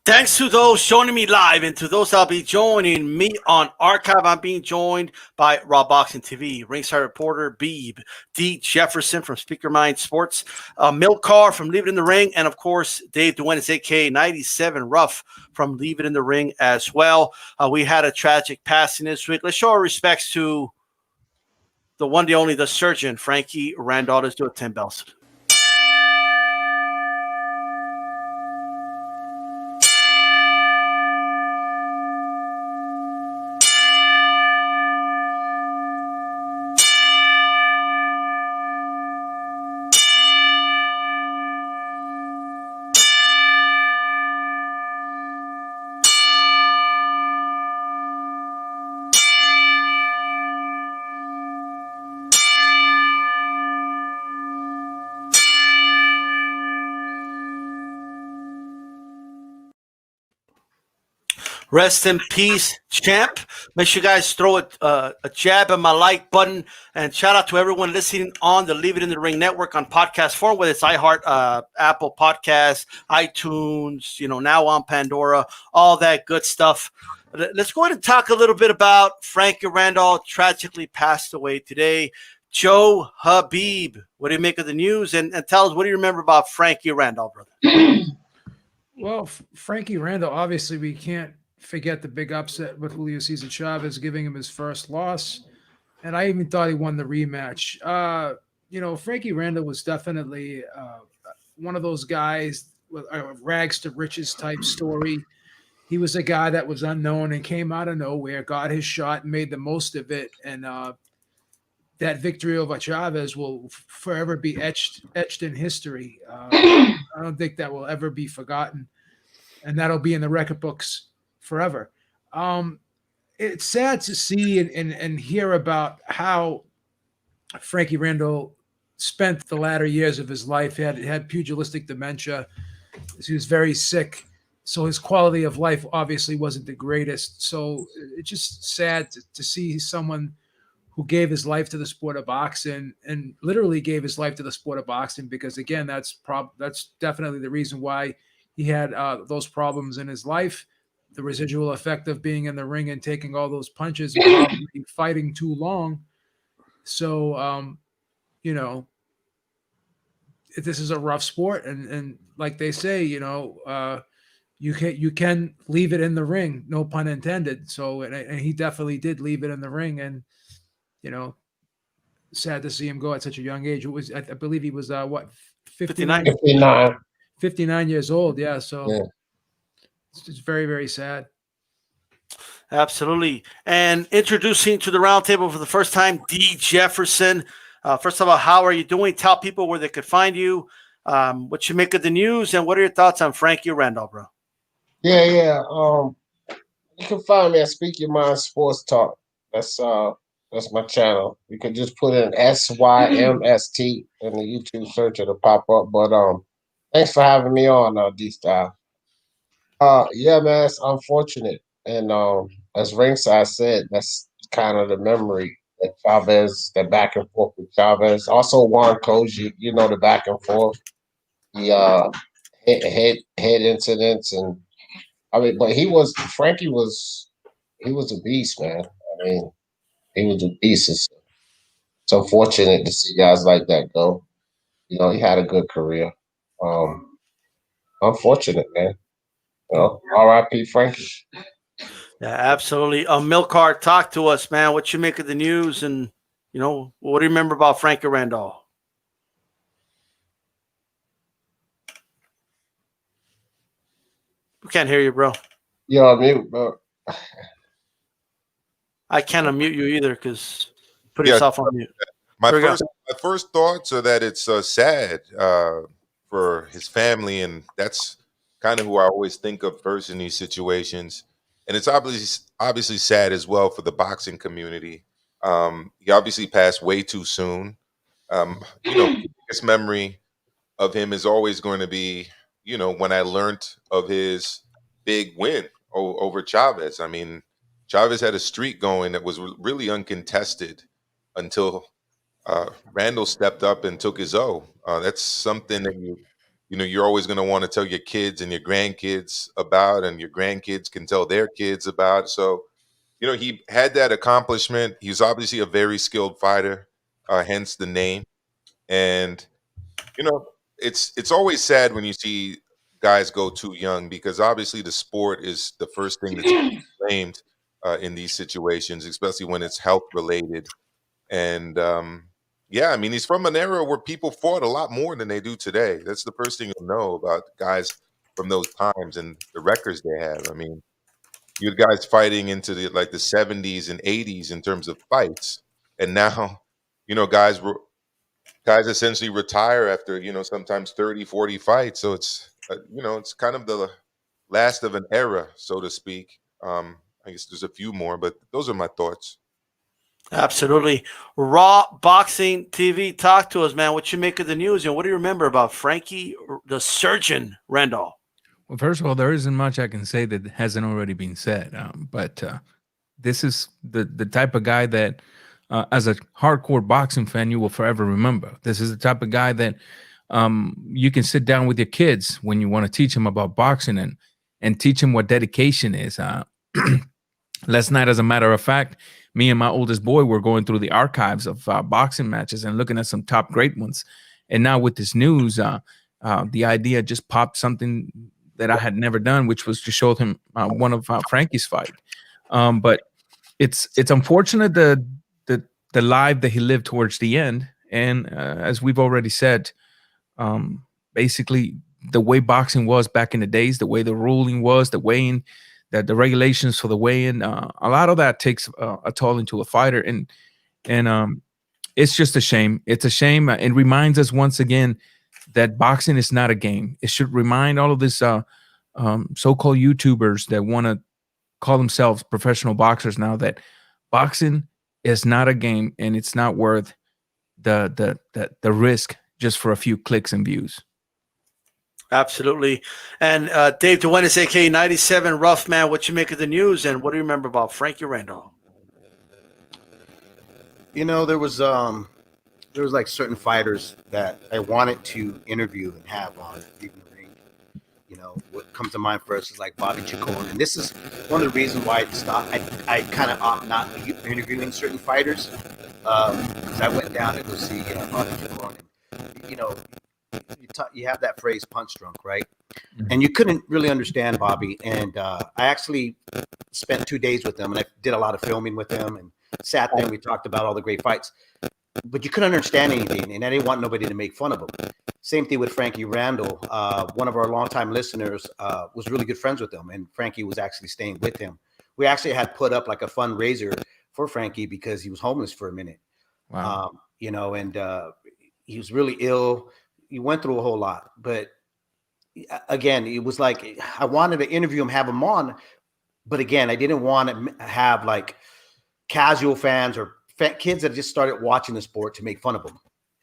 Thanks to those joining me live and to those that'll be joining me on archive. I'm being joined by Raw Boxing TV, ringside reporter Beeb, D. Jefferson from Speaker Mind Sports, Milk Carr from Leave It in the Ring, and of course, Dave Duenas, aka 97 Rough from Leave It in the Ring as well. We had a tragic passing this week. Let's show our respects to the one, the only, the surgeon, Frankie Randall. Let's do it 10 bells. Rest in peace, champ. Make sure you guys throw a jab at my like button. And shout out to everyone listening on the Leave It in the Ring network on podcast form, whether it's iHeart, Apple Podcasts, iTunes, now on Pandora, all that good stuff. Let's go ahead and talk a little bit about Frankie Randall, tragically passed away today. Joe Habib, what do you make of the news? And tell us, what do you remember about Frankie Randall, brother? Well, Frankie Randall, obviously we can't forget the big upset with Julio Cesar Chavez, giving him his first loss. And I even thought he won the rematch. Frankie Randall was definitely one of those guys with a rags to riches type story. He was a guy that was unknown and came out of nowhere, got his shot and made the most of it. And that victory over Chavez will forever be etched in history. I don't think that will ever be forgotten. And that'll be in the record books forever. It's sad to see and hear about how Frankie Randall spent the latter years of his life. He had pugilistic dementia. He was very sick. So his quality of life obviously wasn't the greatest. So it's just sad to see someone who gave his life to the sport of boxing and literally gave his life to the sport of boxing, because again, that's definitely the reason why he had those problems in his life. The residual effect of being in the ring and taking all those punches and probably fighting too long. So, this is a rough sport. And like they say, you can leave it in the ring, no pun intended. So, and he definitely did leave it in the ring. And, sad to see him go at such a young age. It was, I believe he was, 59? 59 years old. Yeah. So, yeah. It's very, very sad. Absolutely. And introducing to the roundtable for the first time, D. Jefferson. First of all, how are you doing? Tell people where they could find you, what you make of the news, and what are your thoughts on Frankie Randall, bro? Yeah. You can find me at Speak Your Mind Sports Talk. That's my channel. You can just put in SYMST in the YouTube search, it'll pop up. But thanks for having me on, D-Style. Yeah, man, it's unfortunate. And as Ringside said, that's kind of the memory that Chavez, that back and forth with Chavez. Also Juan Koji, the back and forth. The head incidents, and but Frankie was a beast, man. I mean, he was a beast. It's unfortunate to see guys like that go. He had a good career. Unfortunate, man. R.I.P. Frankie. Yeah, absolutely. Milk Carr, talk to us, man. What you make of the news, and what do you remember about Frankie Randall? We can't hear you, bro. You're on mute, bro. I can't unmute you either, because put yourself on mute. My first thoughts are that it's sad for his family, and that's kind of who I always think of first in these situations. And it's obviously sad as well for the boxing community. He obviously passed way too soon. Biggest memory of him is always going to be, when I learned of his big win over Chavez. I mean, Chavez had a streak going that was really uncontested until Randall stepped up and took his O. That's something that you you're always going to want to tell your kids and your grandkids about, and your grandkids can tell their kids about. So, he had that accomplishment. He's obviously a very skilled fighter, hence the name. And, it's always sad when you see guys go too young, because obviously the sport is the first thing that's blamed in these situations, especially when it's health related. And yeah, I mean, he's from an era where people fought a lot more than they do today. That's the first thing you'll know about guys from those times and the records they have. I mean, you had guys fighting into the 70s and 80s in terms of fights, and now, guys essentially retire after sometimes 30, 40 fights. So it's kind of the last of an era, so to speak. I guess there's a few more, but those are my thoughts. Absolutely. Raw Boxing TV, talk to us, man. What you make of the news, and what do you remember about Frankie the Surgeon Randall? Well, first of all, there isn't much I can say that hasn't already been said. But this is the type of guy that, as a hardcore boxing fan, you will forever remember. This is the type of guy that you can sit down with your kids when you want to teach them about boxing and teach them what dedication is. Last night, as a matter of fact, me and my oldest boy were going through the archives of boxing matches and looking at some top great ones. And now with this news, the idea just popped something that I had never done, which was to show him one of Frankie's fight. But it's unfortunate the life that he lived towards the end. And as we've already said, basically the way boxing was back in the days, the way the ruling was, the weighing, that the regulations for the weigh-in, a lot of that takes a toll into a fighter, and it's just a shame. It's a shame. It reminds us once again that boxing is not a game. It should remind all of this so-called YouTubers that want to call themselves professional boxers now that boxing is not a game, and it's not worth the risk just for a few clicks and views. Absolutely. And Dave Duenas, aka 97 Rough Man, what you make of the news, and what do you remember about Frankie Randall? There was like certain fighters that I wanted to interview and have on Leaving the Ring. What comes to mind first is like Bobby Shakur, and this is one of the reasons why I stopped. I kind of opt not interviewing certain fighters because I went down to go see Bobby Shakur, and you have that phrase punch drunk, right? Mm-hmm. And you couldn't really understand Bobby. And I actually spent 2 days with him, and I did a lot of filming with him and sat there and we talked about all the great fights. But you couldn't understand anything, and I didn't want nobody to make fun of him. Same thing with Frankie Randall. One of our longtime listeners was really good friends with him, and Frankie was actually staying with him. We actually had put up like a fundraiser for Frankie because he was homeless for a minute. Wow. And he was really ill. He went through a whole lot, but again, it was like I wanted to interview him, have him on, but again, I didn't want to have like casual fans or kids that just started watching the sport to make fun of him.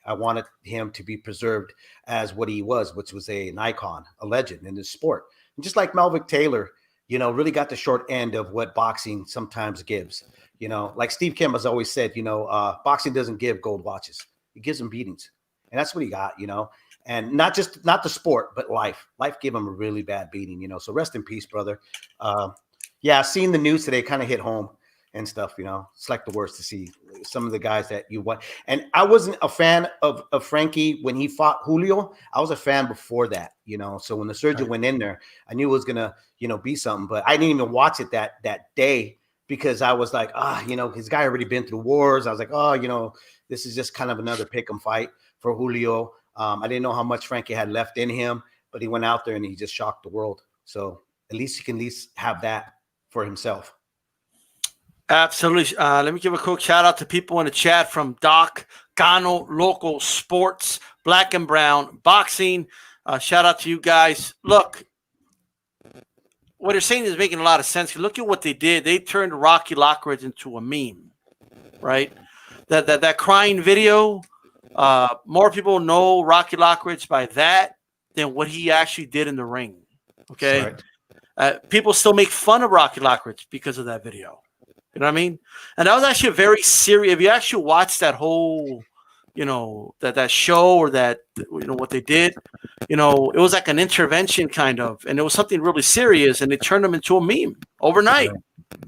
I wanted him to be preserved as what he was, which was an icon, a legend in this sport. And just like Melvick Taylor, really got the short end of what boxing sometimes gives. Like Steve Kim has always said, boxing doesn't give gold watches; it gives them beatings. And that's what he got, and not the sport, but life. Life gave him a really bad beating, So rest in peace, brother. Yeah, seeing the news today kind of hit home and stuff, It's like the worst to see some of the guys that you want. And I wasn't a fan of Frankie when he fought Julio. I was a fan before that, So when the surgeon went in there, I knew it was gonna, be something. But I didn't even watch it that day because I was like, his guy already been through wars. I was like, this is just kind of another pick'em fight for Julio. I didn't know how much Frankie had left in him, but he went out there and he just shocked the world. So at least he can have that for himself. Absolutely. Let me give a quick shout out to people in the chat from Doc, Gano, Local Sports, Black and Brown, Boxing. Shout out to you guys. Look, what they're saying is making a lot of sense. Look at what they did. They turned Rocky Lockridge into a meme, right? That crying video. More people know Rocky Lockridge by that than what he actually did in the ring. Okay. Right. People still make fun of Rocky Lockridge because of that video. You know what I mean? And that was actually a very serious, if you actually watch that whole that show or that what they did. It was like an intervention kind of, and it was something really serious, and they turned them into a meme overnight,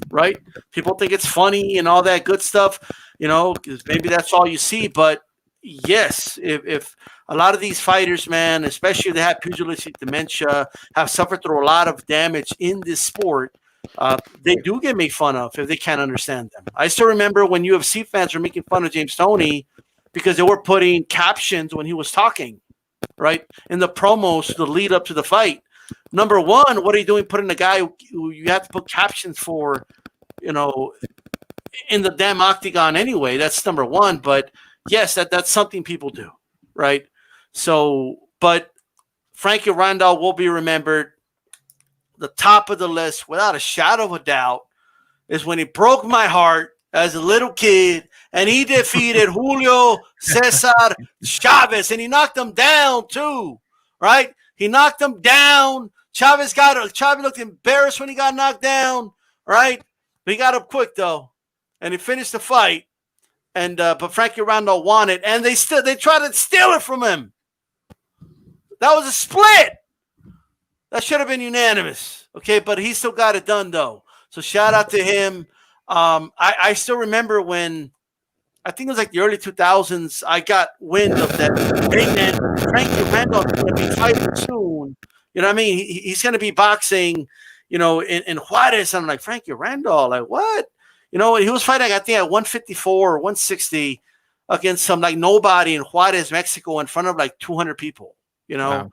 right? People think it's funny and all that good stuff, 'cause maybe that's all you see. But yes, if a lot of these fighters, man, especially if they have pugilistic dementia, have suffered through a lot of damage in this sport, they do get made fun of if they can't understand them. I still remember when UFC fans were making fun of James Toney because they were putting captions when he was talking, right, in the promos, the lead up to the fight. Number one, what are you doing putting a guy who you have to put captions for, in the damn octagon anyway? That's number one. But yes, that's something people do, right? So, but Frankie Randall will be remembered. The top of the list, without a shadow of a doubt, is when he broke my heart as a little kid and he defeated Julio Cesar Chavez, and he knocked him down too, right? He knocked him down. Chavez looked embarrassed when he got knocked down, right? But he got up quick though, and he finished the fight. And but Frankie Randall won it, and they tried to steal it from him. That was a split. That should have been unanimous, okay? But he still got it done though. So shout out to him. I still remember when, I think it was like the early 2000s, I got wind of that. Hey man, Frankie Randall's going to be fighting soon. You know what I mean? He's going to be boxing, in Juarez. And I'm like, Frankie Randall, like what? He was fighting, I think, at 154 or 160 against some like nobody in Juarez, Mexico, in front of like 200 people. Wow.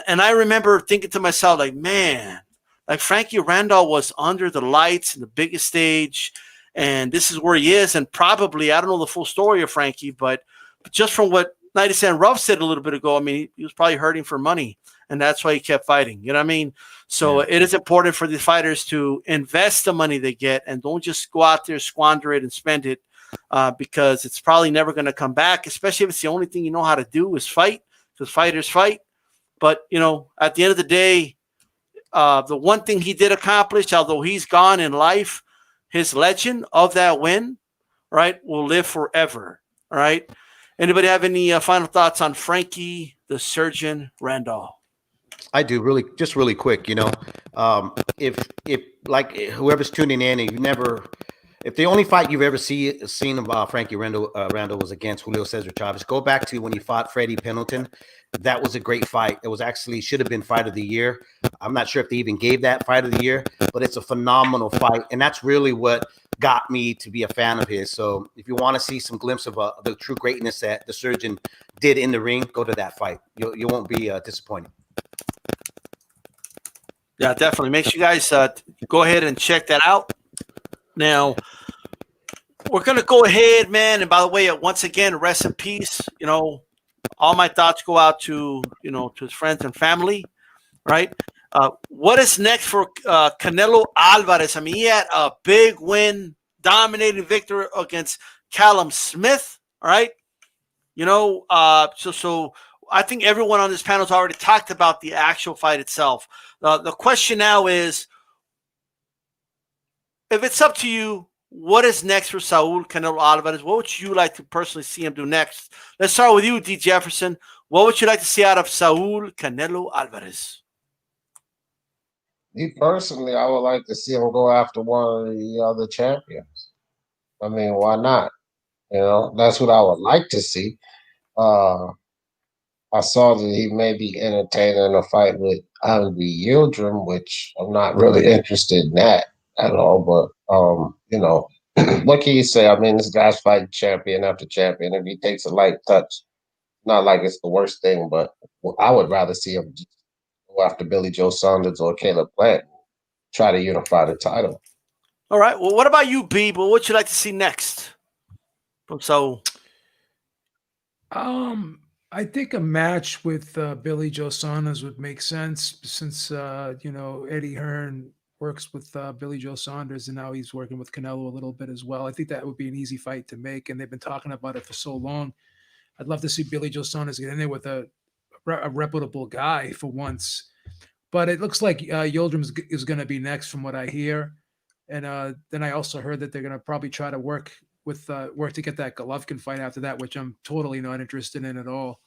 And I remember thinking to myself, like, man, like Frankie Randall was under the lights in the biggest stage, and this is where he is. And probably, I don't know the full story of Frankie, but just from what 90 Cent Ruff said a little bit ago, I mean, he was probably hurting for money, and that's why he kept fighting. You know what I mean? So It is important for the fighters to invest the money they get and don't just go out there, squander it, and spend it, because it's probably never going to come back, especially if it's the only thing you know how to do is fight, because fighters fight. But, at the end of the day, the one thing he did accomplish, although he's gone in life, his legend of that win, right, will live forever. All right. Anybody have any final thoughts on Frankie the Surgeon Randall? I do, really quick. If like whoever's tuning in and if the only fight you've ever seen about Frankie Randall was against Julio Cesar Chavez, go back to when he fought Freddie Pendleton. That was a great fight. It was actually should have been fight of the year. I'm not sure if they even gave that fight of the year, but it's a phenomenal fight. And that's really what got me to be a fan of his. So if you want to see some glimpse of the true greatness that the Surgeon did in the ring, go to that fight. You won't be disappointed. Yeah, definitely. Make sure you guys go ahead and check that out. Now, we're going to go ahead, man. And by the way, once again, rest in peace. All my thoughts go out to, to his friends and family, right? What is next for Canelo Alvarez? I mean, he had a big win, dominating victory against Callum Smith, all right? So I think everyone on this panel has already talked about the actual fight itself. The question now is, if it's up to you, what is next for Saul Canelo Alvarez? What would you like to personally see him do next? Let's start with you, D. Jefferson. What would you like to see out of Saul Canelo Alvarez? Me personally, I would like to see him go after one of the other champions. I mean, why not? That's what I would like to see. I saw that he may be entertaining a fight with Andy Yildirim, which I'm not really interested in that at all. But what can you say? I mean, this guy's fighting champion after champion. If he takes a light touch, not like it's the worst thing, but I would rather see him just go after Billy Joe Saunders or Caleb Plant, try to unify the title. All right. Well, what about you, B? But what would you like to see next from Saul? I think a match with Billy Joe Saunders would make sense since Eddie Hearn works with Billy Joe Saunders, and now he's working with Canelo a little bit as well. I think that would be an easy fight to make, and they've been talking about it for so long. I'd love to see Billy Joe Saunders get in there with a reputable guy for once. But it looks like Yildirim is going to be next from what I hear. And then I also heard that they're going to probably try to work work to get that Golovkin fight after that, which I'm totally not interested in at all.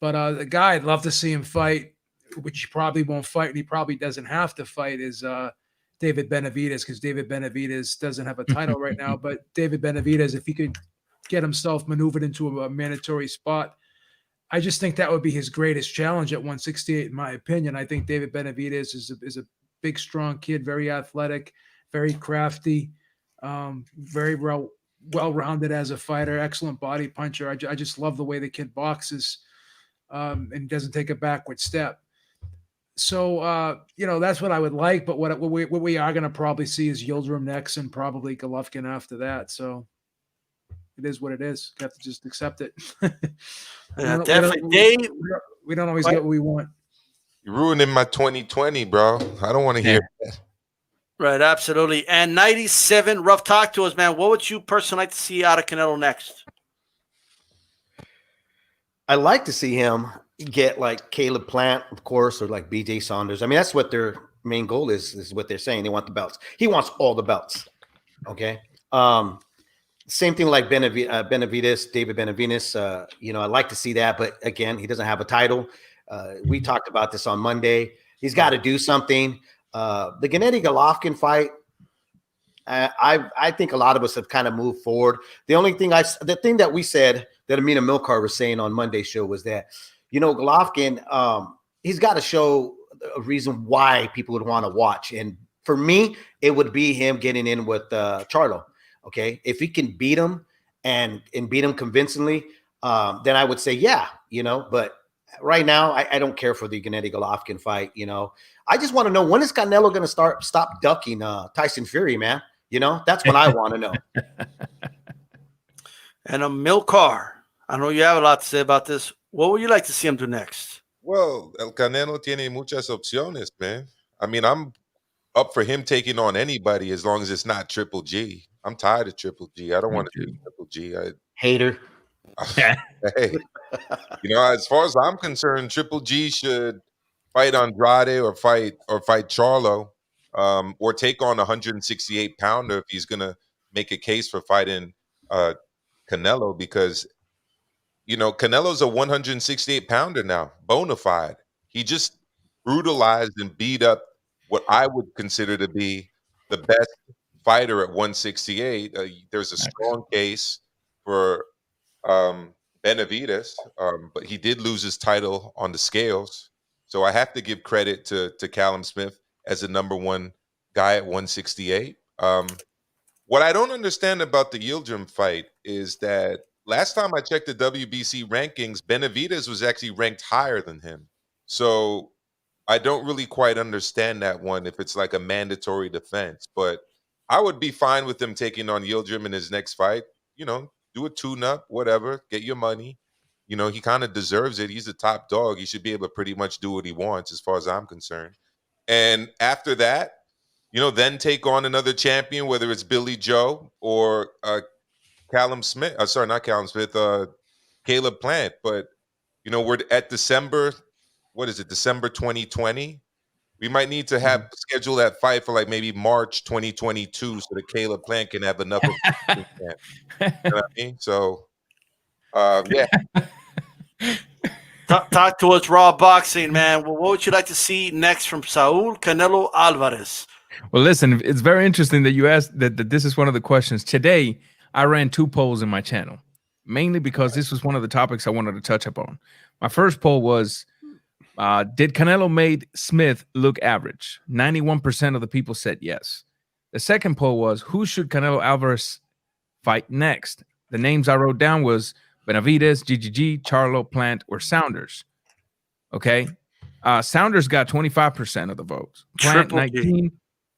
But the guy I'd love to see him fight, which he probably won't fight, and he probably doesn't have to fight, is David Benavidez, because David Benavidez doesn't have a title right now. But David Benavidez, if he could get himself maneuvered into a mandatory spot, I just think that would be his greatest challenge at 168, in my opinion. I think David Benavidez is a big, strong kid, very athletic, very crafty, very well-rounded as a fighter, excellent body puncher. I just love the way the kid boxes and doesn't take a backward step. So, that's what I would like. But what we are going to probably see is Yildirim next and probably Golovkin after that. So it is what it is. You have to just accept it. Definitely. We don't always get what we want. You're ruining my 2020, bro. I don't want to hear that. Right, absolutely. And 97, Rough, talk to us, man. What would you personally like to see out of Canelo next? I like to see him get like Caleb Plant, of course, or like BJ Saunders. I mean, that's what their main goal is what they're saying. They want the belts. He wants all the belts. Okay. Same thing like Benavidez, David Benavidez. I'd like to see that, but again, he doesn't have a title. We talked about this on Monday. He's got to do something. The Gennady Golovkin fight, I think a lot of us have kind of moved forward. The thing that we said that Amina Milkar was saying on Monday's show was that, Golovkin, he's got to show a reason why people would want to watch. And for me, it would be him getting in with Charlo. Okay. If he can beat him and beat him convincingly, then I would say, yeah, but right now I don't care for the Gennady Golovkin fight. I just want to know, when is Canelo going to stop ducking Tyson Fury, man? That's what I want to know. And Milkar, I know you have a lot to say about this. What would you like to see him do next? Well, El Canelo tiene muchas opciones, man. I mean, I'm up for him taking on anybody as long as it's not Triple G. I'm tired of Triple G. I don't want to see Triple G. Hater. Hey, as far as I'm concerned, Triple G should fight Andrade or fight Charlo, or take on a 168-pounder if he's gonna make a case for fighting Canelo, because Canelo's a 168-pounder now, bona fide. He just brutalized and beat up what I would consider to be the best fighter at 168. There's a strong case for Benavidez, but he did lose his title on the scales. So I have to give credit to Callum Smith as the number one guy at 168. What I don't understand about the Yildirim fight is that last time I checked the WBC rankings, Benavidez was actually ranked higher than him. So I don't really quite understand that one, if it's like a mandatory defense. But I would be fine with him taking on Yildirim in his next fight. Do a tune-up, whatever, get your money. He kind of deserves it. He's the top dog. He should be able to pretty much do what he wants as far as I'm concerned. And after that, then take on another champion, whether it's Billy Joe or Callum Smith. Sorry, not Callum Smith, Caleb Plant. But, we're at December, what is it, December 2020? We might need to have schedule that fight for like maybe March 2022 so that Caleb Plant can have enough of you know what I mean? So, yeah. Talk to us, Raw Boxing, man. Well, what would you like to see next from Saul Canelo Alvarez? Well, listen, it's very interesting that you asked that this is one of the questions. Today, I ran 2 polls in my channel, mainly because this was one of the topics I wanted to touch upon. My first poll was, did Canelo made Smith look average? 91% of the people said yes. The second poll was, who should Canelo Alvarez fight next? The names I wrote down was Benavidez, GGG, Charlo, Plant, or Saunders. Okay. Saunders got 25% of the votes. Plant, 19.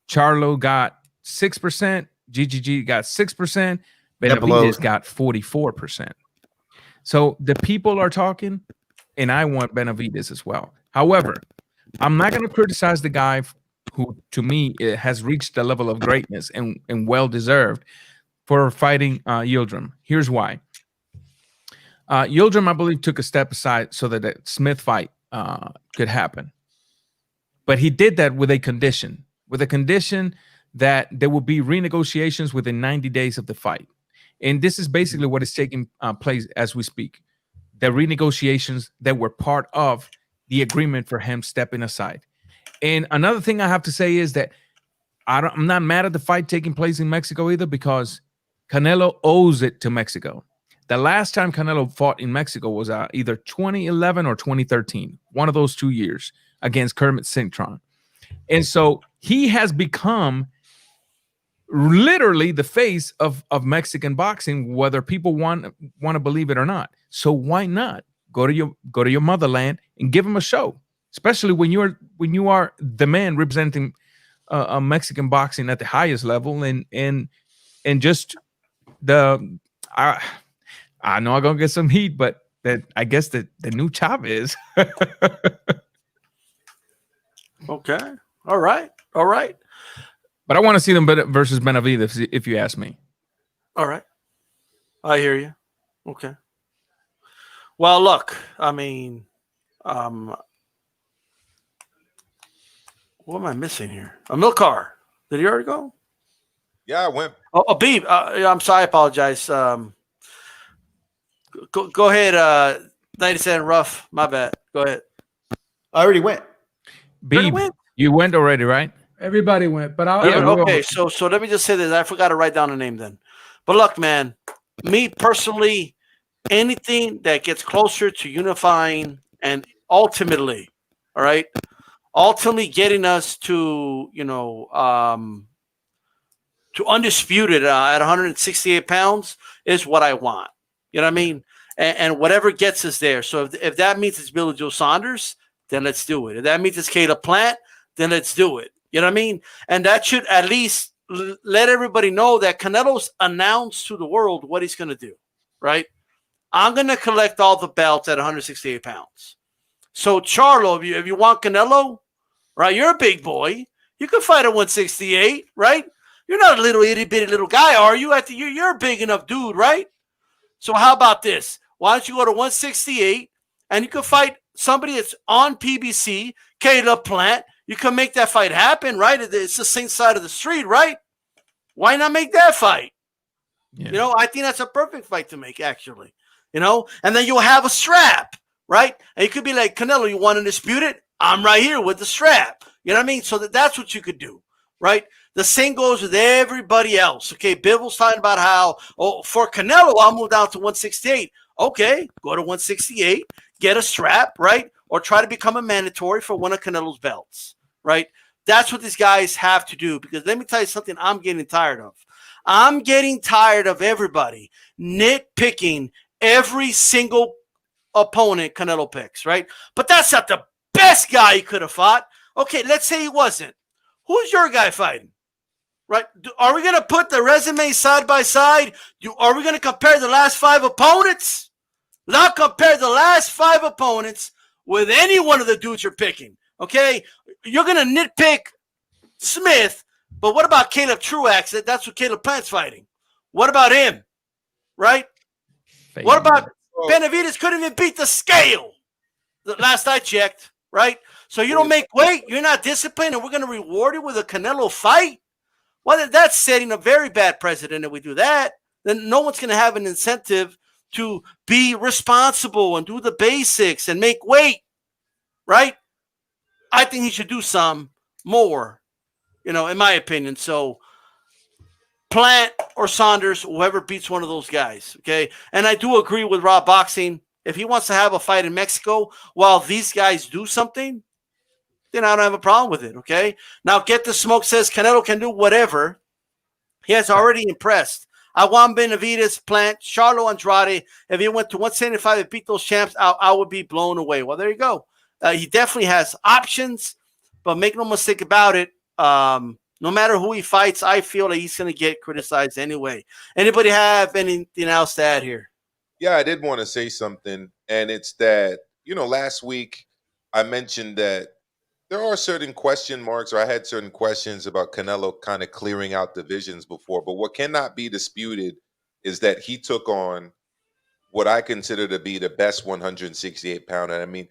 Charlo got 6%. GGG got 6%. Benavidez got 44%. So the people are talking, and I want Benavidez as well. However, I'm not going to criticize the guy who, to me, has reached the level of greatness and well-deserved for fighting Yildirim. Here's why. Yildirim, I believe, took a step aside so that the Smith fight could happen. But he did that with a condition that there would be renegotiations within 90 days of the fight. And this is basically what is taking place as we speak. The renegotiations that were part of the agreement for him stepping aside. And another thing I have to say is that I'm not mad at the fight taking place in Mexico either, because Canelo owes it to Mexico. The last time Canelo fought in Mexico was either 2011 or 2013, one of those 2 years, against Kermit Cintron. And so he has become literally the face of Mexican boxing, whether people want to believe it or not. So why not go to your motherland and give him a show, especially when you are the man representing Mexican boxing at the highest level, and just the I know I'm gonna get some heat, but that I guess the new Chavez. Okay. All right. But I want to see them versus Benavidez, if you ask me. All right. I hear you. Okay. Well, look, I mean, what am I missing here? Milcar. Did he already go? Yeah, I went. Oh, Beeb. I'm sorry. I apologize. Go ahead. 97 Rough. My bad. Go ahead. I already went. Beeb, you went already, right? Everybody went, but okay. So let me just say this. I forgot to write down the name then. But look, man, me personally, anything that gets closer to unifying and ultimately, all right, getting us to, to undisputed at 168 pounds is what I want. You know what I mean? And whatever gets us there. So if that means it's Billy Joe Saunders, then let's do it. If that means it's Caleb Plant, then let's do it. You know what I mean? And that should at least let everybody know that Canelo's announced to the world what he's going to do, right? I'm going to collect all the belts at 168 pounds. So, Charlo, if you want Canelo, right, you're a big boy. You can fight at 168, right? You're not a little itty-bitty little guy, are you? You're a big enough dude, right? So how about this? Why don't you go to 168 and you can fight somebody that's on PBC, Caleb Plant. You can make that fight happen, right? It's the same side of the street, right? Why not make that fight? Yeah. I think that's a perfect fight to make, actually. And then you'll have a strap, right? And you could be like, Canelo, you want to dispute it? I'm right here with the strap. You know what I mean? So that's what you could do, right? The same goes with everybody else. Okay, Bivens talking about how, for Canelo, I'll move down to 168. Okay, go to 168, get a strap, right? Or try to become a mandatory for one of Canelo's belts, right? That's what these guys have to do, because let me tell you something I'm getting tired of. I'm getting tired of everybody nitpicking every single opponent Canelo picks, right? But that's not the best guy he could have fought. Okay, let's say he wasn't. Who's your guy fighting? Right? Are we going to put the resume side by side? Are we going to compare the last 5 opponents? Not compare the last 5 opponents with any one of the dudes you're picking. Okay? You're going to nitpick Smith, but what about Caleb Truax? That's what Caleb Plant's fighting. What about him? Right? What about Benavidez? Couldn't even beat the scale the last I checked, right? So you don't make weight, you're not disciplined, and we're going to reward you with a Canelo fight? Well, that's setting a very bad precedent if we do that. Then no one's going to have an incentive to be responsible and do the basics and make weight, right? I think he should do some more, in my opinion. So Plant or Saunders, whoever beats one of those guys, okay? And I do agree with Rob Boxing. If he wants to have a fight in Mexico while these guys do something, then I don't have a problem with it, okay? Now, Get the Smoke says Canelo can do whatever. He has already impressed. I want Benavidez, Plant, Charlo Andrade. If he went to 175 and beat those champs, I would be blown away. Well, there you go. He definitely has options, but make no mistake about it. No matter who he fights, I feel that he's going to get criticized anyway. Anybody have anything else to add here? Yeah, I did want to say something, and it's that, last week I mentioned that there are certain question marks, or I had certain questions about Canelo kind of clearing out divisions before. But what cannot be disputed is that he took on what I consider to be the best 168-pounder. I mean,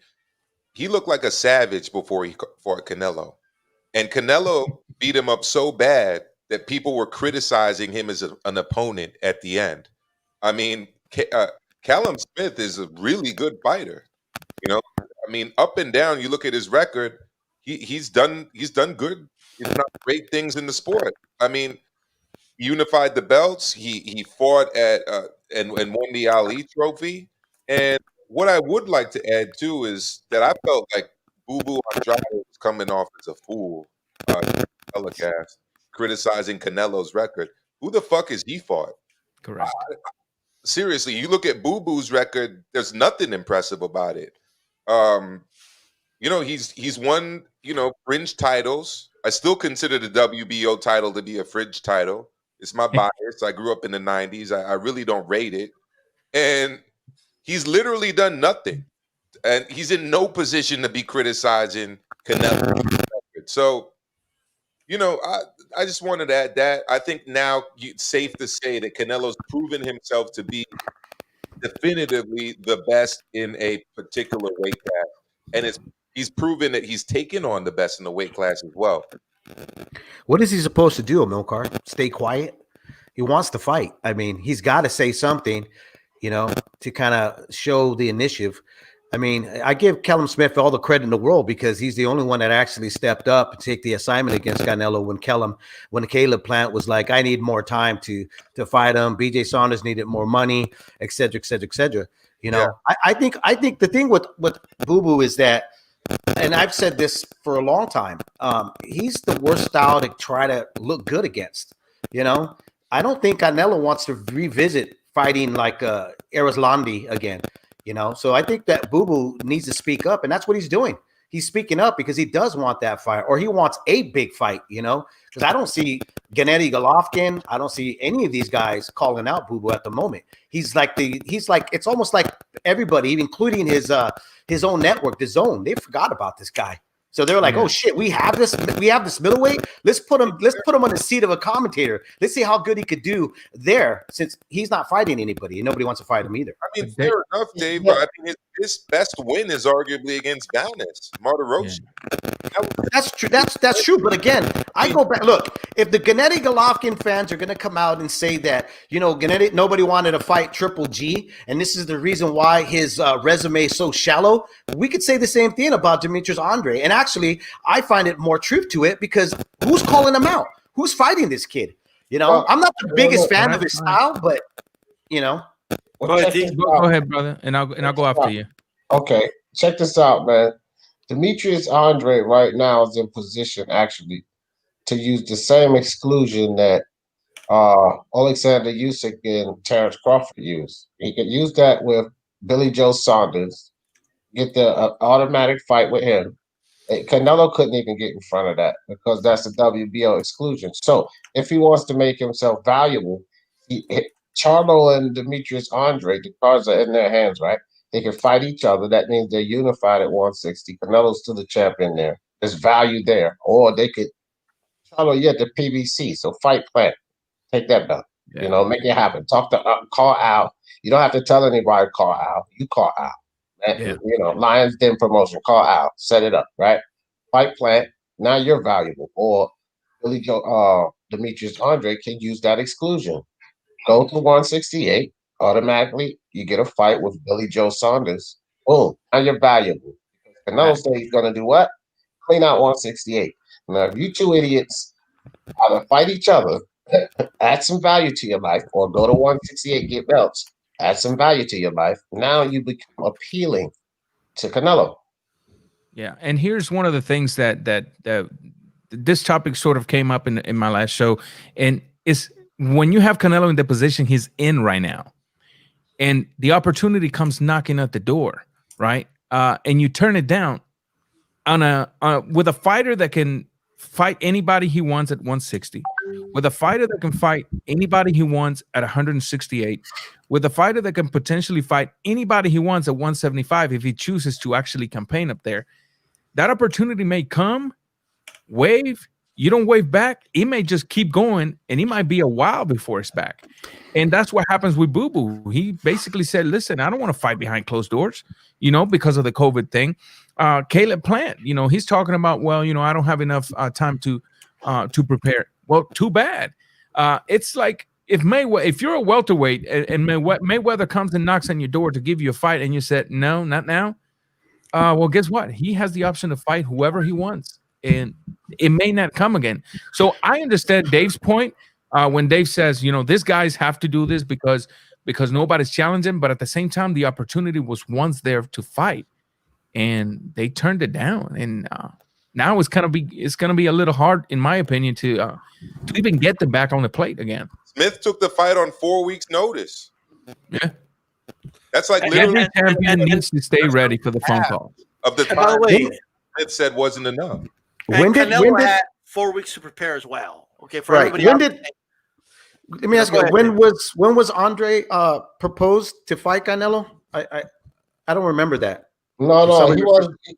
he looked like a savage before he fought Canelo. And Canelo beat him up so bad that people were criticizing him as an opponent at the end. I mean, Callum Smith is a really good fighter. You know, I mean, up and down. You look at his record. He's done good, if not great things in the sport. I mean, he unified the belts. He fought at and won the Ali Trophy. And what I would like to add too is that I felt like Boo Boo Andrade was coming off as a fool. Telecast criticizing Canelo's record. Who the fuck is he fought? Correct. Seriously, you look at Boo Boo's record. There's nothing impressive about it. You know, he's won, you know, fringe titles. I still consider the WBO title to be a fringe title. It's my bias. I grew up in the 90s. I really don't rate it. And he's literally done nothing. And he's in no position to be criticizing Canelo. So, you know, I just wanted to add that. I think now it's safe to say that Canelo's proven himself to be definitively the best in a particular weight class. And he's proven that he's taken on the best in the weight class as well. What is he supposed to do, Amilcar? Stay quiet? He wants to fight. I mean, he's got to say something, you know, to kind of show the initiative. I mean, I give Callum Smith all the credit in the world because he's the only one that actually stepped up and take the assignment against Canelo when Caleb Plant was like, I need more time to fight him. BJ Saunders needed more money, et cetera, et cetera, et cetera. You know, yeah. I think the thing with Boo Boo is that, and I've said this for a long time, he's the worst style to try to look good against. You know, I don't think Canelo wants to revisit fighting like Arislandi again. You know, so I think that Boo Boo needs to speak up, and that's what he's doing. He's speaking up because he does want that fight, or he wants a big fight, you know, because I don't see Gennady Golovkin. I don't see any of these guys calling out Boo Boo at the moment. He's like, it's almost like everybody, including his own network, the Zone, they forgot about this guy. So they're like, oh shit, we have this middleweight. Let's put him on the seat of a commentator. Let's see how good he could do there, since he's not fighting anybody and nobody wants to fight him either. I mean, fair enough, Dave. But I mean, his best win is arguably against Balnis, Martirosyan. That's true. That's true. But again, I go back. Look, if the Gennady Golovkin fans are going to come out and say that, you know, nobody wanted to fight Triple G, and this is the reason why his resume is so shallow, we could say the same thing about Demetrius Andre. And actually, I find it more truth to it because who's calling him out? Who's fighting this kid? You know, I'm not the biggest fan of his style, but you know. Go ahead, brother, and I'll go after you. Okay, check this out, man. Demetrius Andre right now is in position actually to use the same exclusion that Alexander Usyk and Terrence Crawford used. He could use that with Billy Joe Saunders, get the automatic fight with him. Canelo couldn't even get in front of that because that's the WBO exclusion. So if he wants to make himself valuable, Charlo and Demetrius Andre, the cards are in their hands, right? They can fight each other. That means they're unified at 160. Canelo's still the champion there. There's value there. Or they could, Charlo, you at the PBC, so fight Plant. Take that belt. Yeah. You know, make it happen. Talk to, call Al. You don't have to tell anybody call Al. You call Al. Yeah. You know, Lions Den promotion, call Al. Set it up, right? Fight Plant. Now you're valuable. Or Billy Joe, Demetrius Andre can use that exclusion. Go to 168. Automatically, you get a fight with Billy Joe Saunders. Boom. Now you're valuable. Canelo said he's going to do what? Clean out 168. Now, if you two idiots either fight each other, add some value to your life, or go to 168, get belts, add some value to your life, now you become appealing to Canelo. Yeah, and here's one of the things that this topic sort of came up in my last show, and it's when you have Canelo in the position he's in right now, and the opportunity comes knocking at the door, right? And you turn it down with a fighter that can fight anybody he wants at 160, with a fighter that can fight anybody he wants at 168, with a fighter that can potentially fight anybody he wants at 175 if he chooses to actually campaign up there. That opportunity may come, wave. You don't wave back, it may just keep going, and he might be a while before it's back. And that's what happens with Boo Boo. He basically said, listen, I don't want to fight behind closed doors, you know, because of the COVID thing. Caleb Plant, you know, he's talking about, well, you know, I don't have enough time to prepare. Well, too bad. It's like if you're a welterweight and Mayweather comes and knocks on your door to give you a fight, and you said no, not now, well, guess what? He has the option to fight whoever he wants, and it may not come again. So I understand Dave's point when Dave says, this guys have to do this because nobody's challenging, but at the same time, the opportunity was once there to fight, and they turned it down, and now it's gonna be a little hard, in my opinion, to even get them back on the plate again. Smith took the fight on 4 weeks' notice. Yeah. That's like Every literally champion needs to stay ready for the phone call. of the And by the time way, Smith said wasn't enough. and Canelo had 4 weeks to prepare as well. Okay, for Right. everybody. Let me ask you, when was Andre proposed to fight Canelo? I don't remember that. No,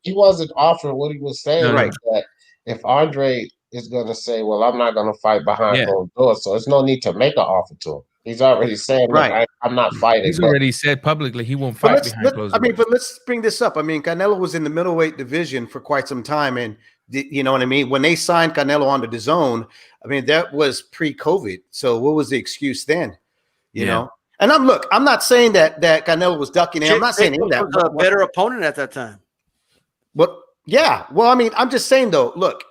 he wasn't offering. What he was saying Right. is that if Andre is going to say, well, I'm not going to fight behind closed doors, so there's no need to make an offer to him. He's already saying, Right. I'm not fighting. He's already said publicly he won't fight behind closed doors. But let's bring this up. I mean, Canelo was in the middleweight division for quite some time, and you know what I mean? When they signed Canelo onto the zone, I mean, that was pre-COVID. So what was the excuse then? You know? And I'm not saying that Canelo was ducking him. I'm not saying that was a better opponent at that time. Well, yeah. Well, I mean, I'm just saying though, look,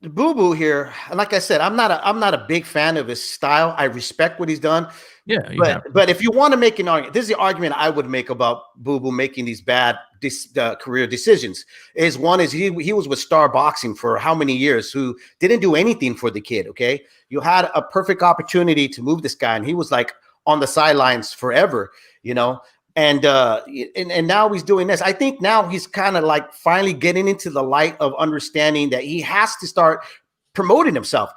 the Boo here, and like I said, I'm not a big fan of his style. I respect what he's done. Yeah, but if you want to make an argument, this is the argument I would make about Boo making these bad career decisions. Is he was with Star Boxing for how many years, who didn't do anything for the kid. Okay, you had a perfect opportunity to move this guy, and he was like on the sidelines forever, and now he's doing this. I think now he's kind of like finally getting into the light of understanding that he has to start promoting himself.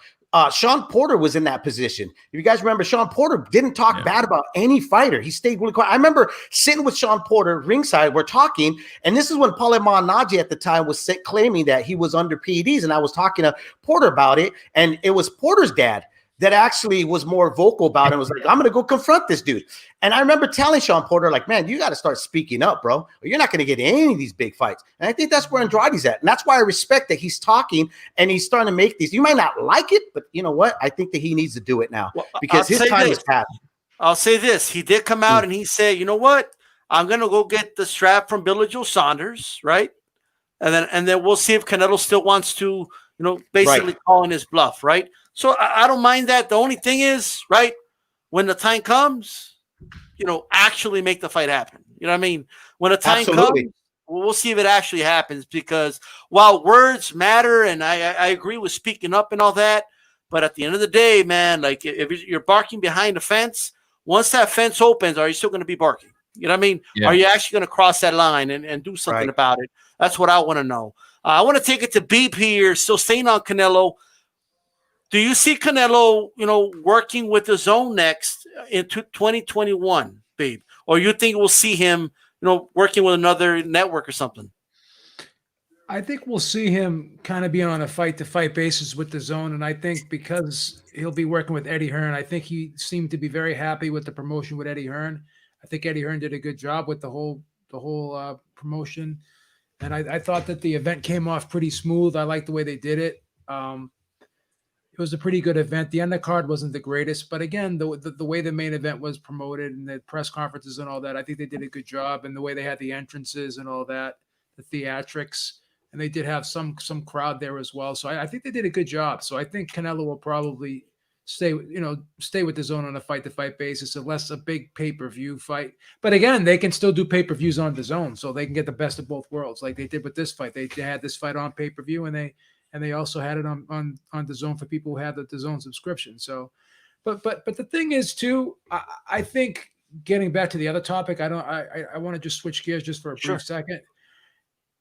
Sean Porter was in that position. If you guys remember, Sean Porter didn't talk bad about any fighter. He stayed really quiet. I remember sitting with Sean Porter ringside. We're talking, and this is when Paulie Malignaggi at the time was claiming that he was under PEDs, and I was talking to Porter about it, and it was Porter's dad that actually was more vocal about it and was like, I'm going to go confront this dude. And I remember telling Sean Porter, like, man, you got to start speaking up, bro, or you're not going to get any of these big fights. And I think that's where Andrade's at. And that's why I respect that he's talking and he's starting to make these. You might not like it, but you know what? I think that he needs to do it now because his time is past. I'll say this. He did come out and he said, you know what? I'm going to go get the strap from Billy Joe Saunders, right? And then we'll see if Canelo still wants to, basically call in his bluff, right? So I don't mind that. The only thing is, right, when the time comes, actually make the fight happen. You know what I mean? When the time comes, we'll see if it actually happens, because while words matter, and I agree with speaking up and all that, but at the end of the day, man, like if you're barking behind the fence, once that fence opens, are you still going to be barking? You know what I mean? Yeah. Are you actually going to cross that line and do something about it? That's what I want to know. I want to take it to Beep here, still staying on Canelo. Do you see Canelo, working with the zone next into 2021, Babe? Or you think we'll see him, working with another network or something? I think we'll see him kind of be on a fight-to-fight basis with the zone. And I think because he'll be working with Eddie Hearn, I think he seemed to be very happy with the promotion with Eddie Hearn. I think Eddie Hearn did a good job with the whole promotion. And I thought that the event came off pretty smooth. I liked the way they did it. It was a pretty good event. The undercard wasn't the greatest, but again, the way the main event was promoted and the press conferences and all that, I think they did a good job. And the way they had the entrances and all that, the theatrics, and they did have some crowd there as well. So I think they did a good job. So I think Canelo will probably stay with the zone on a fight-to-fight basis, unless a big pay-per-view fight. But again, they can still do pay-per-views on the zone, so they can get the best of both worlds, like they did with this fight. They had this fight on pay-per-view, and they also had it on the zone for people who had the zone subscription. So, but the thing is too, I think, getting back to the other topic, I want to just switch gears just for a brief second.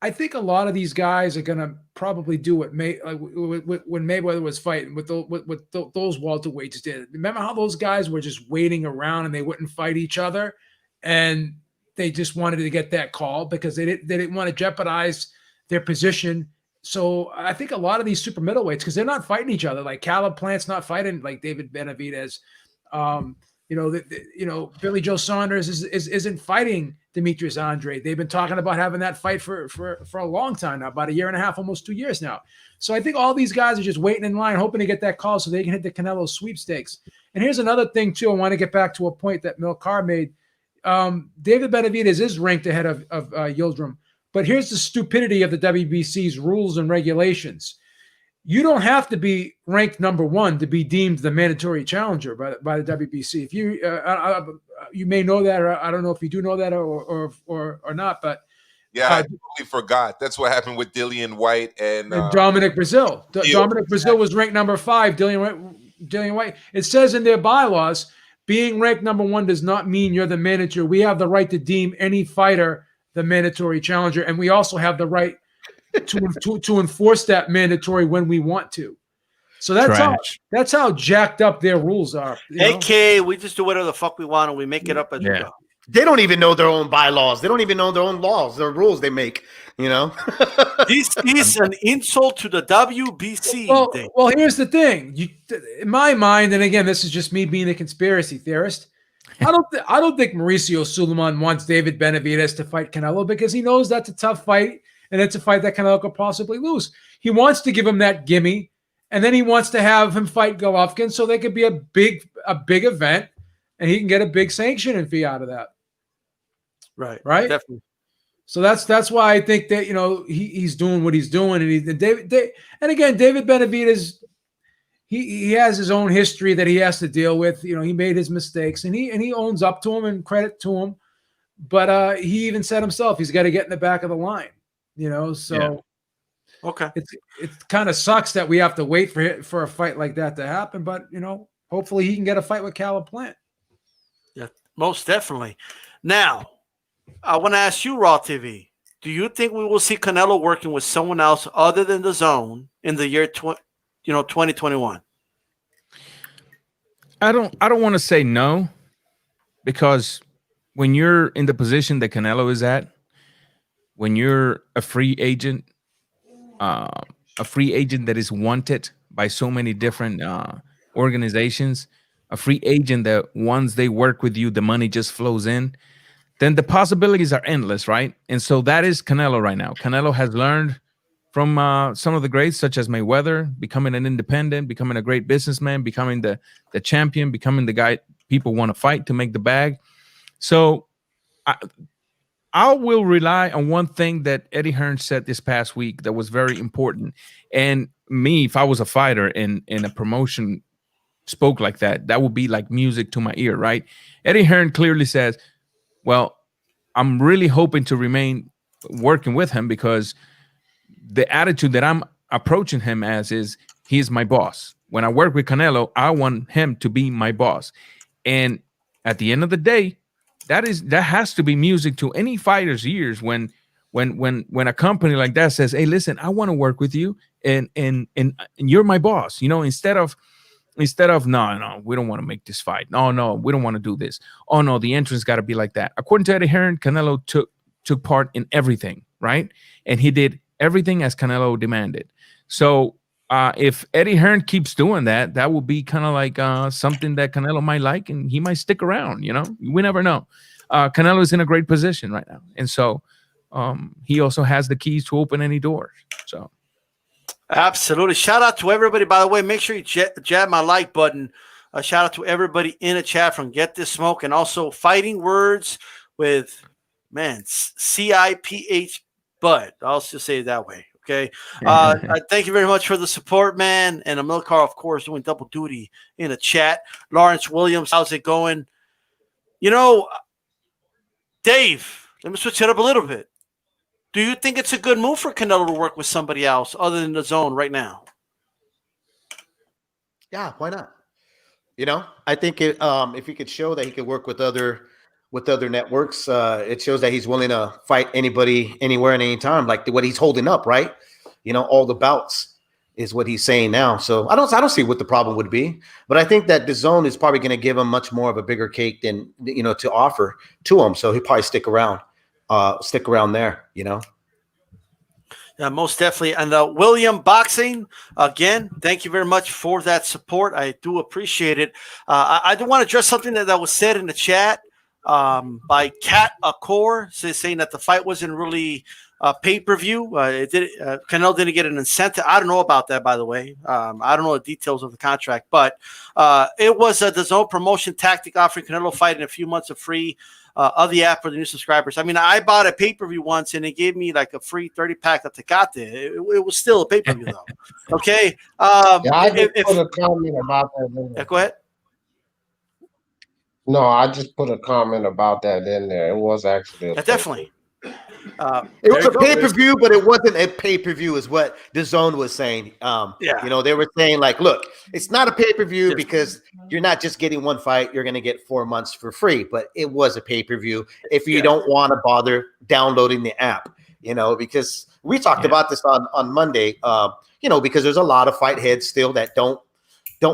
I think a lot of these guys are gonna probably do what when Mayweather was fighting with those welterweights did. Remember how those guys were just waiting around and they wouldn't fight each other, and they just wanted to get that call because they didn't want to jeopardize their position. So I think a lot of these super middleweights, because they're not fighting each other, like Caleb Plant's not fighting like David Benavidez. Billy Joe Saunders isn't fighting Demetrius Andre. They've been talking about having that fight for a long time now, about a year and a half, almost 2 years now. So I think all these guys are just waiting in line, hoping to get that call so they can hit the Canelo sweepstakes. And here's another thing too. I want to get back to a point that Milcar made. David Benavidez is ranked ahead of Yildirim, but here's the stupidity of the WBC's rules and regulations. You don't have to be ranked number one to be deemed the mandatory challenger by the WBC. If you you may know that, or I don't know if you do know that or not, but yeah, I totally forgot. That's what happened with Dillian White and Dominic Brazil. Dominic Brazil was ranked number 5. Dillian White. It says in their bylaws, being ranked number 1 does not mean you're the manager. We have the right to deem any fighter the mandatory challenger, and we also have the right to enforce that mandatory when we want to. So that's how jacked up their rules are. AK, we just do whatever the fuck we want and we make it up as we go. They don't even know their own bylaws. They don't even know their own laws, their rules they make. This is an insult to the WBC. Well, here's the thing. In my mind, and again, this is just me being a conspiracy theorist. I don't think Mauricio Suleiman wants David Benavidez to fight Canelo because he knows that's a tough fight. And it's a fight that Canelo could possibly lose. He wants to give him that gimme, and then he wants to have him fight Golovkin so they could be a big event, and he can get a big sanctioning fee out of that. Right. Definitely. So that's why I think that he's doing what he's doing, and David Benavidez, he has his own history that he has to deal with. He made his mistakes, and he owns up to him and credit to him. But he even said himself he's got to get in the back of the line. Okay. It kind of sucks that we have to wait for a fight like that to happen, but hopefully he can get a fight with Caleb Plant. Yeah, most definitely. Now, I want to ask you, Raw TV, do you think we will see Canelo working with someone else other than the Zone in the year 2021? I don't want to say no, because when you're in the position that Canelo is at, when you're a free agent that is wanted by so many different organizations, a free agent that once they work with you, the money just flows in, then the possibilities are endless, right? And so that is Canelo right now. Canelo has learned from some of the greats, such as Mayweather, becoming an independent, becoming a great businessman, becoming the champion, becoming the guy people want to fight to make the bag. So I will rely on one thing that Eddie Hearn said this past week that was very important. And me, if I was a fighter and a promotion spoke like that, that would be like music to my ear, right? Eddie Hearn clearly says, well, I'm really hoping to remain working with him because the attitude that I'm approaching him as is he's my boss. When I work with Canelo, I want him to be my boss. And at the end of the day, that has to be music to any fighter's ears when a company like that says, hey, listen, I want to work with you and you're my boss, instead of no, we don't want to make this fight. No, we don't want to do this. Oh no, the entrance got to be like that. According to Eddie Hearn, Canelo took part in everything, right? And he did everything as Canelo demanded. So if Eddie Hearn keeps doing that, that will be kind of like something that Canelo might like, and he might stick around. We never know. Canelo is in a great position right now, and so he also has the keys to open any doors. So, absolutely. Shout out to everybody. By the way, make sure you jab my like button. Shout out to everybody in the chat from Get This Smoke, and also Fighting Words with CIPH Bud. I'll just say it that way. Okay. Thank you very much for the support, man. And Amilcar, of course, doing double duty in the chat. Lawrence Williams, how's it going? Dave, let me switch it up a little bit. Do you think it's a good move for Canelo to work with somebody else other than the Zone right now? Yeah, why not? I think if he could show that he could work with other networks, it shows that he's willing to fight anybody, anywhere, and anytime. Like what he's holding up, right? All the bouts is what he's saying now. So I don't see what the problem would be. But I think that the Zone is probably going to give him much more of a bigger cake than to offer to him. So he'll probably stick around there. Yeah, most definitely. And William Boxing, again, thank you very much for that support. I do appreciate it. I do want to address something that was said in the chat by Kat Accor, saying that the fight wasn't really pay-per-view. Canelo didn't get an incentive. I don't know about that, by the way. I don't know the details of the contract, but it was a DAZN promotion tactic offering Canelo fight in a few months of free of the app for the new subscribers. I mean, I bought a pay-per-view once and they gave me like a free 30-pack of Tecate. It was still a pay-per-view though. Okay. Yeah, I just put a comment about that in there. Go ahead. No, I just put a comment about that in there. It was actually a definitely. It was a pay-per-view, but it wasn't a pay-per-view, is what DAZN was saying. Yeah. You know, they were saying like, look, it's not a pay-per-view because you're not just getting one fight, you're going to get 4 months for free, but it was a pay-per-view if you don't want to bother downloading the app, you know, because we talked about this on Monday, you know, because there's a lot of fight heads still that don't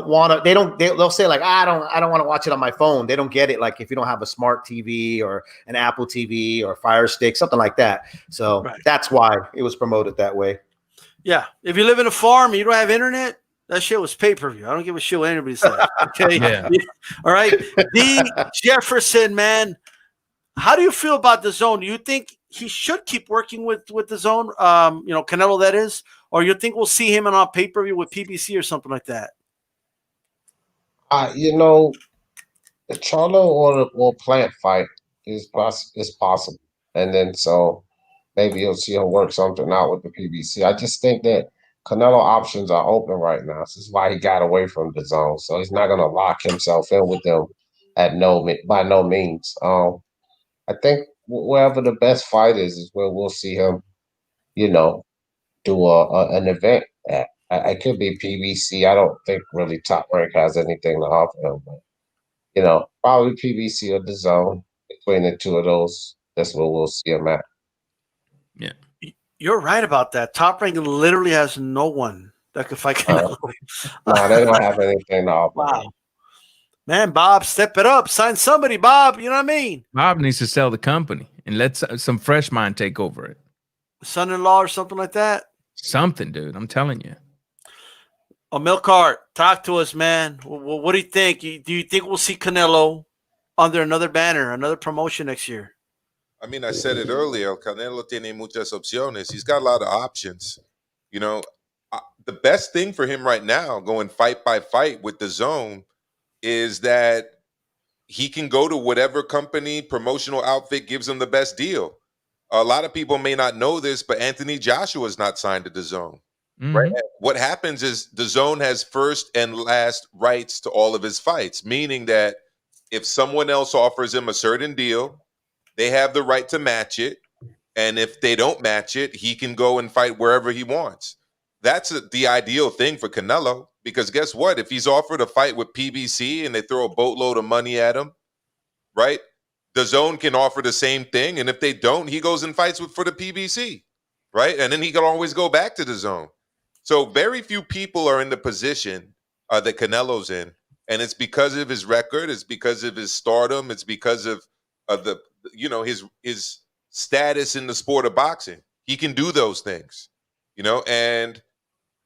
want to, they'll say like, I don't want to watch it on my phone. They don't get it. Like if you don't have a smart TV or an Apple TV or Fire Stick, something like that. So that's why it was promoted that way. Yeah. If you live in a farm and you don't have internet, that shit was pay-per-view. I don't give a shit what anybody says. Okay. Yeah. All right. D. Jefferson, man. How do you feel about DAZN? Do you think he should keep working with DAZN? You know, Canelo, that is, or you think we'll see him on pay-per-view with PBC or something like that? You know, the Charlo or Plant fight is possible, and then so maybe you'll see him work something out with the PBC. I just think that Canelo options are open right now. This is why he got away from the zone, so he's not going to lock himself in with them by no means. I think wherever the best fight is where we'll see him, you know, do an event at. I could be PBC. I don't think really Top Rank has anything to offer him, but you know, probably PBC or DAZN. Between the two of those, that's where we'll see him at. Yeah, you're right about that. Top Rank literally has no one that could fight Canelo. No, they don't have anything to offer. Wow. Man, Bob, step it up. Sign somebody, Bob. You know what I mean? Bob needs to sell the company and let some fresh mind take over it. Son-in-law or something like that. Something, dude. I'm telling you. Milcart, talk to us, man. What do you think? Do you think we'll see Canelo under another banner, another promotion next year? I mean, I said it earlier. Canelo tiene muchas opciones. He's got a lot of options. You know, the best thing for him right now, going fight by fight with DAZN, is that he can go to whatever company, promotional outfit gives him the best deal. A lot of people may not know this, but Anthony Joshua is not signed to DAZN. Right. What happens is DAZN has first and last rights to all of his fights, meaning that if someone else offers him a certain deal, they have the right to match it. And if they don't match it, he can go and fight wherever he wants. That's the ideal thing for Canelo, because guess what? If he's offered a fight with PBC and they throw a boatload of money at him, right? DAZN can offer the same thing. And if they don't, he goes and fights for the PBC, right? And then he can always go back to DAZN. So very few people are in the position that Canelo's in, and it's because of his record, it's because of his stardom, it's because of the, you know, his status in the sport of boxing. He can do those things, you know, and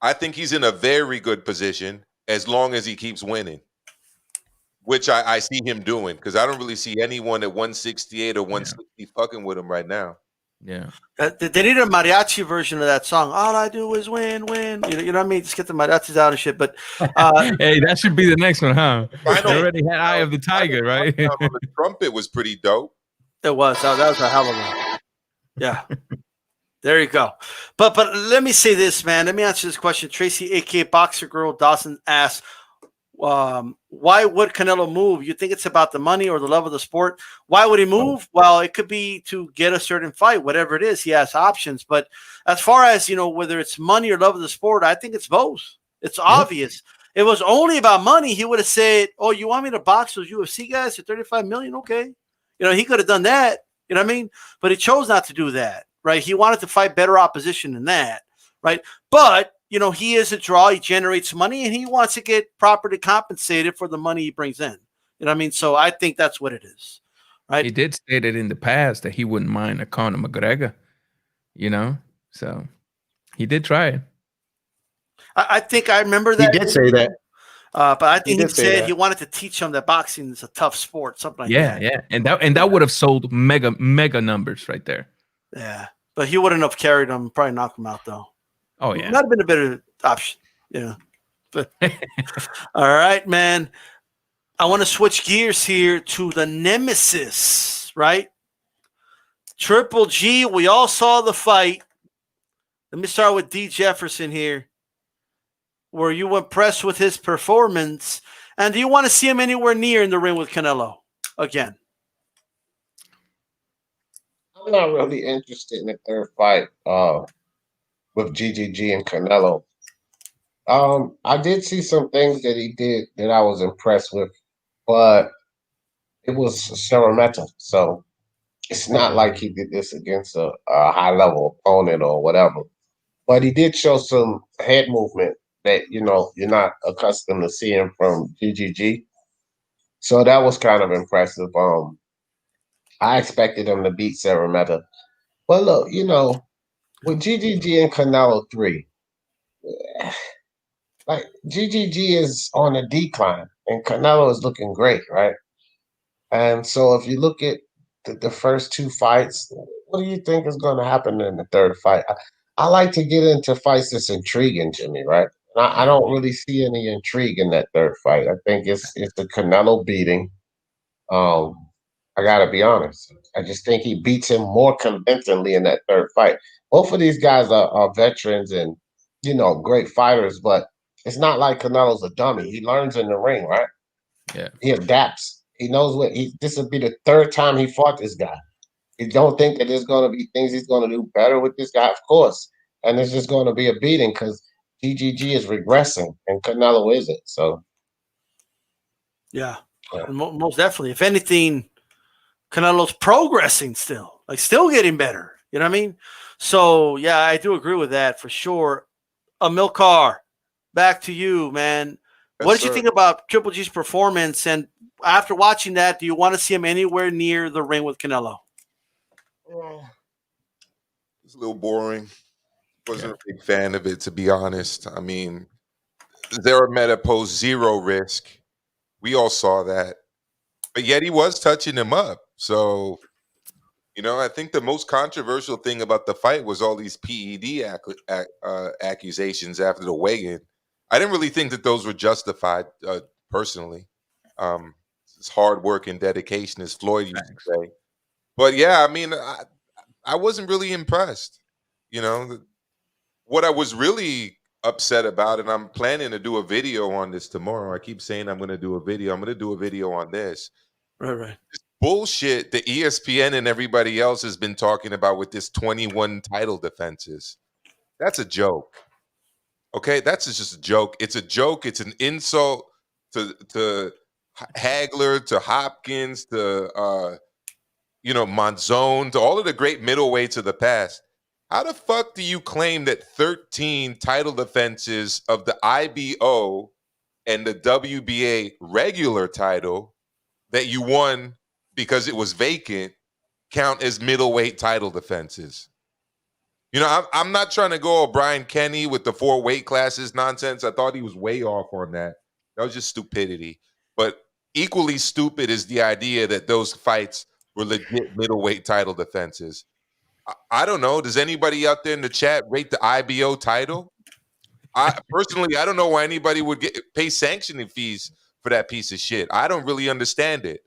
I think he's in a very good position as long as he keeps winning, which I see him doing, because I don't really see anyone at 168 or 160 fucking with him right now. Yeah. They need a mariachi version of that song. All I do is win, win. You know what I mean? Just get the mariachis out and shit. But hey, that should be the next one, huh? They already had Eye of the Tiger, right? The trumpet was pretty dope. It was. That was a hell of a. Yeah. There you go. But let me say this, man. Let me answer this question. Tracy, a.k.a. Boxer Girl Dawson, asks, why would Canelo move? You think it's about the money or the love of the sport? Why would he move? Well, it could be to get a certain fight, whatever it is. He has options. But as far as, you know, whether it's money or love of the sport, I think it's both. It's obvious. If it was only about money, he would have said, oh, you want me to box those UFC guys for $35 million? Okay. You know, he could have done that. You know what I mean? But he chose not to do that, right? He wanted to fight better opposition than that, right? But you know, he is a draw. He generates money, and he wants to get properly compensated for the money he brings in. You know what I mean? So I think that's what it is, right? He did state it in the past that he wouldn't mind a Conor McGregor, you know? So He did try it. I think I remember He that. did say that. But I think he did say said that. he wanted to teach him that boxing is a tough sport, something like Yeah, that. yeah. And that would have sold mega numbers right there. Yeah. But he wouldn't have carried him, probably knocked him out, though. Oh, yeah. Might have been a better option. Yeah. But, all right, man. I want to switch gears here to the nemesis, right? Triple G, we all saw the fight. Let me start with D. Jefferson here. Were you impressed with his performance? And do you want to see him anywhere near in the ring with Canelo again? I'm not really interested in the third fight with GGG and Canelo. I did see some things that he did that I was impressed with, but it was Shakur, so it's not like he did this against a high level opponent or whatever. But he did show some head movement that you're not accustomed to seeing from GGG. So that was kind of impressive. I expected him to beat Shakur, but look, with GGG and Canelo 3, like GGG is on a decline and Canelo is looking great, right? And so if you look at the first two fights, what do you think is going to happen in the third fight? I like to get into fights that's intriguing to me, right? And I don't really see any intrigue in that third fight. I think it's the Canelo beating. Um, I gotta be honest. I just think he beats him more convincingly in that third fight. Both of these guys are veterans and great fighters, but it's not like Canelo's a dummy. He learns in the ring, right? Yeah. He adapts. He knows this will be the third time he fought this guy. You don't think that there's going to be things he's going to do better with this guy? Of course. And it's just going to be a beating because GGG is regressing and Canelo isn't. So, Yeah. yeah. Most definitely. If anything, Canelo's progressing still, like still getting better. You know what I mean? So, yeah, I do agree with that for sure. Amilcar, back to you, man. Yes, What did you sir. think about Triple G's performance? And after watching that, do you want to see him anywhere near the ring with Canelo? It's a little boring. Wasn't a big fan of it, to be honest. I mean, Zarameta posed zero risk. We all saw that. But yet he was touching him up. So, I think the most controversial thing about the fight was all these PED accusations after the weigh-in. I didn't really think that those were justified, personally. It's hard work and dedication, as Floyd used to say. But yeah, I mean, I wasn't really impressed. What I was really upset about, and I'm planning to do a video on this tomorrow. I keep saying I'm going to do a video. I'm going to do a video on this. Right. This bullshit that ESPN and everybody else has been talking about with this 21 title defenses. That's a joke. Okay, that's just a joke. It's a joke. It's an insult to Hagler, to Hopkins, to Monzon, to all of the great middleweights of the past. How the fuck do you claim that 13 title defenses of the IBO and the WBA regular title that you won because it was vacant count as middleweight title defenses? I'm not trying to go Brian Kenny with the 4 weight classes nonsense. I thought he was way off on that. That was just stupidity. But equally stupid is the idea that those fights were legit middleweight title defenses. I don't know. Does anybody out there in the chat rate the IBO title? I don't know why anybody would pay sanctioning fees for that piece of shit. I don't really understand it,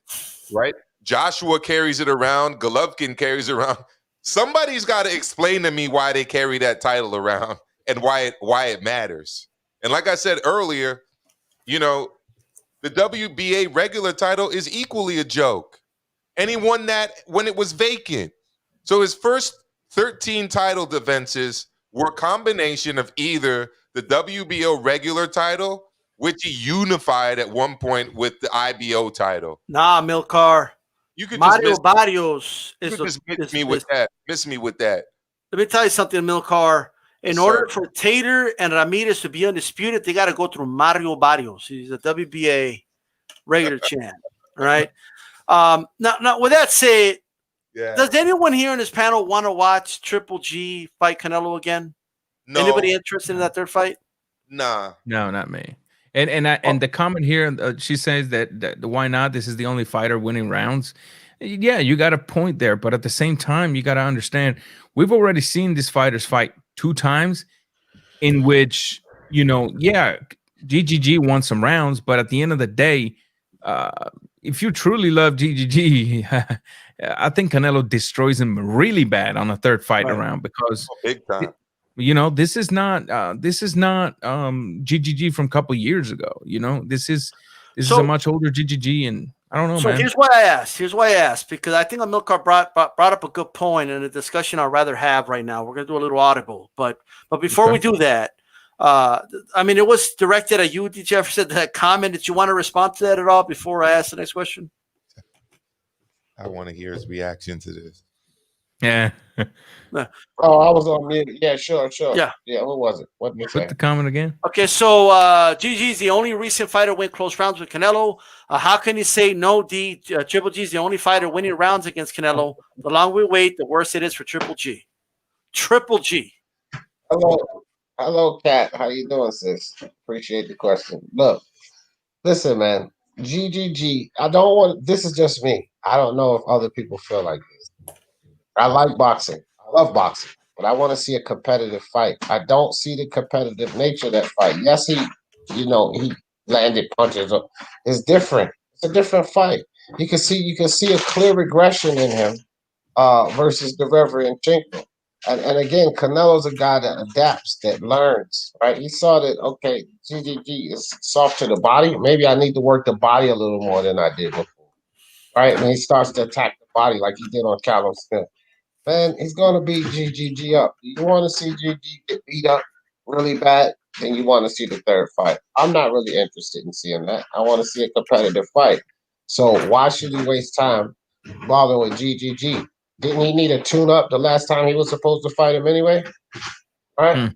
right? Joshua carries it around. Golovkin carries it around. Somebody's got to explain to me why they carry that title around and why it matters. And like I said earlier, the WBA regular title is equally a joke. And he won that when it was vacant. So his first 13 title defenses were a combination of either the WBO regular title, which he unified at one point with the IBO title. Nah, Milcar. You could Mario just Barrios is miss me with that. Miss me with that. Let me tell you something, Milcar. In Yes, order sir. for Tater and Ramirez to be undisputed, they got to go through Mario Barrios. He's a WBA regular champ. All right. Now, with that said, Yeah. does anyone here on this panel want to watch Triple G fight Canelo again? No, Anybody interested in that third fight? nah. No, not me. And the comment here, she says that why not? This is the only fighter winning rounds. Yeah, you got a point there, but at the same time, you got to understand we've already seen these fighters fight 2 times, in which yeah, GGG won some rounds, but at the end of the day, if you truly love GGG, I think Canelo destroys him really bad on a third fight Right. around because. Big time. This is not GGG from a couple years ago. This is a much older GGG, and I don't know, So man. here's why I asked, because I think Amilcar brought up a good point in a discussion I'd rather have right now. We're gonna do a little audible, but before we do that, I mean, it was directed at you, D. Jefferson. That comment. Did you want to respond to that at all before I ask the next question? I want to hear his reaction to this. Yeah. Oh, I was on mute. Yeah, sure. Yeah. What was it? What did you say? Put the comment again. Okay, so GG is the only recent fighter to win close rounds with Canelo. How can you say no, D? Triple G is the only fighter winning rounds against Canelo. The longer we wait, the worse it is for Triple G. Triple G. Hello, Kat. How you doing, sis? Appreciate the question. Look, listen, man. GGG. I don't want. This is just me. I don't know if other people feel like this. I like boxing. I love boxing, but I want to see a competitive fight. I don't see the competitive nature of that fight. Yes, he landed punches. It's different. It's a different fight. You can see a clear regression in him versus the Reverend Chinko. And again, Canelo's a guy that adapts, that learns, right? He saw that, okay, GGG is soft to the body. Maybe I need to work the body a little more than I did before, right? And he starts to attack the body like he did on Callum Smith. Man, he's going to beat GGG up. You want to see GG get beat up really bad, then you want to see the third fight. I'm not really interested in seeing that. I want to see a competitive fight. So why should he waste time bothering with GGG? Didn't he need a tune-up the last time he was supposed to fight him anyway? Right?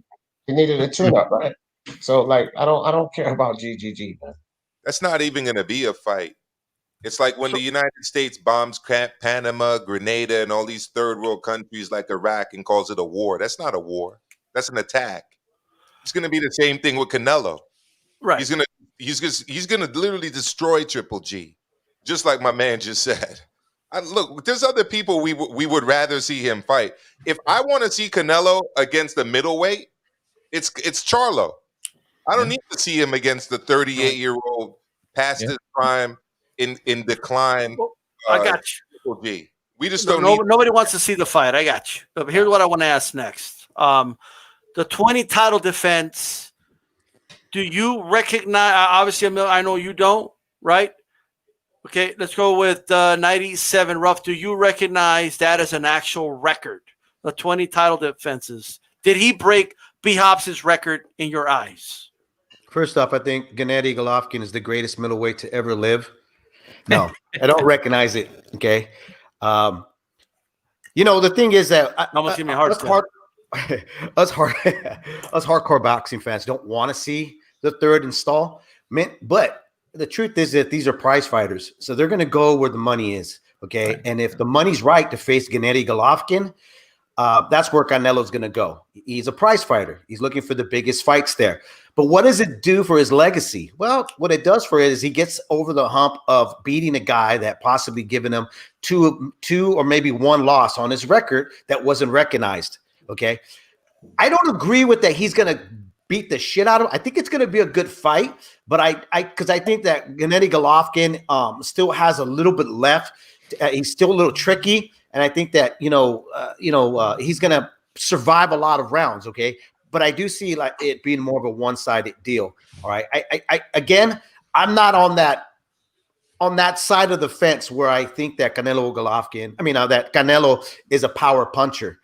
He needed a tune-up, right? So, like, I don't care about GGG, man. That's not even going to be a fight. It's like when the United States bombs Panama, Grenada, and all these third world countries like Iraq and calls it a war. That's not a war. That's an attack. It's going to be the same thing with Canelo. Right. He's gonna literally destroy Triple G, just like my man just said. Look, there's other people we would rather see him fight. If I want to see Canelo against the middleweight, it's Charlo. I don't need to see him against the 38-year-old past his prime in decline. I got you. Triple G. We just don't need. Nobody wants to see the fight. I got you. But here's what I want to ask next. The 20 title defense. Do you recognize? Obviously, I know you don't, right? Okay, let's go with 97 rough. Do you recognize that as an actual record? The 20 title defenses. Did he break B. Hobbs's record in your eyes? First off, I think Gennady Golovkin is the greatest middleweight to ever live. No, I don't recognize it. Okay. The thing is that us hardcore boxing fans don't want to see the third install. But the truth is that these are prize fighters, so they're going to go where the money is. Okay, right. And if the money's right to face Gennady Golovkin, that's where Canelo's going to go. He's a prize fighter. He's looking for the biggest fights there. But what does it do for his legacy? Well, what it does for it is he gets over the hump of beating a guy that possibly given him two or maybe one loss on his record that wasn't recognized. Okay, I don't agree with that. He's going to beat the shit out of him. I think it's going to be a good fight, but I think that Gennady Golovkin still has a little bit left. He's still a little tricky, and I think that he's going to survive a lot of rounds. Okay, but I do see like it being more of a one-sided deal. All right, I'm not on that side of the fence where I think that that Canelo is a power puncher.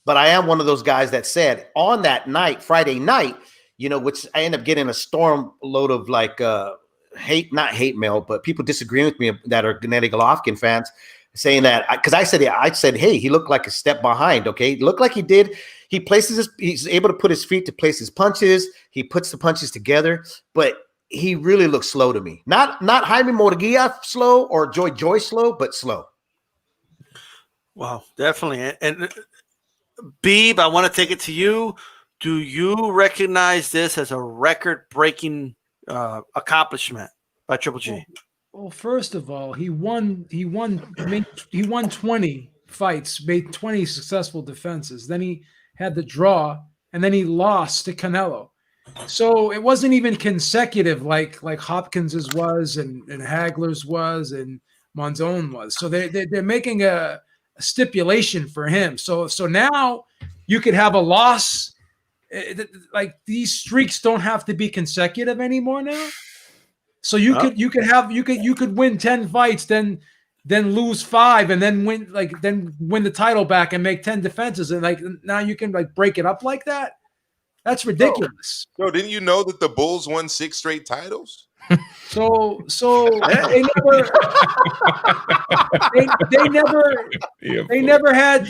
But I am one of those guys that said on that night, Friday night, which I end up getting a storm load of like not hate mail, but people disagreeing with me that are Gennady Golovkin fans, saying that because I said, hey, he looked like a step behind. Okay, looked like he did. He's able to put his feet to place his punches. He puts the punches together, but he really looks slow to me. Not Jaime Murguía slow or Joy slow, but slow. Wow, definitely. And Beeb, I want to take it to you. Do you recognize this as a record-breaking accomplishment by Triple G? Well, first of all, he won 20 fights, made 20 successful defenses. Then he had the draw, and then he lost to Canelo. So it wasn't even consecutive like Hopkins's was and Hagler's was and Monzon was. So they're making a stipulation for him. So now you could have a loss. Like these streaks don't have to be consecutive anymore now. So you could win 10 fights, then lose 5, and then win the title back and make 10 defenses, and like now you can like break it up like that. That's ridiculous. Yo, didn't you know that the Bulls won 6 straight titles? So they never had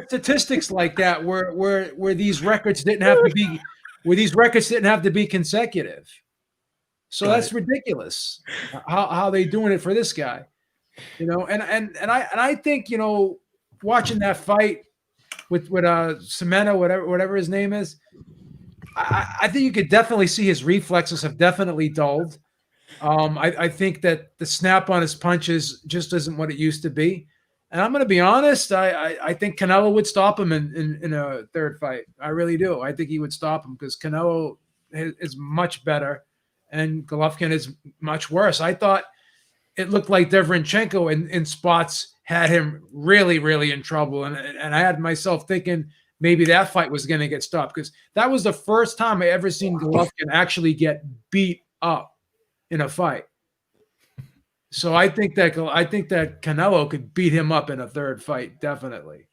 statistics like that where these records didn't have to be consecutive. So that's ridiculous. How they doing it for this guy, and I think watching that fight with Semena, whatever his name is, I think you could definitely see his reflexes have definitely dulled. I think that the snap on his punches just isn't what it used to be. And I'm going to be honest, I think Canelo would stop him in a third fight. I really do. I think he would stop him because Canelo is much better and Golovkin is much worse. I thought it looked like Derevyanchenko in spots had him really, really in trouble. And I had myself thinking maybe that fight was going to get stopped because that was the first time I ever seen Golovkin actually get beat up in a fight. So I think that Canelo could beat him up in a third fight, definitely.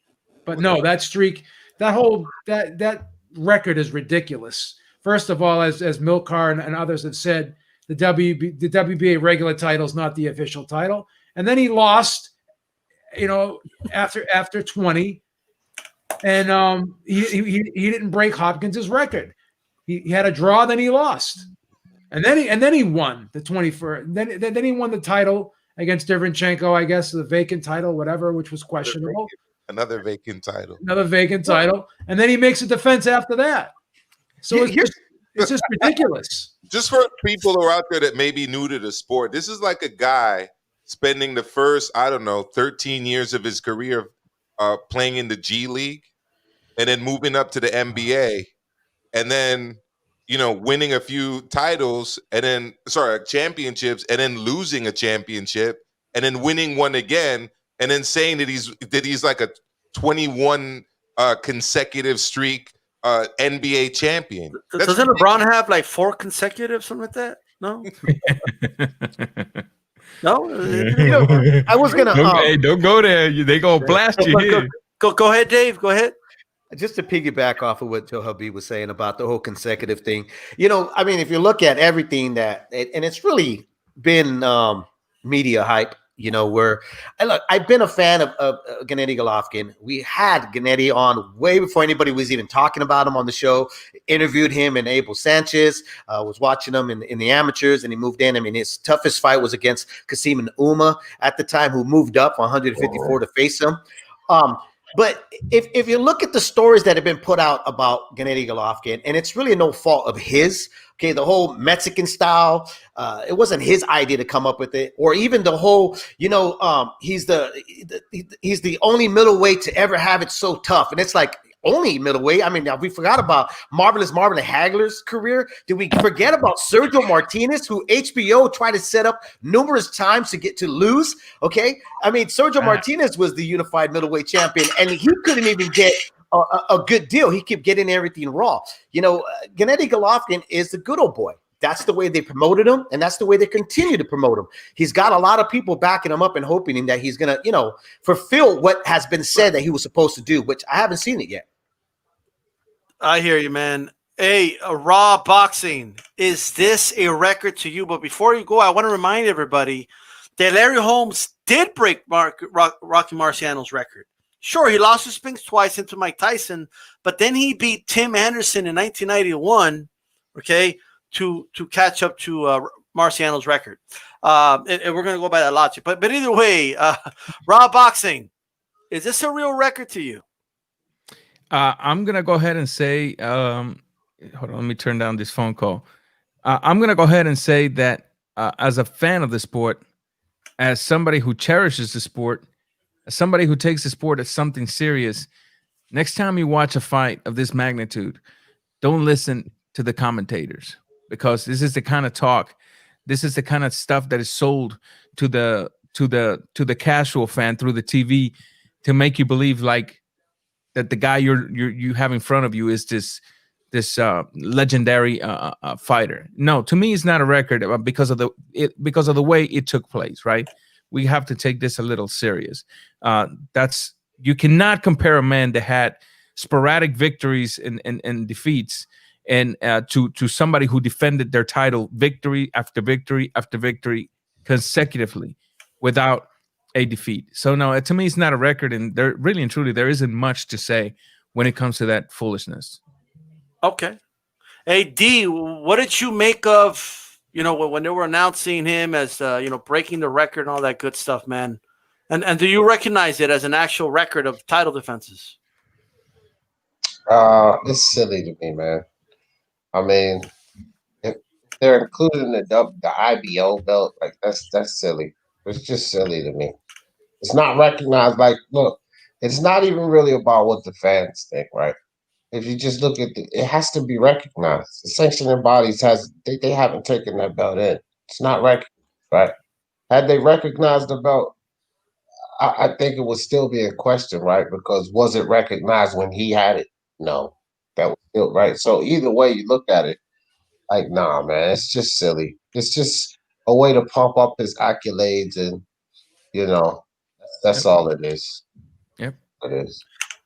But no, that streak, that record is ridiculous. First of all, as Milkar and others have said, the WBA regular title is not the official title. And then he lost, after 20. And he didn't break Hopkins' record. He had a draw, then he lost. And then he won the 21st. Then he won the title against Derevyanchenko, I guess, the vacant title, whatever, which was questionable. Another vacant title. And then he makes a defense after that. So it's just ridiculous. Just for people who are out there that may be new to the sport, this is like a guy spending the first, 13 years of his career playing in the G League and then moving up to the NBA and then, winning a few titles and then, championships and then losing a championship and then winning one again and then saying that he's like a 21 consecutive streak NBA champion. Doesn't LeBron have like 4 consecutive, something like that? No? No? I was going to... Hey, don't go there. They going to blast you here. Go ahead, Dave. Go ahead. Just to piggyback off of what Joe Habib was saying about the whole consecutive thing, if you look at everything and it's really been media hype, I've been a fan of Gennady Golovkin. We had Gennady on way before anybody was even talking about him on the show. Interviewed him in Abel Sanchez. Was watching him in the amateurs, and he moved in. I mean, his toughest fight was against Kasim Numa at the time, who moved up 154 to face him. But if you look at the stories that have been put out about Gennady Golovkin, and it's really no fault of his, okay, the whole Mexican style, it wasn't his idea to come up with it, or even the whole, he's the only middleweight to ever have it so tough, and it's like only middleweight. I mean, now we forgot about Marvelous Marvin Hagler's career. Did we forget about Sergio Martinez, who HBO tried to set up numerous times to get to lose? Okay, I mean, Sergio Martinez was the unified middleweight champion, and he couldn't even get a good deal. He kept getting everything raw. Gennady Golovkin is the good old boy. That's the way they promoted him, and that's the way they continue to promote him. He's got a lot of people backing him up and hoping that he's going to, fulfill what has been said that he was supposed to do, which I haven't seen it yet. I hear you, man. Hey, Raw Boxing, is this a record to you? But before you go, I want to remind everybody that Larry Holmes did break Rocky Marciano's record. Sure, he lost to Spinks twice into Mike Tyson, but then he beat Tim Anderson in 1991, okay, to catch up to Marciano's record. And we're going to go by that logic. But either way, Raw Boxing, is this a real record to you? I'm gonna go ahead and say, hold on, let me turn down this phone call. I'm gonna go ahead and say that as a fan of the sport, as somebody who cherishes the sport, as somebody who takes the sport as something serious, next time you watch a fight of this magnitude, don't listen to the commentators, because this is the kind of talk, this is the kind of stuff that is sold to the casual fan through the TV to make you believe like that the guy you have in front of you is this legendary fighter. No, to me, it's not a record because of the way it took place. Right, we have to take this a little serious. That's You cannot compare a man that had sporadic victories and defeats and to somebody who defended their title victory after victory after victory consecutively without a defeat. So no, to me, it's not a record, and there really and truly there isn't much to say when it comes to that foolishness. Okay. Hey, D, what did you make of, when they were announcing him as, breaking the record and all that good stuff, man? And do you recognize it as an actual record of title defenses? It's silly to me, man. I mean, if they're including the IBO belt, like that's silly. It's just silly to me. It's not recognized. Like, look, it's not even really about what the fans think, right? If you just look at it has to be recognized. The sanctioning bodies they haven't taken that belt in. It's not recognized, right? Had they recognized the belt, I think it would still be a question, right? Because was it recognized when he had it? No, that was still right. So either way you look at it, like, nah, man, it's just silly. It's just a way to pump up his accolades, and that's Yep. all it is. Yep. It is.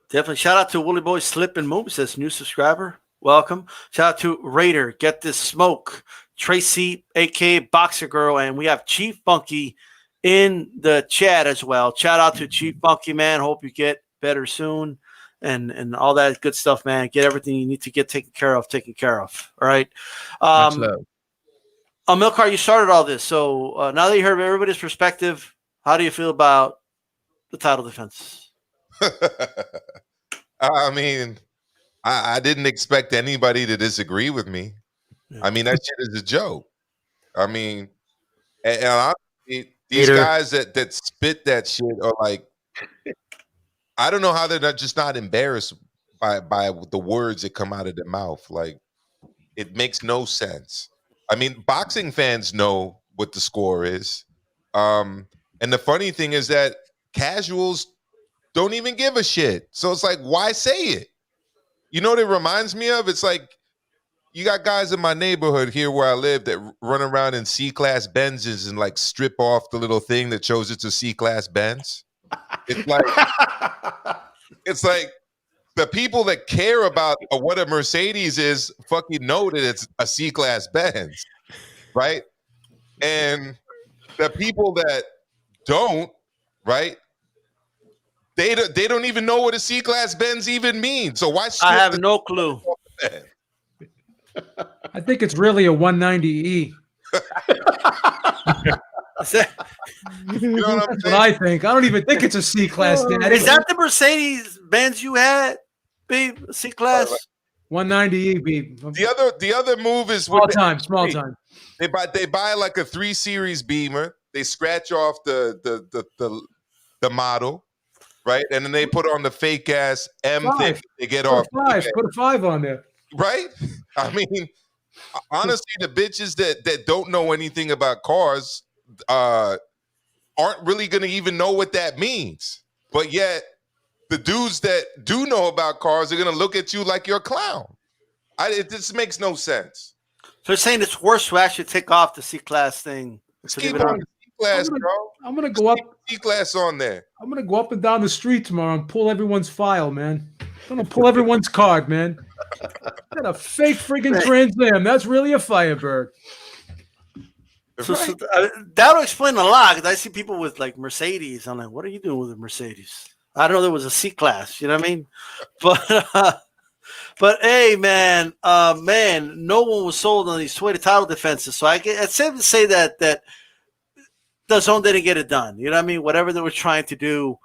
Definitely. Shout out to Willie Boy Slip and Move. Says new subscriber. Welcome. Shout out to Raider. Get this smoke. Tracy, aka Boxer Girl, and we have Chief Funky in the chat as well. Shout out to Chief Funky, man. Hope you get better soon, and all that good stuff, man. Get everything you need to get taken care of. All right. Much love. Milcar, you started all this, so now that you heard everybody's perspective, how do you feel about the title defense? I mean, I didn't expect anybody to disagree with me. Yeah. I mean, that shit is a joke. I mean, and honestly, these Later. guys that spit that shit are like, I don't know how they're not embarrassed by the words that come out of their mouth. Like, it makes no sense. I mean, boxing fans know what the score is. And the funny thing is that casuals don't even give a shit. So it's like, why say it? You know what it reminds me of? It's like, you got guys in my neighborhood here where I live that run around in C-class Benzes and like strip off the little thing that shows it's a C-class Benz. It's like the people that care about what a Mercedes is fucking know that it's a C-class Benz, right? And the people that don't, right? They don't even know what a C-class Benz even means. So why? I have no clue. I think it's really a 190E. You know what I'm That's saying? what I think. I don't even think it's a C class. Is that the Mercedes Benz you had, babe? C class? 190E, B. The other move is Small time. They buy like a 3 Series Beamer. They scratch off the model, right? And then they put on the fake ass M thing they get off. Put a 5 on there. Right? I mean, honestly, the bitches that don't know anything about cars aren't really going to even know what that means. But yet, the dudes that do know about cars are going to look at you like you're a clown. It just makes no sense. So you're saying it's worse to actually take off the C-class thing. Just keep on the C-class, bro. I'm gonna go up. C-class on there. I'm gonna go up and down the street tomorrow and pull everyone's file, man. I'm gonna pull everyone's card, man. Got a fake freaking Trans Am. That's really a Firebird. So that'll explain a lot, because I see people with like Mercedes. I'm like, what are you doing with a Mercedes? I don't know. There was a C-class. You know what I mean? But hey, man, no one was sold on these 20 title defenses. So it's safe to say that the zone didn't get it done. You know what I mean? Whatever they were trying to do.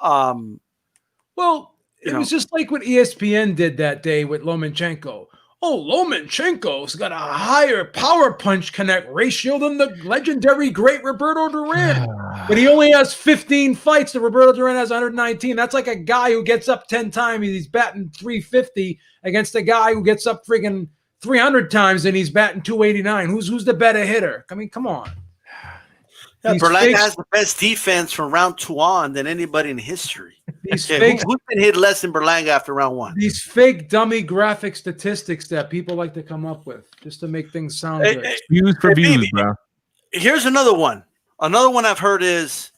Well, It was just like what ESPN did that day with Lomachenko. Oh, Lomachenko's got a higher power punch connect ratio than the legendary great Roberto Duran. But he only has 15 fights. The Roberto Duran has 119. That's like a guy who gets up 10 times. He's batting 350 against a guy who gets up friggin' 300 times and he's batting 289. Who's the better hitter? I mean, come on. Yeah, Berlanga has the best defense from round 2 on than anybody in history. Who's been hit less than Berlanga after round 1? These fake dummy graphic statistics that people like to come up with just to make things sound good. Views for views, bro. Here's another one. Another one I've heard is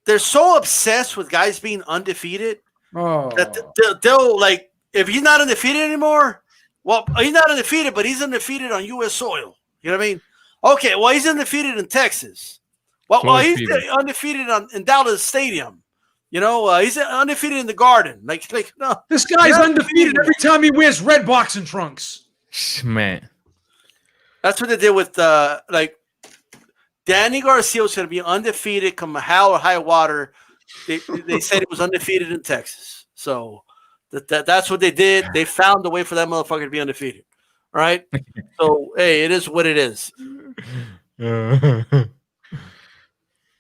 they're so obsessed with guys being undefeated that they'll like, if he's not undefeated anymore, well, he's not undefeated, but he's undefeated on U.S. soil. You know what I mean? Okay, well, he's undefeated in Texas. Well, he's undefeated in Dallas Stadium. You know, he's undefeated in the Garden. Like no, this guy's undefeated every time he wears red boxing trunks. Man, that's what they did with like Danny Garcia was going to be undefeated come hell or high water. They said he was undefeated in Texas, so that's what they did. They found a way for that motherfucker to be undefeated. All right, so hey, it is what it is.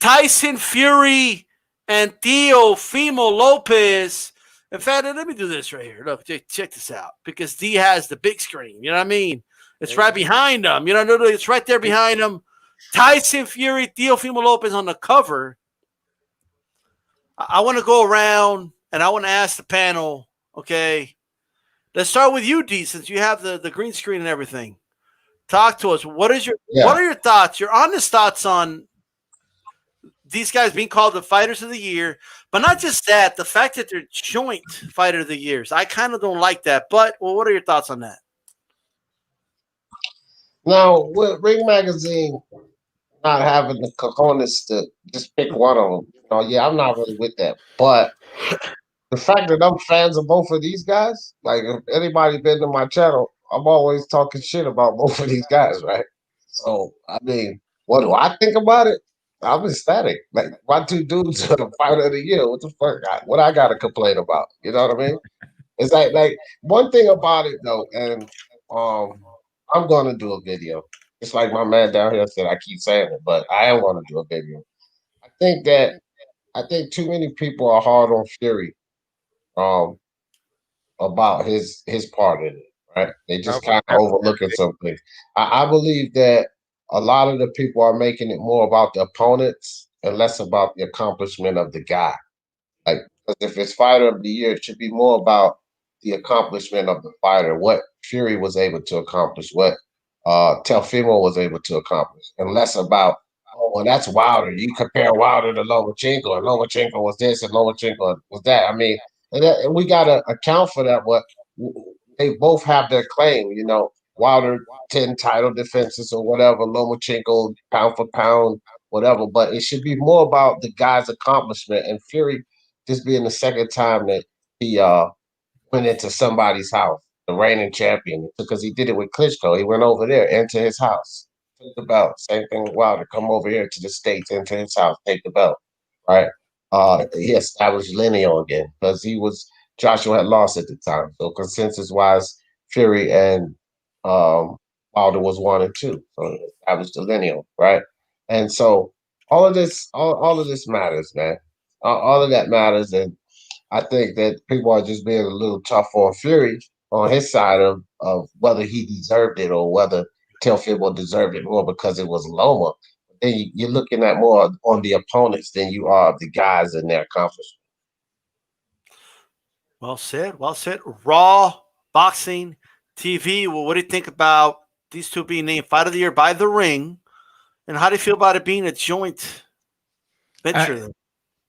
Tyson Fury and Teofimo Lopez. In fact, let me do this right here. Look, check this out. Because D has the big screen. You know what I mean? It's right behind him. You know, it's right there behind him. Tyson Fury, Teofimo Lopez on the cover. I want to go around and I want to ask the panel, okay, let's start with you, D, since you have the green screen and everything. Talk to us. What are your thoughts, your honest thoughts on these guys being called the fighters of the year, but not just that, the fact that they're joint fighter of the years. I kind of don't like that, but well, what are your thoughts on that? Now, with Ring Magazine not having the cojones to just pick one of them, yeah, I'm not really with that. But the fact that I'm fans of both of these guys, like if anybody been to my channel, I'm always talking shit about both of these guys, right? So, I mean, what do I think about it? I'm ecstatic. Like my two dudes are the fighter of the year. What the fuck? What I got to complain about? You know what I mean? It's like one thing about it though, and I'm gonna do a video. It's like my man down here said. I keep saying it, but I am gonna do a video. I think too many people are hard on Fury, about his part in it. Right? They just kind of overlooking something. I believe that a lot of the people are making it more about the opponents and less about the accomplishment of the guy. Like, if it's fighter of the year, it should be more about the accomplishment of the fighter, what Fury was able to accomplish, what Teofimo was able to accomplish, and less about, oh, well, that's Wilder. You compare Wilder to Lomachenko, and Lomachenko was this, and Lomachenko was that. I mean, and we got to account for that, but they both have their claim, Wilder 10 title defenses or whatever, Lomachenko pound for pound, whatever. But it should be more about the guy's accomplishment. And Fury just being the second time that he went into somebody's house, the reigning champion, because he did it with Klitschko. He went over there into his house, took the belt. Same thing with Wilder. Come over here to the States, into his house, take the belt. Right? He established lineal again because Joshua had lost at the time. So consensus-wise, Fury and Wilder was 1 and 2, so that was the lineal, right? And so all of this matters, man. All of that matters, and I think that people are just being a little tough on Fury on his side of whether he deserved it or whether Teofimo deserved it more because it was Loma. Then you're looking at more on the opponents than you are of the guys and their accomplishments. Well said. Well said. Raw Boxing TV. Well, what do you think about these two being named Fight of the Year by The Ring? And how do you feel about it being a joint venture?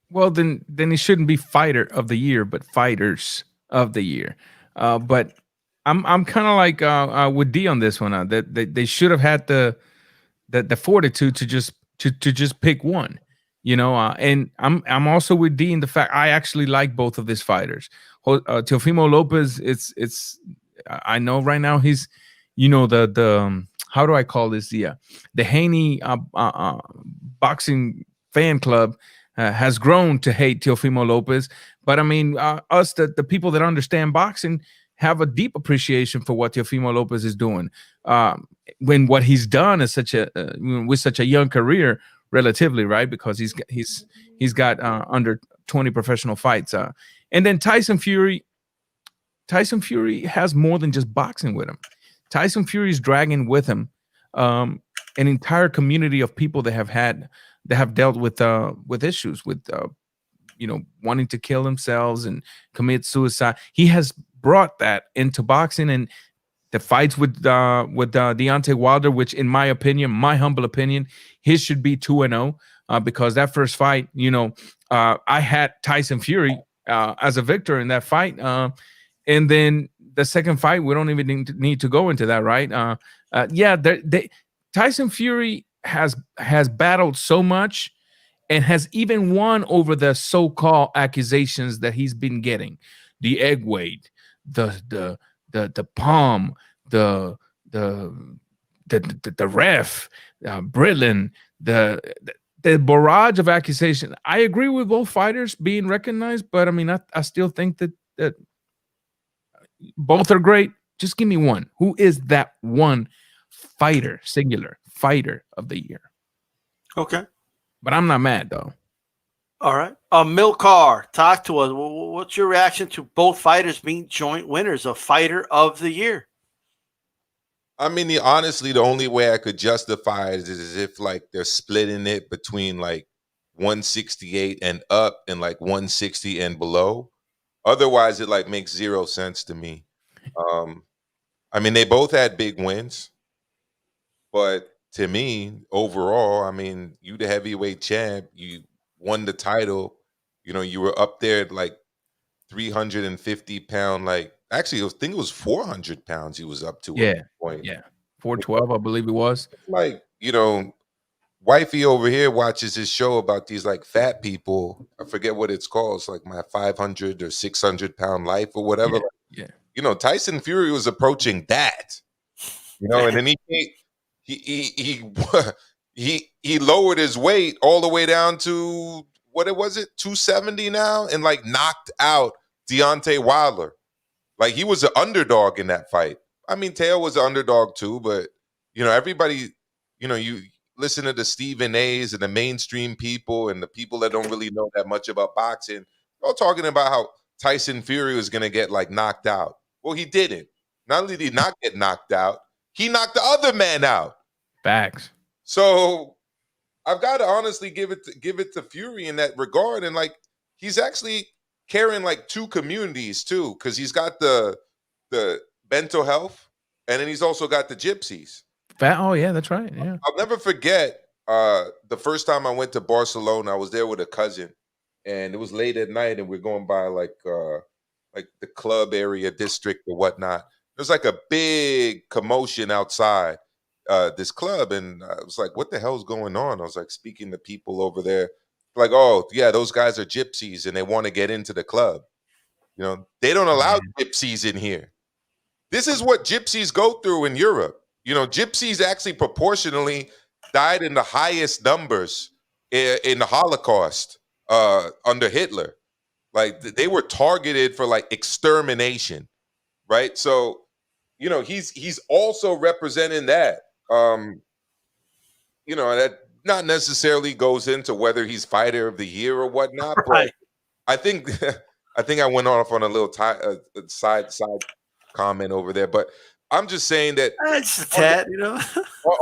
Well, then it shouldn't be Fighter of the Year, but Fighters of the Year. But I'm kind of like with D on this one. That they should have had the fortitude to just pick one. And I'm also with D in the fact I actually like both of these fighters. Teofimo Lopez, it's I know right now he's, the how do I call this? The Haney boxing fan club has grown to hate Teofimo Lopez, But I mean, us, the people that understand boxing, have a deep appreciation for what Teofimo Lopez is doing. When what he's done is with such a young career, relatively, right? Because he's got under 20 professional fights. And then Tyson Fury has more than just boxing with him. Tyson Fury is dragging with him an entire community of people that have dealt with issues with wanting to kill themselves and commit suicide. He has brought that into boxing, and the fights with Deontay Wilder, which in my opinion, my humble opinion, his should be 2-0 because that first fight, I had Tyson Fury as a victor in that fight, and then the second fight, we don't even need to go into that, right? Tyson Fury has battled so much and has even won over the so-called accusations that he's been getting, the egg weight, the palm, the ref, Britlin, the barrage of accusation. I agree with both fighters being recognized, but I mean, I still think that both are great. Just give me one. Who is that one fighter, singular fighter of the year? Okay. But I'm not mad, though. All right. Milcar, talk to us. What's your reaction to both fighters being joint winners of Fighter of the Year? I mean, honestly, the only way I could justify it is if like they're splitting it between like 168 and up and like 160 and below. Otherwise, it like makes zero sense to me. I mean, they both had big wins, but to me, overall, I mean, you the heavyweight champ, you won the title. You were up there at like 350 pound, like actually, I think it was 400 pounds he was up to at one point. Yeah, 412, I believe it was. Like, wifey over here watches this show about these like fat people. I forget what it's called. It's like My 500 or 600 pound life or whatever. Yeah. Tyson Fury was approaching that. And then he lowered his weight all the way down to what was it, 270 now, and like knocked out Deontay Wilder. Like he was an underdog in that fight. I mean, Teo was an underdog too, but everybody, you listen to the Stephen A's and the mainstream people and the people that don't really know that much about boxing, all talking about how Tyson Fury was gonna get like knocked out. Well, he didn't. Not only did he not get knocked out, he knocked the other man out. Facts. So I've got to honestly give it to Fury in that regard, and like he's actually carrying like two communities too, because he's got the mental health, and then he's also got the gypsies. Oh yeah, that's right. Yeah, I'll never forget the first time I went to Barcelona. I was there with a cousin, and it was late at night, and we're going by like the club area district or whatnot. There's like a big commotion outside this club, and I was like, what the hell's going on? I was like speaking to people over there, like, oh yeah, those guys are gypsies and they want to get into the club. They don't allow gypsies in here. This is what gypsies go through in Europe. Gypsies actually proportionally died in the highest numbers in the Holocaust under Hitler. Like they were targeted for like extermination, right? So, he's also representing that. That not necessarily goes into whether he's fighter of the year or whatnot. Right. But I think I went off on a little side comment over there. But I'm just saying that it's a tad,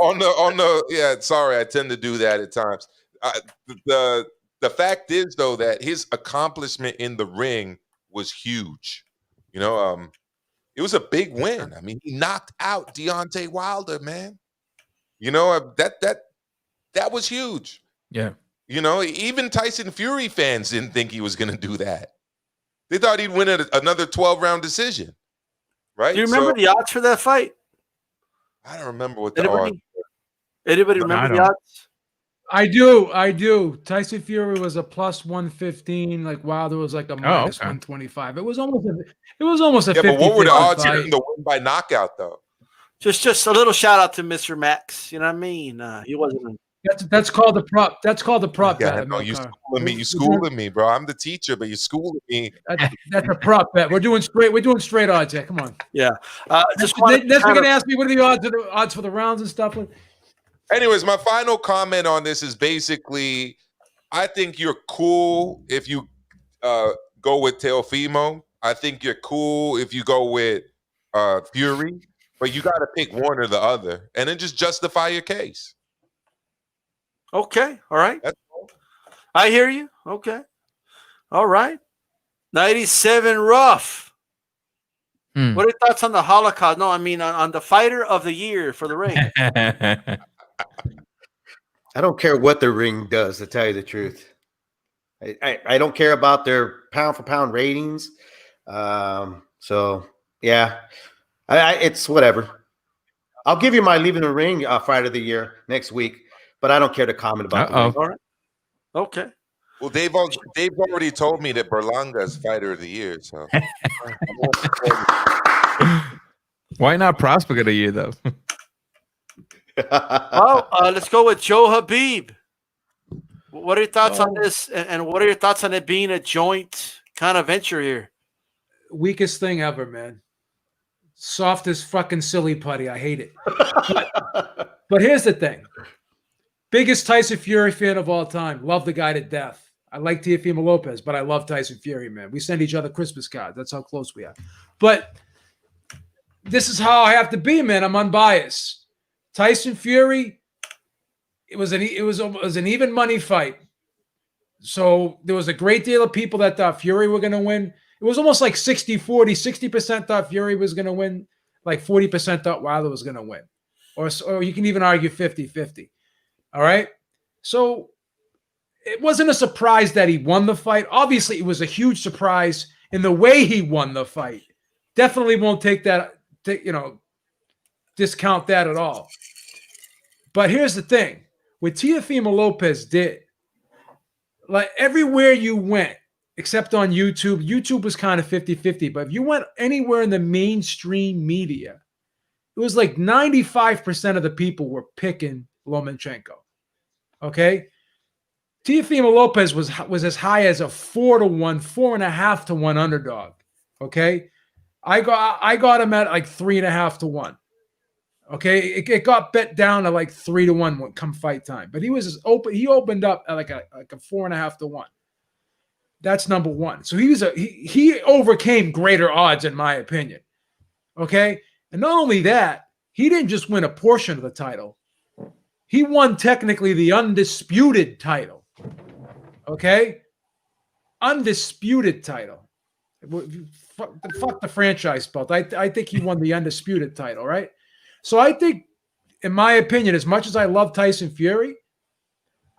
on the sorry, I tend to do that at times. The fact is though that his accomplishment in the ring was huge. It was a big win. I mean, he knocked out Deontay Wilder, man. That was huge. Yeah. Even Tyson Fury fans didn't think he was going to do that. They thought he'd win another 12-round decision, right? Do you remember the odds for that fight? I don't remember what the odds were. Anybody remember the odds? I do. Tyson Fury was a plus 115. Like Wilder was like a minus 125. It was almost a 50-50 but what were the odds fight. for him to win by knockout, though? Just a little shout out to Mr. Max. You know what I mean? He wasn't. That's called the prop. That's called the prop Yeah, bet. no, you Amilcar. schooling me. You schooling me, bro. I'm the teacher, but you're schooling me. That's a prop bet. We're doing straight odds here. Come on. Yeah. Just Next, wanted to we're kind of, gonna ask me what are the odds for the rounds and stuff. Anyways, my final comment on this is basically, I think you're cool if you go with Teofimo. I think you're cool if you go with Fury, but you got to pick one or the other, and then just justify your case. okay. All right. That's all. I hear you. Okay. All right. 97 rough. Hmm. What are your thoughts on the Holocaust? No, I mean on the fighter of the year for the ring. I don't care what the ring does, to tell you the truth. I don't care about their pound for pound ratings. So yeah, it's whatever. I'll give you my leaving the ring fighter of the year next week, but I don't care to comment about the ring. All right. Okay. Well, they've already told me that Berlanga is fighter of the year. So Why not prospect of the year though? Well, let's go with Joe Habib. What are your thoughts on this? And what are your thoughts on it being a joint kind of venture here? Weakest thing ever, man. Softest fucking silly putty. I hate it. But here's the thing. Biggest Tyson Fury fan of all time. Love the guy to death. I like Teofimo Lopez, but I love Tyson Fury, man. We send each other Christmas cards. That's how close we are. But this is how I have to be, man. I'm unbiased. Tyson Fury, it was an even money fight. So there was a great deal of people that thought Fury were going to win. It was almost like 60-40. 60% thought Fury was going to win. Like 40% thought Wilder was going to win. Or you can even argue 50-50. All right? So it wasn't a surprise that he won the fight. Obviously, it was a huge surprise in the way he won the fight. Definitely won't discount that at all. But here's the thing. What Teofimo Lopez did, like everywhere you went, except on YouTube was kind of 50-50. But if you went anywhere in the mainstream media, it was like 95% of the people were picking Lomachenko. Okay? Teofimo Lopez was as high as a 4-1, 4.5-1 underdog. Okay? I got him at like 3.5-1. Okay, it got bet down to like 3-1 come fight time, but he was open. He opened up at like a 4.5-1. That's number one. So he overcame greater odds in my opinion. Okay, and not only that, he didn't just win a portion of the title. He won technically the undisputed title. Okay, undisputed title. Fuck the franchise belt. I think he won the undisputed title, right? So I think, in my opinion, as much as I love Tyson Fury,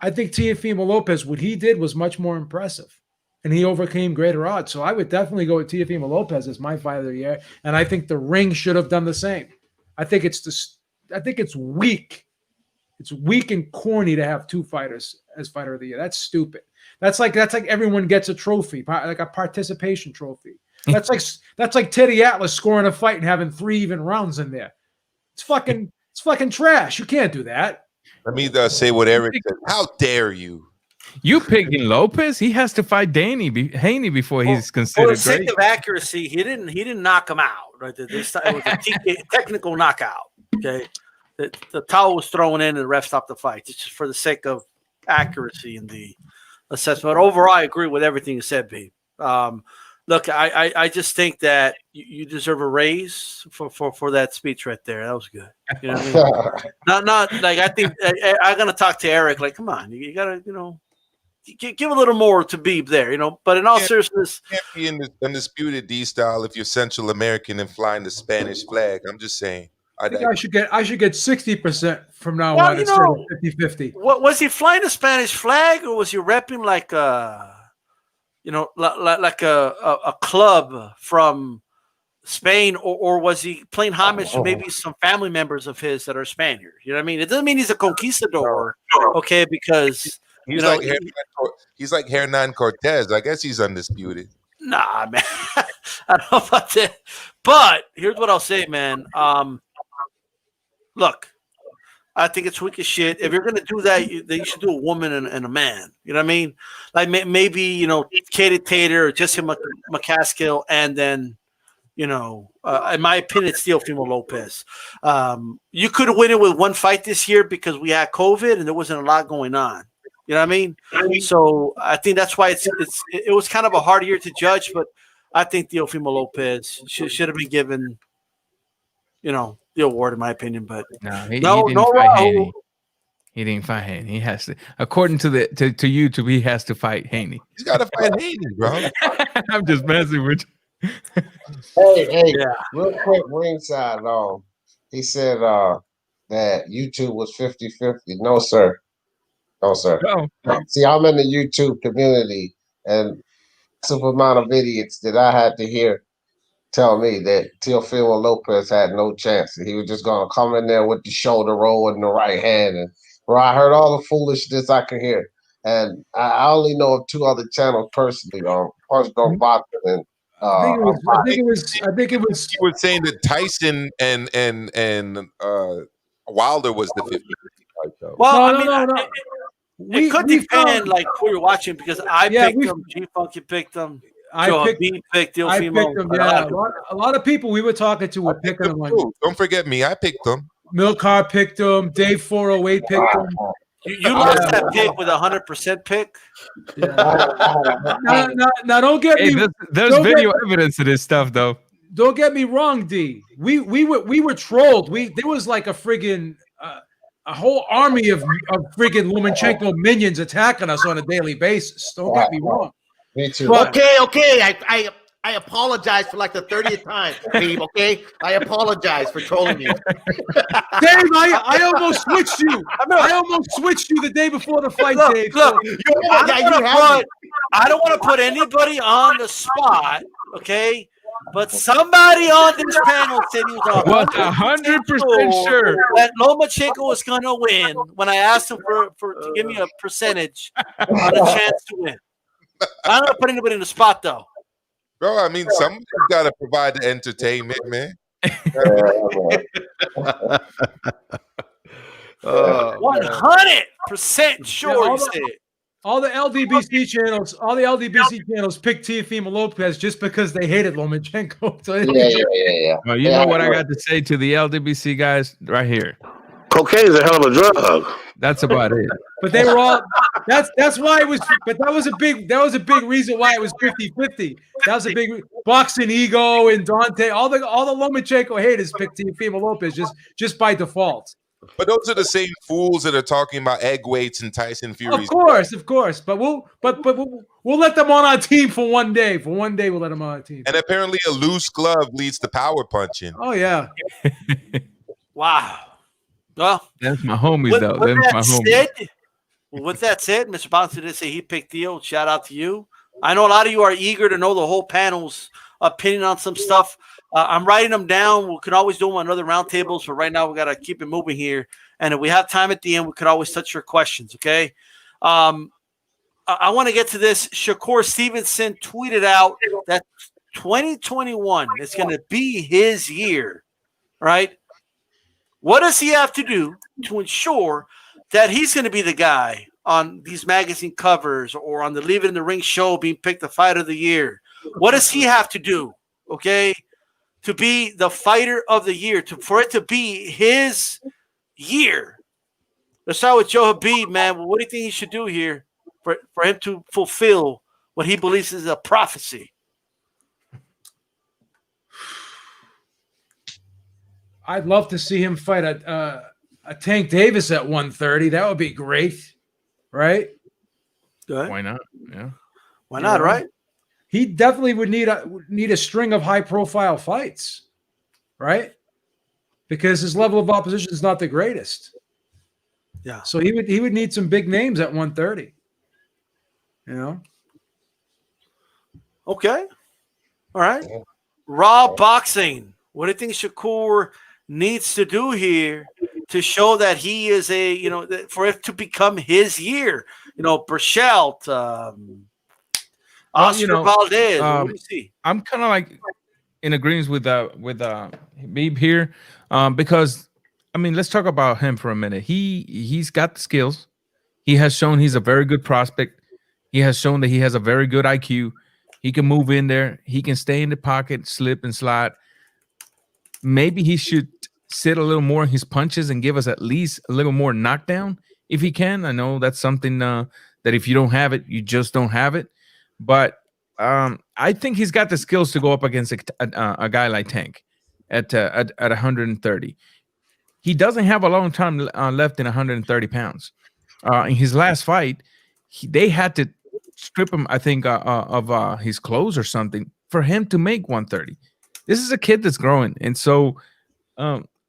I think Teofimo Lopez, what he did was much more impressive. And he overcame greater odds. So I would definitely go with Teofimo Lopez as my fight of the year. And I think the ring should have done the same. I think it's weak. It's weak and corny to have two fighters as fighter of the year. That's stupid. That's like everyone gets a trophy, like a participation trophy. That's like Teddy Atlas scoring a fight and having 3 even rounds in there. It's fucking trash. You can't do that. let me say what Eric said. How dare you? You picking Lopez? He has to fight Haney before he's For the considered sake great. of accuracy, he didn't knock him out. Right, it was a technical knockout. Okay, the towel was thrown in and the ref stopped the fight. It's just for the sake of accuracy in the assessment. But overall, I agree with everything you said, B. Look, I just think that you deserve a raise for that speech right there. That was good. You know what I mean? not like I think I'm gonna talk to Eric. Like, come on, you gotta give a little more to Beeb there. But in all seriousness, You can't be in the undisputed D style if you're Central American and flying the Spanish flag. I'm just saying. I think I should get 60% from now Well, on instead of 50-50. what was he flying the Spanish flag, or was he repping like like a club from Spain, or was he playing homage to maybe some family members of his that are Spaniards? You know what I mean? It doesn't mean he's a conquistador, okay? Because He's like Hernan Cortez. I guess he's undisputed. nah, man, I don't know about that. But here's what I'll say, man. Look, I think it's weak as shit. If you're gonna do that, then you should do a woman and a man. You know what I mean? Like maybe Katie Tater or Jesse McCaskill, and then in my opinion, it's Teofimo Lopez. You could win it with one fight this year because we had COVID and there wasn't a lot going on. You know what I mean? So I think that's why it was kind of a hard year to judge, but I think Teofimo Lopez should have been given, the award in my opinion. But he didn't fight Haney. He didn't fight Haney. He has to, according to YouTube, he has to fight Haney. He's got to fight Haney, bro. I'm just messing with you. Hey, real quick, ringside. He said that YouTube was 50-50. No, sir. No, sir. Oh. See, I'm in the YouTube community, and massive amount of idiots that I had to hear tell me that Teofimo Lopez had no chance. He was just going to come in there with the shoulder roll and the right hand. And bro, I heard all the foolishness I could hear. And I only know of 2 other channels personally, Punch Drunk Boxing and I think it was. He was saying that Tyson and Wilder was the 50-50 fight, though. Well, No. It could depend, like who you're watching, because I picked them, G-Funky picked them, Joe picked Teofimo. I picked them. Yeah, a lot of people we were talking to were picking them. Don't forget me, I picked them. Milcar picked them. Dave 408 picked them. You lost that pick with 100% pick. Yeah. Now, don't get me. There's video evidence of this stuff, though. Don't get me wrong, D. We were trolled. There was like a friggin' a whole army of friggin' Lomachenko minions attacking us on a daily basis. Don't get me wrong. Me too. But, Okay. I apologize for like the 30th time, babe. Okay, I apologize for trolling you. Dave, I almost switched you. I almost switched you the day before the fight, Dave. Look, I don't want to put anybody on the spot, okay? But somebody on this panel said he was 100% sure that Lomachenko was going to win when I asked him to give me a percentage on a chance to win. I don't want to put anybody in the spot, though. Bro, I mean, somebody's got to provide the entertainment, man. 100% sure he said. All the LDBC channels picked Teofimo Lopez just because they hated Lomachenko. So Yeah. Well, you know what I got to say to the LDBC guys right here. Cocaine is a hell of a drug. That's about it. But they were all that's why it was, but that was a big reason why it was 50-50. That was a big boxing ego and Dante. All the Lomachenko haters picked Teofimo Lopez just by default. But those are the same fools that are talking about egg weights and Tyson Fury. Of course. But we'll let them on our team for one day. For one day, we'll let them on our team. And apparently, a loose glove leads to power punching. Oh yeah. Wow. Well, that's my homies, though. That's my homies. With that said, Mr. Bouncer did say he picked Theo. Shout out to you. I know a lot of you are eager to know the whole panel's opinion on some stuff. I'm writing them down. We could always do them on other roundtables, but right now we got to keep it moving here. And if we have time at the end, we could always touch your questions, okay? I want to get to this. Shakur Stevenson tweeted out that 2021 is going to be his year, right? What does he have to do to ensure that he's going to be the guy on these magazine covers or on the Leave It in the Ring show being picked the fight of the year? What does he have to do, okay, to be the fighter of the year, for it to be his year? Let's start with Joe Habib, man. What do you think he should do here for him to fulfill what he believes is a prophecy? I'd love to see him fight a Tank Davis at 130. That would be great, right? Good. Why not? Yeah. Why not, right? He definitely would need a string of high-profile fights, right? Because his level of opposition is not the greatest. Yeah. So he would need some big names at 130. You know? Okay. All right. Raw boxing. What do you think Shakur needs to do here to show that he is for it to become his year? Burchelt, Oscar Valdez. What do you see? I'm kind of like in agreement with Beeb here, because I mean, let's talk about him for a minute. He's got the skills. He has shown he's a very good prospect. He has shown that he has a very good IQ. He can move in there. He can stay in the pocket, slip and slide. Maybe he should sit a little more in his punches and give us at least a little more knockdown if he can. I know that's something that if you don't have it, you just don't have it. But I think he's got the skills to go up against a guy like Tank at 130. He doesn't have a long time left in 130 pounds. In his last fight, they had to strip him, I think, of his clothes or something for him to make 130. This is a kid that's growing, and so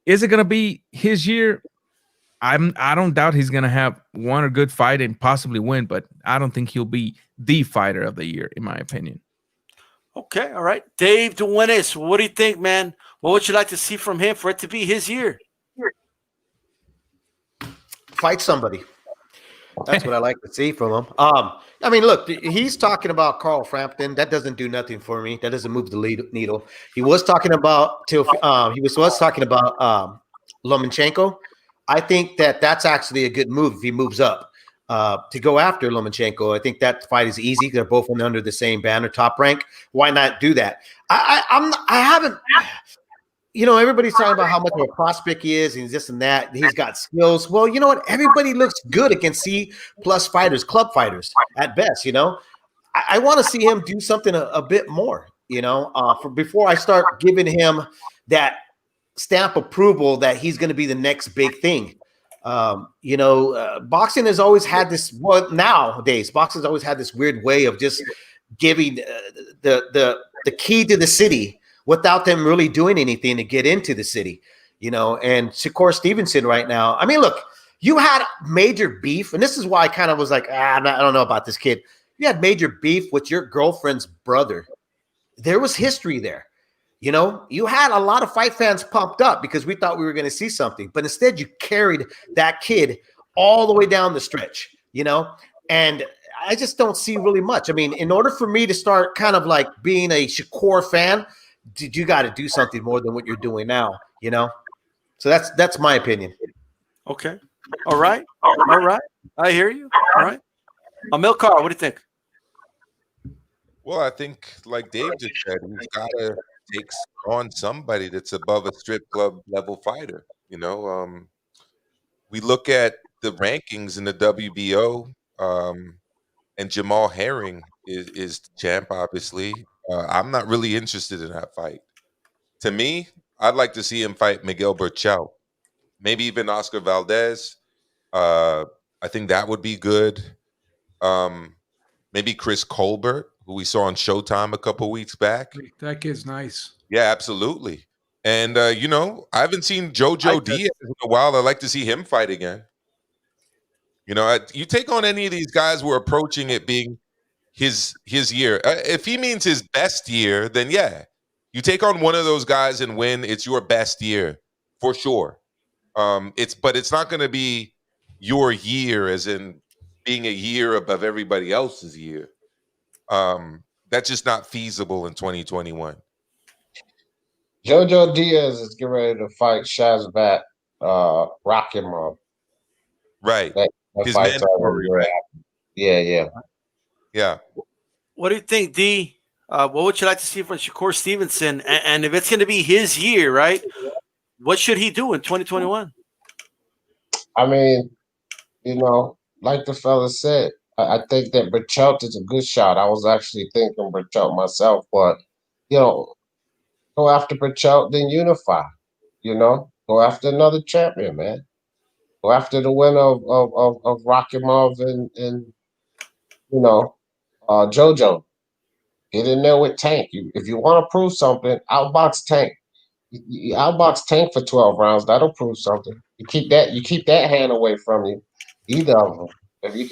is it going to be his year? I don't doubt he's going to have one or good fight and possibly win, but I don't think he'll be the fighter of the year, in my opinion. Okay, all right. Dave Duenes, what do you think, man? What would you like to see from him for it to be his year? Fight somebody. That's what I like to see from him. I mean, look, he's talking about Carl Frampton. That doesn't do nothing for me. That doesn't move the needle. He was talking about Lomachenko. I think that's actually a good move if he moves up to go after Lomachenko. I think that fight is easy. They're both under the same banner, Top Rank. Why not do that? I haven't. You know, everybody's talking about how much of a prospect he is and this and that. He's got skills. Well, you know what? Everybody looks good against C+ fighters, club fighters at best, you know. I want to see him do something a bit more, you know, before I start giving him that stamp approval that he's going to be the next big thing. You know, boxing has always had this, well, nowadays, boxing's always had this weird way of just giving the key to the city without them really doing anything to get into the city, you know. And Shakur Stevenson right now, I mean, look, you had major beef, and this is why I kind of was like, I don't know about this kid. You had major beef with your girlfriend's brother. There was history there. You know, you had a lot of fight fans pumped up because we thought we were going to see something, but instead you carried that kid all the way down the stretch, you know, and I just don't see really much. I mean, in order for me to start kind of like being a Shakur fan, you got to do something more than what you're doing now, you know? So that's my opinion. Okay. All right. I hear you. All right. Milcar, what do you think? Well, I think, like Dave just said, he's got to take on somebody that's above a strip club level fighter. You know, we look at the rankings in the WBO, and Jamal Herring is the champ, obviously. I'm not really interested in that fight. To me, I'd like to see him fight Miguel Berchelt, maybe even Oscar Valdez. I think that would be good. Maybe Chris Colbert, who we saw on Showtime a couple weeks back. That kid's nice. Yeah, absolutely. And you know, I haven't seen Jojo Diaz in a while. I'd like to see him fight again. You know, you take on any of these guys who are approaching it being his year. If he means his best year, then yeah, you take on one of those guys and win. It's your best year for sure. But it's not going to be your year, as in being a year above everybody else's year. That's just not feasible in 2021. Jojo Diaz is getting ready to fight Shazvat Rakimov. Right. That His fight's mandatory, already, right? Yeah. What do you think, D? What would you like to see from Shakur Stevenson? And if it's going to be his year, right, what should he do in 2021? I mean, you know, like the fella said, I think that Berchelt is a good shot. I was actually thinking Berchelt myself, but, you know, go after Berchelt, then unify. You know, go after another champion, man. Go after the winner of Rakimov and you know, JoJo. Get in there with Tank. If you want to prove something, outbox Tank. You outbox Tank for 12 rounds. That'll prove something. You keep that hand away from you. Either of them. If you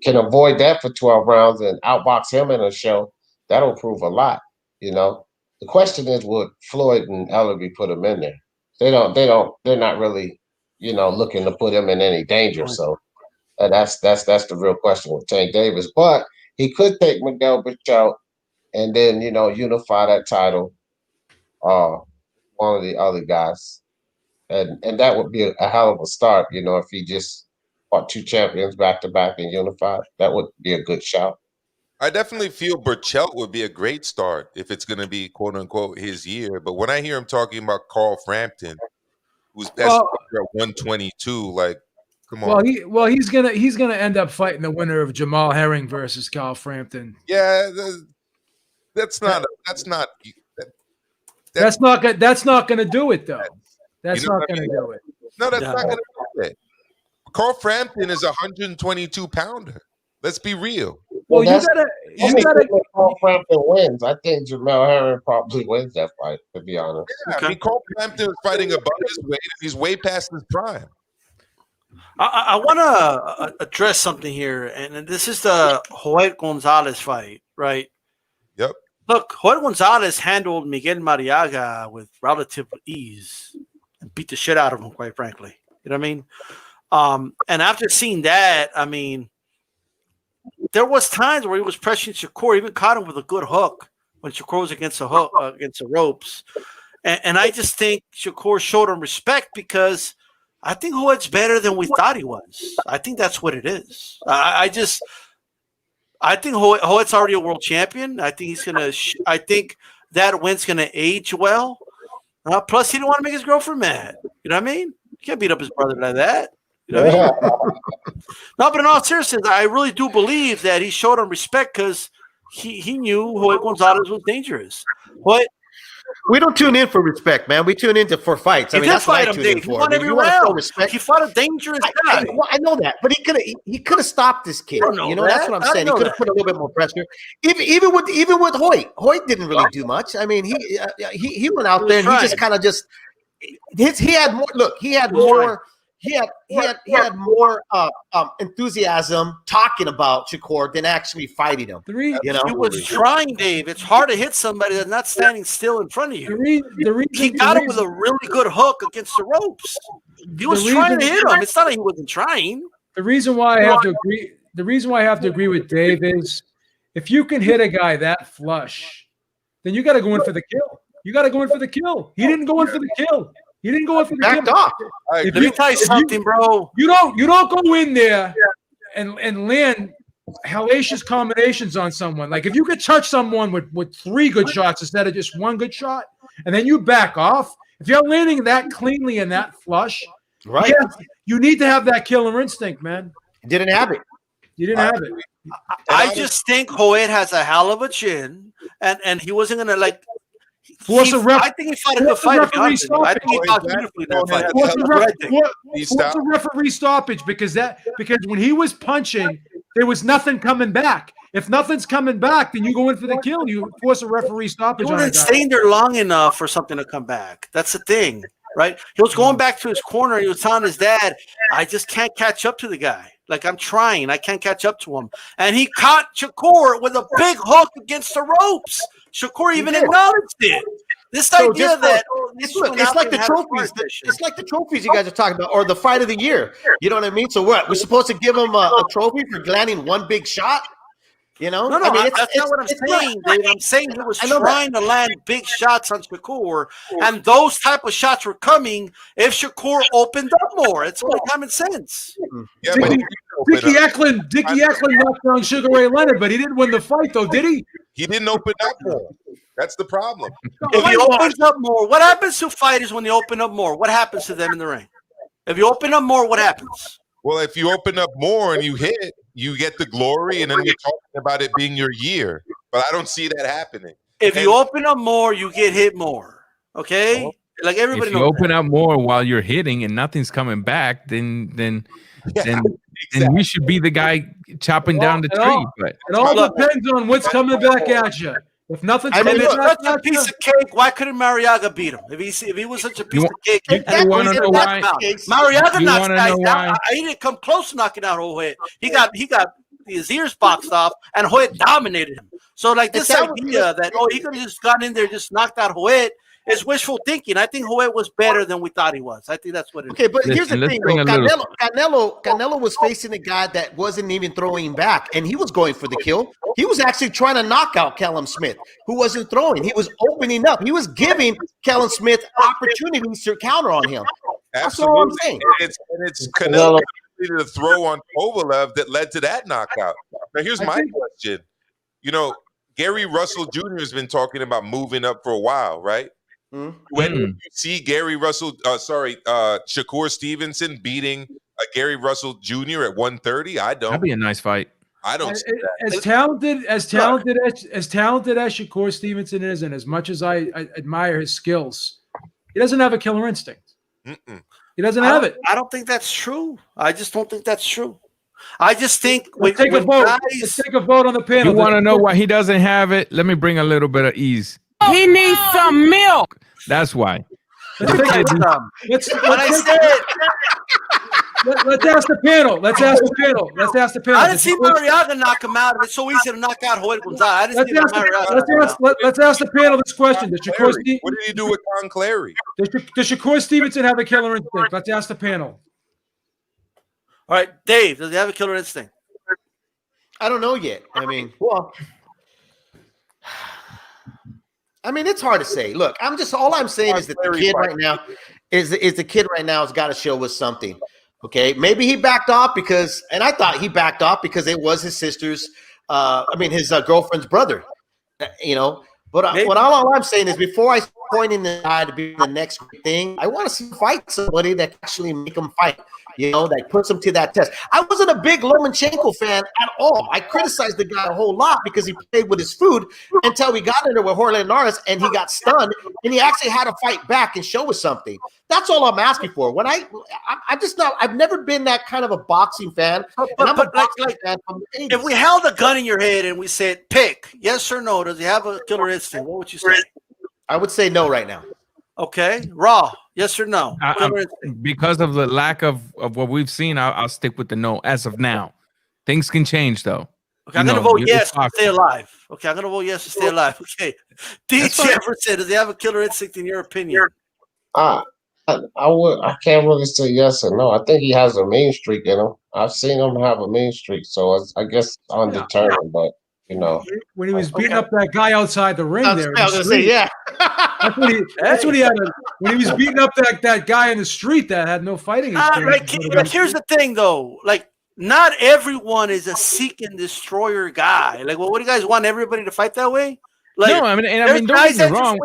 can avoid that for 12 rounds and outbox him in a show, that'll prove a lot. You know. The question is, would Floyd and Ellerby put him in there? They're not really, you know, looking to put him in any danger. So that's the real question with Tank Davis. But he could take Miguel Berchelt and then, you know, unify that title. One of the other guys. and that would be a hell of a start. If he just fought 2 champions back to back and unified, that would be a good shout. I definitely feel Burchelt would be a great start if it's going to be quote unquote his year. But when I hear him talking about Carl Frampton, who's best at 122, like, come on. He's gonna end up fighting the winner of Jamal Herring versus Carl Frampton. Yeah, that's not gonna do it though. That's not gonna do it. No, that's not gonna do it. Carl Frampton is a 122 pounder. Let's be real. Well, you gotta. Carl Frampton wins. I think Jamal Herring probably wins that fight. To be honest, I mean, Carl Frampton is fighting above his weight, and he's way past his prime. I want to address something here, and this is the Joel Gonzalez fight, right? Yep. Look, Joel Gonzalez handled Miguel Mariaga with relative ease and beat the shit out of him, quite frankly. You know what I mean? And after seeing that, I mean, there was times where he was pressuring Shakur, even caught him with a good hook when Shakur was against the ropes. And I just think Shakur showed him respect because I think Joel's better than we thought he was. I think that's what it is. I think Joel's already a world champion. I think he's gonna. I think that win's gonna age well. Plus, he didn't want to make his girlfriend mad. You know what I mean? You can't beat up his brother like that. You know what I mean? No, but in all seriousness, I really do believe that he showed him respect because he knew Joel Gonzalez was dangerous. But we don't tune in for respect, man. We tune in for fights. I mean, that's what I tune in for. He won every round. He fought a dangerous guy. I know that, but he could have stopped this kid. You know, that's what I'm saying. He could have put a little bit more pressure. Even with Hoyt didn't really do much. I mean, he went out there and he just kind of he had more. Look, he had more. He had more enthusiasm talking about Shakur than actually fighting him. He was trying, Dave. It's hard to hit somebody that's not standing still in front of you. He got him with a really good hook against the ropes. He was trying to hit him. It's not like he wasn't trying. The reason why I have to agree. The reason why I have to agree with Dave is if you can hit a guy that flush, then you got to go in for the kill. You got to go in for the kill. He didn't go in for the kill. He didn't go in for the backed kill. off. Let me tell you something, bro. You don't go in there and land hellacious combinations on someone. Like if you could touch someone with 3 good shots instead of just 1 good shot, and then you back off. If you're landing that cleanly and that flush, right? Yeah, you need to have that killer instinct, man. You didn't have it. You didn't have it. I just think Joel has a hell of a chin, and he wasn't gonna like. I think he fought a good fight. I think he fought beautifully in that fight. Force a referee stoppage because when he was punching, there was nothing coming back. If nothing's coming back, then you go in for the kill. You force a referee stoppage. He wasn't staying there long enough for something to come back. That's the thing, right? He was going back to his corner. And he was telling his dad, "I just can't catch up to the guy. Like I'm trying, I can't catch up to him." And he caught Shakur with a big hook against the ropes. Shakur even acknowledged it. This idea that it's like the trophies. It's like the trophies you guys are talking about, or the fight of the year. You know what I mean? So what? We're supposed to give him a trophy for landing 1 big shot? You know? No, that's not what I'm saying, Dave. I'm saying he was trying to land big shots on Shakur, and those type of shots were coming if Shakur opened up more. It's only common sense. Yeah, Dickie Eklund knocked down Sugar Ray Leonard, but he didn't win the fight, though, did he? He didn't open up more. That's the problem. If he opens up more, what happens to fighters when they open up more? What happens to them in the ring? If you open up more, what happens? Well, if you open up more and you hit, you get the glory, and then you're talking about it being your year. But I don't see that happening. If you open up more, you get hit more. Okay? Like everybody knows. If you open up more while you're hitting and nothing's coming back, then we should be the guy chopping down the tree. But it all depends on what's coming back at you. If nothing's coming back at you, piece of cake, why couldn't Mariaga beat him? If he was such a piece of cake, you want to know why? Mariaga knocks guys down. He didn't come close to knocking out Hoyt. He got his ears boxed off, and Hoyt dominated him. So like this idea that he could have just gotten in there, just knocked out Hoyt. It's wishful thinking. I think Hoyt was better than we thought he was. I think that's what it is. Okay, but here's the thing, though. Canelo was facing a guy that wasn't even throwing back, and he was going for the kill. He was actually trying to knock out Callum Smith, who wasn't throwing. He was opening up. He was giving Callum Smith opportunities to counter on him. That's all I'm Absolutely. saying. And it's Canelo to throw on Kovalev that led to that knockout. Now, here's my question. You know, Gary Russell Jr. has been talking about moving up for a while, right? When did you see Shakur Stevenson beating Gary Russell Jr. at 130? I don't. That'd be a nice fight. I don't see that. As talented as Shakur Stevenson is, and as much as I admire his skills, he doesn't have a killer instinct. He doesn't have it. I don't think that's true. I just don't think that's true. I just think Let's take a vote. Let's take a vote on the panel. You want to know why he doesn't have it? Let me bring a little bit of ease. He needs some milk. That's why. Let's ask the panel. Let's ask the panel. I didn't see Mariaga knock him out. It's so easy to knock out Joel Gonzalez. Let's ask the panel this question. What did he do with Con Clary? Does Shakur Stevenson have a killer instinct? Let's ask the panel. All right, Dave, does he have a killer instinct? I don't know yet. I mean, it's hard to say. Look, all I'm saying is that the kid right now has got to show us something. Okay, maybe he backed off and I thought he backed off because it was his sister's, his girlfriend's brother. But all I'm saying is before I point in the eye to be the next thing, I want to see him fight somebody that actually make him fight. That puts him to that test. I wasn't a big Lomachenko fan at all. I criticized the guy a whole lot because he played with his food until we got in there with Jorge Linares and he got stunned and he actually had to fight back and show us something. That's all I'm asking for. When I've never been that kind of a boxing fan. And I'm a boxing fan from the 80s. If we held a gun in your head and we said, pick, yes or no, does he have a killer instinct? What would you say? I would say no right now. Okay. Raw, yes or no? Because of the lack of what we've seen, I'll stick with the no as of now. Things can change, though. Okay, I'm going to vote yes to stay alive. Okay, I'm going to vote yes to stay alive. Okay. D. Jefferson, does he have a killer instinct in your opinion? I can't really say yes or no. I think he has a mean streak in him. I've seen him have a mean streak, so I guess undetermined, but when he was beating up that guy outside the ring I was gonna say, yeah. That's what he had. When he was beating up that guy in the street that had no fighting experience. Here's the thing, though. Like, not everyone is a seek and destroyer guy. Like, what do you guys want everybody to fight that way? Like, no, don't get me wrong.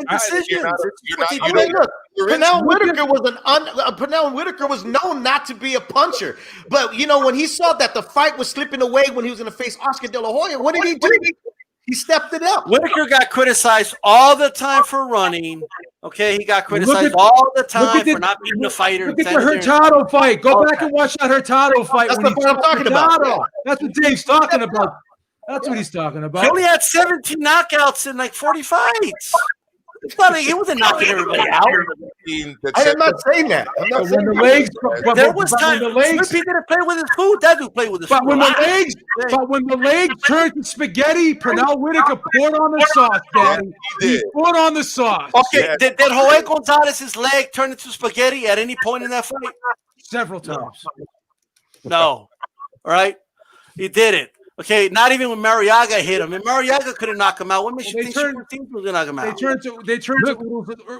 Pernell Whitaker was known not to be a puncher, but when he saw that the fight was slipping away when he was going to face Oscar De La Hoya, what did he do? He stepped it up. Whitaker got criticized all the time for running. Okay, he got criticized all the time for not beating a fighter. Look at the Hurtado fight. Go back and watch that Hurtado fight. That's the fight I'm talking about. That's what Dave's talking about. That's what he's talking about. He only had 17 knockouts in like 40 fights. It's not like he wasn't knocking everybody out. I am not saying that. I'm not saying there was time. Slippy didn't play with his food. That dude played with his food. But when the legs turned to spaghetti, Pernell Whitaker poured on the sauce, Daddy. He poured on the sauce. Okay, did Joel Gonzalez's leg turn into spaghetti at any point in that fight? Several times. No. All right? He didn't. Okay, not even when Mariaga hit him. And Mariaga couldn't knock him out. What makes you think Shakur Stevenson was going to knock him out? They turned to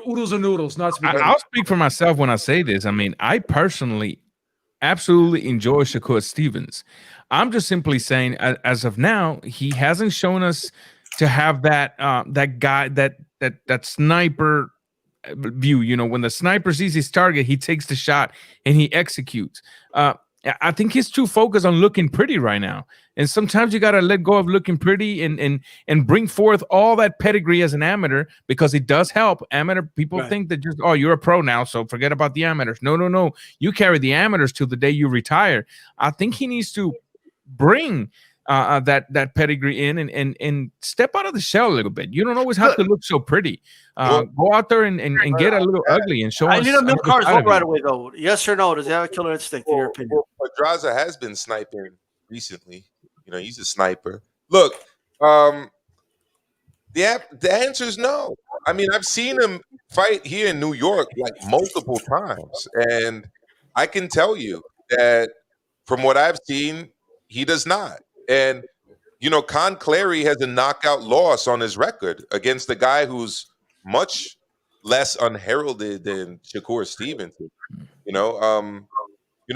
oodles and noodles, not spaghetti. I'll speak for myself when I say this. I mean, I personally absolutely enjoy Shakur Stevens. I'm just simply saying, as of now, he hasn't shown us to have that guy, that sniper view. When the sniper sees his target, he takes the shot and he executes. I think he's too focused on looking pretty right now. And sometimes you got to let go of looking pretty and bring forth all that pedigree as an amateur, because it does help. Amateur people think that you're a pro now, so forget about the amateurs. No. You carry the amateurs till the day you retire. I think he needs to bring that pedigree in and step out of the shell a little bit. You don't always have to look so pretty. Go out there and get a little ugly and show us. I need a milk car's vote right away, though. Yes or no? Does he have a killer instinct, in your opinion? Pedraza has been sniping recently. He's a sniper. Look, the answer is no. I mean, I've seen him fight here in New York like multiple times, and I can tell you that from what I've seen, he does not. And Con Clary has a knockout loss on his record against a guy who's much less unheralded than Shakur Stevenson. You know,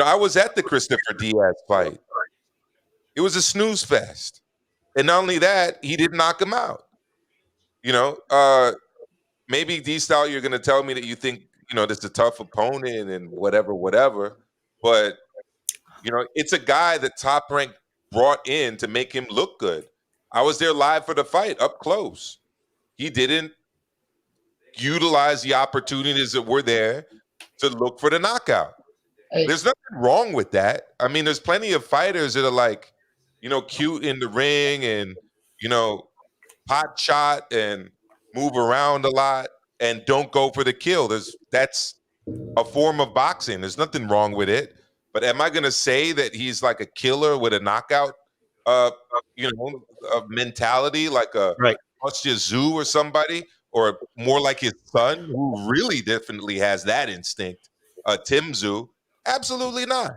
I was at the Christopher Diaz fight. It was a snooze fest, and not only that, he didn't knock him out. You know, maybe D-Style, you're going to tell me that you think this is a tough opponent and whatever, but it's a guy that Top Rank brought in to make him look good. I was there live for the fight, up close. He didn't utilize the opportunities that were there to look for the knockout. There's nothing wrong with that. I mean, there's plenty of fighters that are like, cute in the ring and, pot shot and move around a lot and don't go for the kill. That's a form of boxing. There's nothing wrong with it. But am I going to say that he's like a killer with a knockout, mentality, like a Zoo or somebody, or more like his son, who really definitely has that instinct, Tim Zoo? Absolutely not.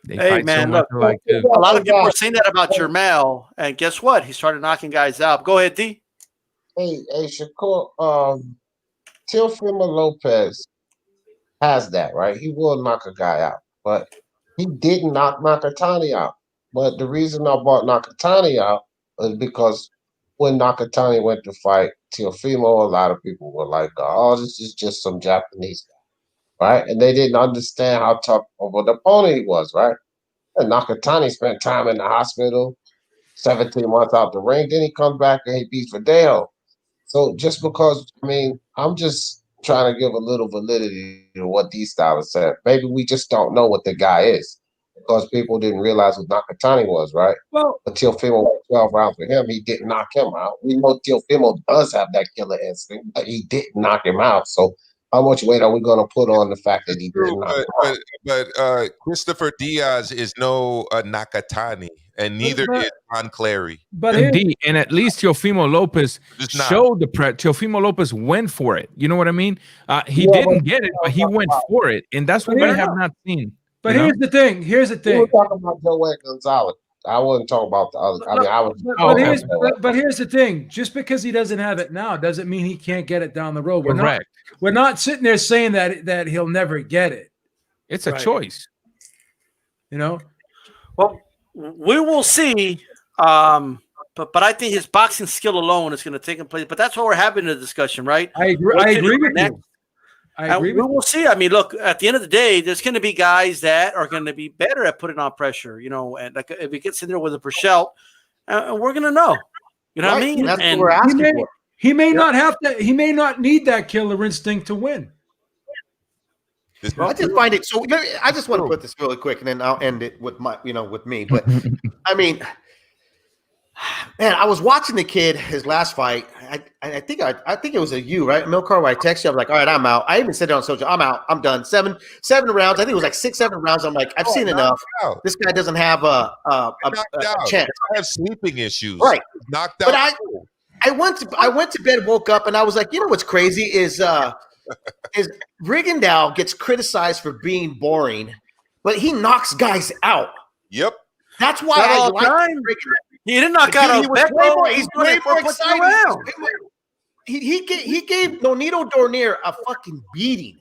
Hey, man, look, a lot of people are saying that about Jermell, and guess what? He started knocking guys out. Go ahead, D. Hey, Shakur, Teofimo Lopez has that, right? He will knock a guy out, but he didn't knock Nakatani out. But the reason I brought Nakatani out is because when Nakatani went to fight Teofimo, a lot of people were like, oh, this is just some Japanese guy, right? And they didn't understand how tough of an opponent he was, right? And Nakatani spent time in the hospital, 17 months out the ring. Then he comes back and he beats Verdeo. So just because, I'm just trying to give a little validity to what D-Style said. Maybe we just don't know what the guy is because people didn't realize what Nakatani was, right? Well, but Teofimo went 12 rounds for him. He didn't knock him out. We know Teofimo does have that killer instinct, but he didn't knock him out. So how much weight are we going to put on the fact that he didn't knock him out? But Christopher Diaz is no Nakatani, and neither is Ron Clary. But and at least Teofimo Lopez showed the Teofimo Lopez went for it. You know what I mean? He didn't get it, but he went for it, and that's what we have not seen. But here's the thing. We were talking about Joel Gonzalez. I wasn't talking about the other. But here's the thing. Just because he doesn't have it now doesn't mean he can't get it down the road. We're not sitting there saying that he'll never get it. It's a choice. Well, we will see. But I think his boxing skill alone is going to take him place. But that's why we're having a discussion, right? I agree with you. We will see. I mean, look, at the end of the day, there's going to be guys that are going to be better at putting on pressure, and like if he gets in there with a Purcell, and we're going to know. You know what I mean? That's what we're asking for. He may not have to. He may not need that killer instinct to win. I just find it so. I just want to put this really quick, and then I'll end it with with me. But I mean, man, I was watching the kid his last fight. I think it was you, right? Milcar, where I texted you. I was like, all right, I'm out. I even said it on social. I'm out. I'm done. Seven rounds. I think it was like 6-7 rounds. I'm like, I've seen enough. This guy doesn't have a chance. I have sleeping issues. Right. Knocked out. But I went to bed, woke up, and I was like, what's crazy is Rigondeaux gets criticized for being boring, but he knocks guys out. Yep. That's why I like he didn't knock out. He's way more exciting. He gave Nonito Dornier a fucking beating,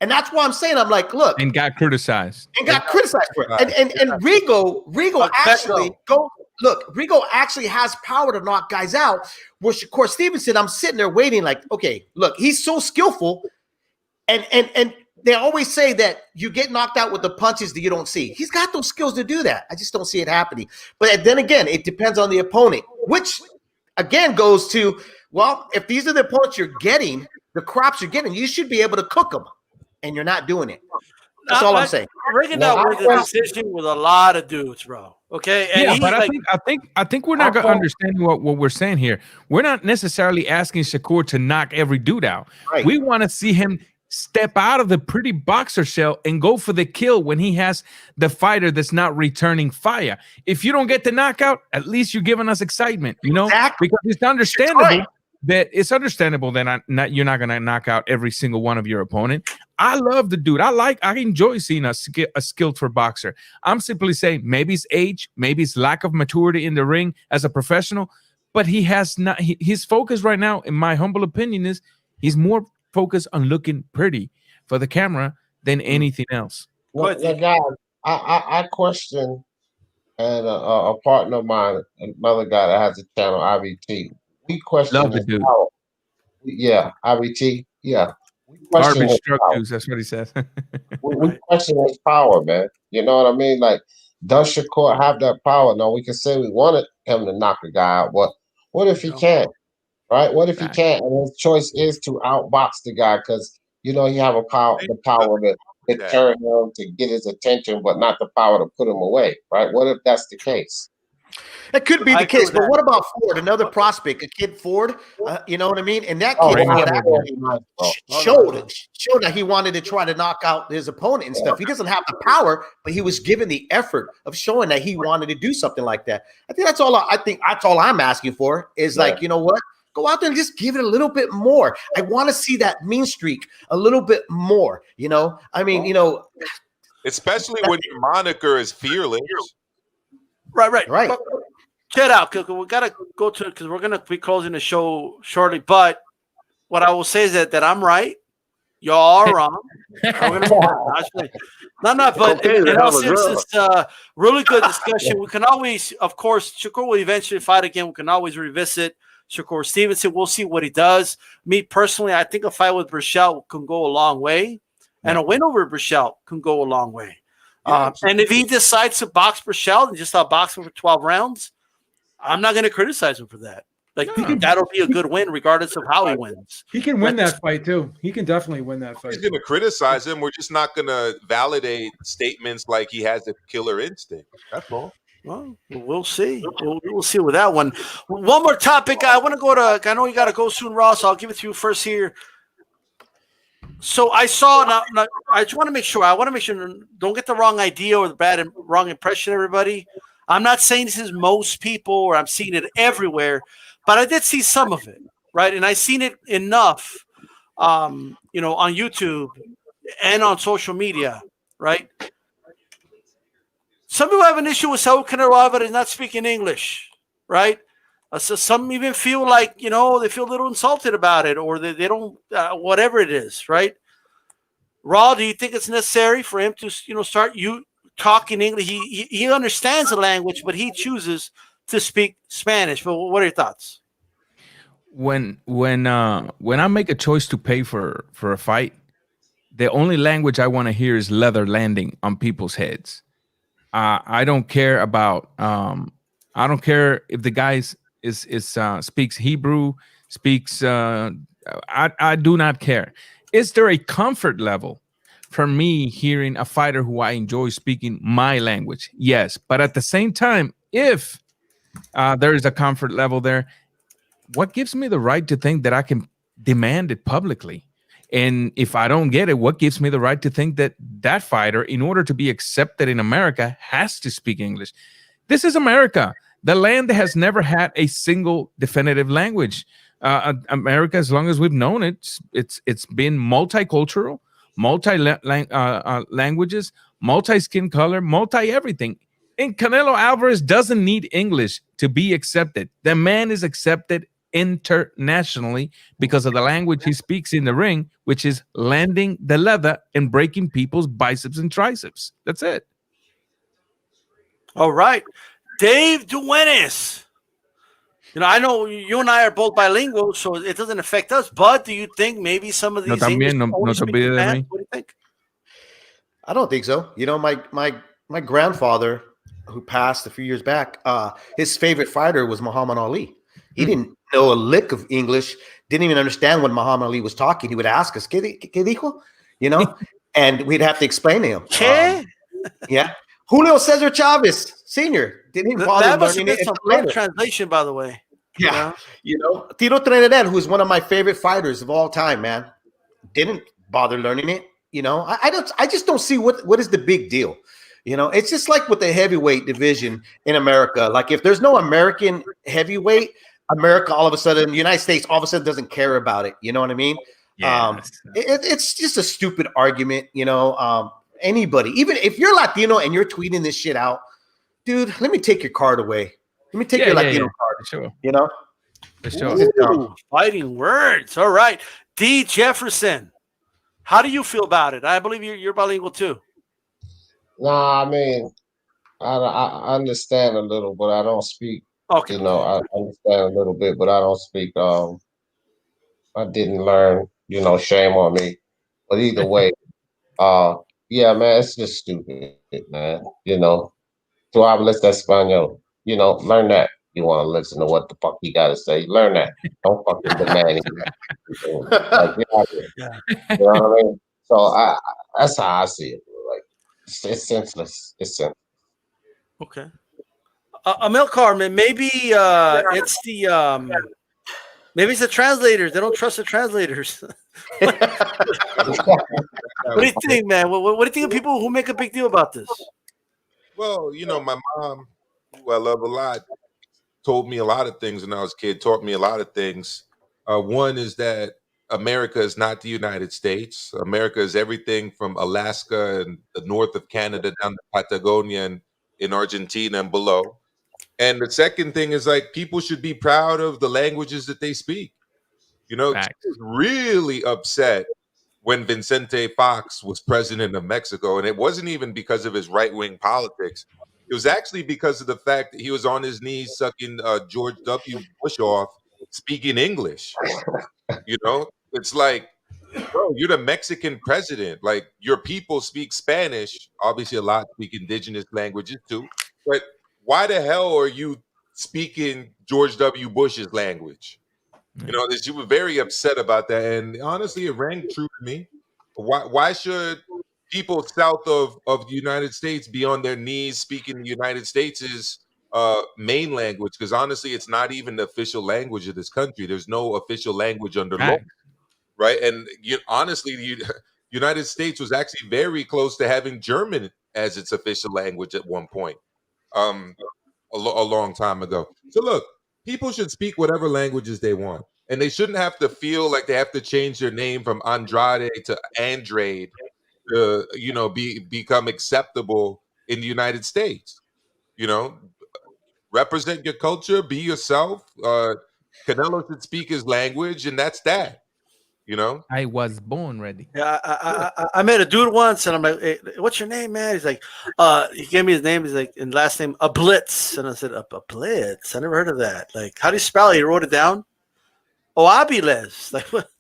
and that's why I'm saying I'm like, look, and got criticized for it. And Rigo actually goes. Look, Rigo actually has power to knock guys out. Where Shakur Stevenson, I'm sitting there waiting, like, okay, look, he's so skillful, and they always say that you get knocked out with the punches that you don't see. He's got those skills to do that. I just don't see it happening. But then again, it depends on the opponent, which again goes to, well, if these are the opponents you're getting, the crops you're getting, you should be able to cook them, and you're not doing it. That's all I'm saying. Rigondeaux was a decision with a lot of dudes, bro. Okay, and but I think we're not going to understand what we're saying here. We're not necessarily asking Shakur to knock every dude out. Right. We want to see him step out of the pretty boxer shell and go for the kill when he has the fighter that's not returning fire. If you don't get the knockout, at least you're giving us excitement, Exactly. because it's understandable that you're not going to knock out every single one of your opponent. I love the dude. I enjoy seeing a skilled for boxer. I'm simply saying maybe it's age, maybe it's lack of maturity in the ring as a professional, but he has not. His focus right now, in my humble opinion, is he's more focused on looking pretty for the camera than anything else. Go ahead, The D. guy, I question, and a partner of mine, another guy that has a channel, IBT. We question Love the his dude. power. Yeah, IBT. Yeah, we question Garbage his truck power. juice. That's what he says. We Right. question his power, man. You know what I mean? Like, does Shakur have that power? No, we can say we wanted him to knock a guy out, but what if he No. can't? Right? What if he Right. can't? And his choice is to outbox the guy because he have the power to deter him, to get his attention, but not the power to put him away. Right? What if that's the case? That could be I the agree case, with but that. what about Ford, another prospect, a kid Ford? You know what I mean? And that Oh, kid Bring wow, it that's up. what he meant, bro. showed that he wanted to try to knock out his opponent and stuff. He doesn't have the power, but he was given the effort of showing that he wanted to do something like that. I think that's all. I think that's all I'm asking for is like, you know what? Go out there and just give it a little bit more. I want to see that mean streak a little bit more. I mean, Especially when your moniker is fearless. Right. right. But check it out, because we gotta go to because we're gonna be closing the show shortly. But what I will say is that I'm right. Y'all are wrong. We're gonna no, but Cocaine's a in hell all of a drug. seriousness, really good discussion. We can always, of course, Shakur will eventually fight again. We can always revisit Shakur Stevenson. We'll see what he does. Me personally, I think a fight with Burchell can go a long way, and a win over Burchell can go a long way. And if he decides to box Burchell and just outbox him for 12 rounds, I'm not going to criticize him for that. Like, that'll be a good win regardless of how he wins. He can win that fight too. He can definitely win that fight. He's going to criticize him. We're just not going to validate statements like he has a killer instinct. That's all. Well, we'll see. We'll see with that one. One more topic. I want to go to. I know you got to go soon, Ross. I'll give it to you first here. So I saw. Now, I just want to make sure. Don't get the wrong idea or the wrong impression, everybody. I'm not saying this is most people or I'm seeing it everywhere, but I did see some of it, right? And I seen it enough, on YouTube and on social media, right? Some people have an issue with Saul Canelo Alvarez not speaking English, right? So some even feel like, they feel a little insulted about it, or they don't, whatever it is, right? Raw, do you think it's necessary for him to, start talking English? He understands the language, but he chooses to speak Spanish. But what are your thoughts? When I make a choice to pay for a fight, the only language I want to hear is leather landing on people's heads. I don't care about. I don't care if the guy speaks Hebrew, speaks. I do not care. Is there a comfort level for me hearing a fighter who I enjoy speaking my language? Yes, but at the same time, if there is a comfort level there, what gives me the right to think that I can demand it publicly? And if I don't get it, what gives me the right to think that that fighter, in order to be accepted in America, has to speak English? This is America, the land that has never had a single definitive language. America, as long as we've known it, it's been multicultural, multi-languages, multi-skin color, multi-everything. And Canelo Alvarez doesn't need English to be accepted. The man is accepted internationally because of the language he speaks in the ring, which is landing the leather and breaking people's biceps and triceps. That's it. All right. Dave Duenas. I know you and I are both bilingual, so it doesn't affect us, but do you think maybe some of these No te olvides de mí. what do you think? I don't think so. My grandfather, who passed a few years back, his favorite fighter was Muhammad Ali. He didn't know a lick of English, didn't even understand when Muhammad Ali was talking. He would ask us, ¿Qué dijo? And we'd have to explain to him. ¿Qué? Yeah. Julio Cesar Chavez Sr. didn't even bother That must have learning been it. some wrong translation, by the way. Yeah. Tito Trinidad, who's one of my favorite fighters of all time, man, didn't bother learning it. I just don't see what is the big deal. It's just like with the heavyweight division in America. Like if there's no American heavyweight, America all of a sudden, the United States all of a sudden doesn't care about it. You know what I mean? Yes. It's just a stupid argument. Anybody, even if you're Latino and you're tweeting this shit out, dude, let me take your card away. Let me take your Latino card. For sure. For sure. Ooh, fighting words. All right. D. Jefferson. How do you feel about it? I believe you're bilingual too. Nah, I mean, I understand a little, but I don't speak. Okay. You know, I understand a little bit, but I don't speak. I didn't learn. You know, shame on me. But either way, uh, yeah, man, it's just stupid, man. You know, tú hablas español. You know, learn that. You want to listen to what the fuck he got to say? Learn that. Don't fucking demand it. Like, get out of here. Yeah. You know what I mean? So that's how I see it. Like, it's senseless. It's senseless. Okay. Amil Carmen, maybe it's the maybe it's the translators. They don't trust the translators. What do you think, man? What do you think of people who make a big deal about this? Well, my mom, who I love a lot, told me a lot of things when I was a kid, taught me a lot of things. One is that America is not the United States. America is everything from Alaska and the north of Canada down to Patagonia and in Argentina and below. And the second thing is like people should be proud of the languages that they speak. She Facts. was really upset when Vicente Fox was president of Mexico, and it wasn't even because of his right-wing politics. It was actually because of the fact that he was on his knees sucking George W. Bush off, speaking English. It's like, bro, you're the Mexican president. Like, your people speak Spanish. Obviously, a lot speak indigenous languages too. But why the hell are you speaking George W. Bush's language? She was very upset about that, and honestly, it rang true to me. Why should people south of the United States be on their knees speaking the United States' main language? Because honestly, it's not even the official language of this country. There's no official language under law, Facts. right? And honestly, the United States was actually very close to having German as its official language at one point. Um, a long time ago. So look, people should speak whatever languages they want, and they shouldn't have to feel like they have to change their name from Andrade to Andrade to become acceptable in the United States. You know, represent your culture, be yourself. Canelo should speak his language, and that's that. I was born ready. Yeah, I met a dude once, and I'm like, hey, "What's your name, man?" He's like, he gave me his name. He's like, and last name a Blitz, and I said, a Blitz. I never heard of that. Like, how do you spell it? He wrote it down. Oh, Abiles. Like, what?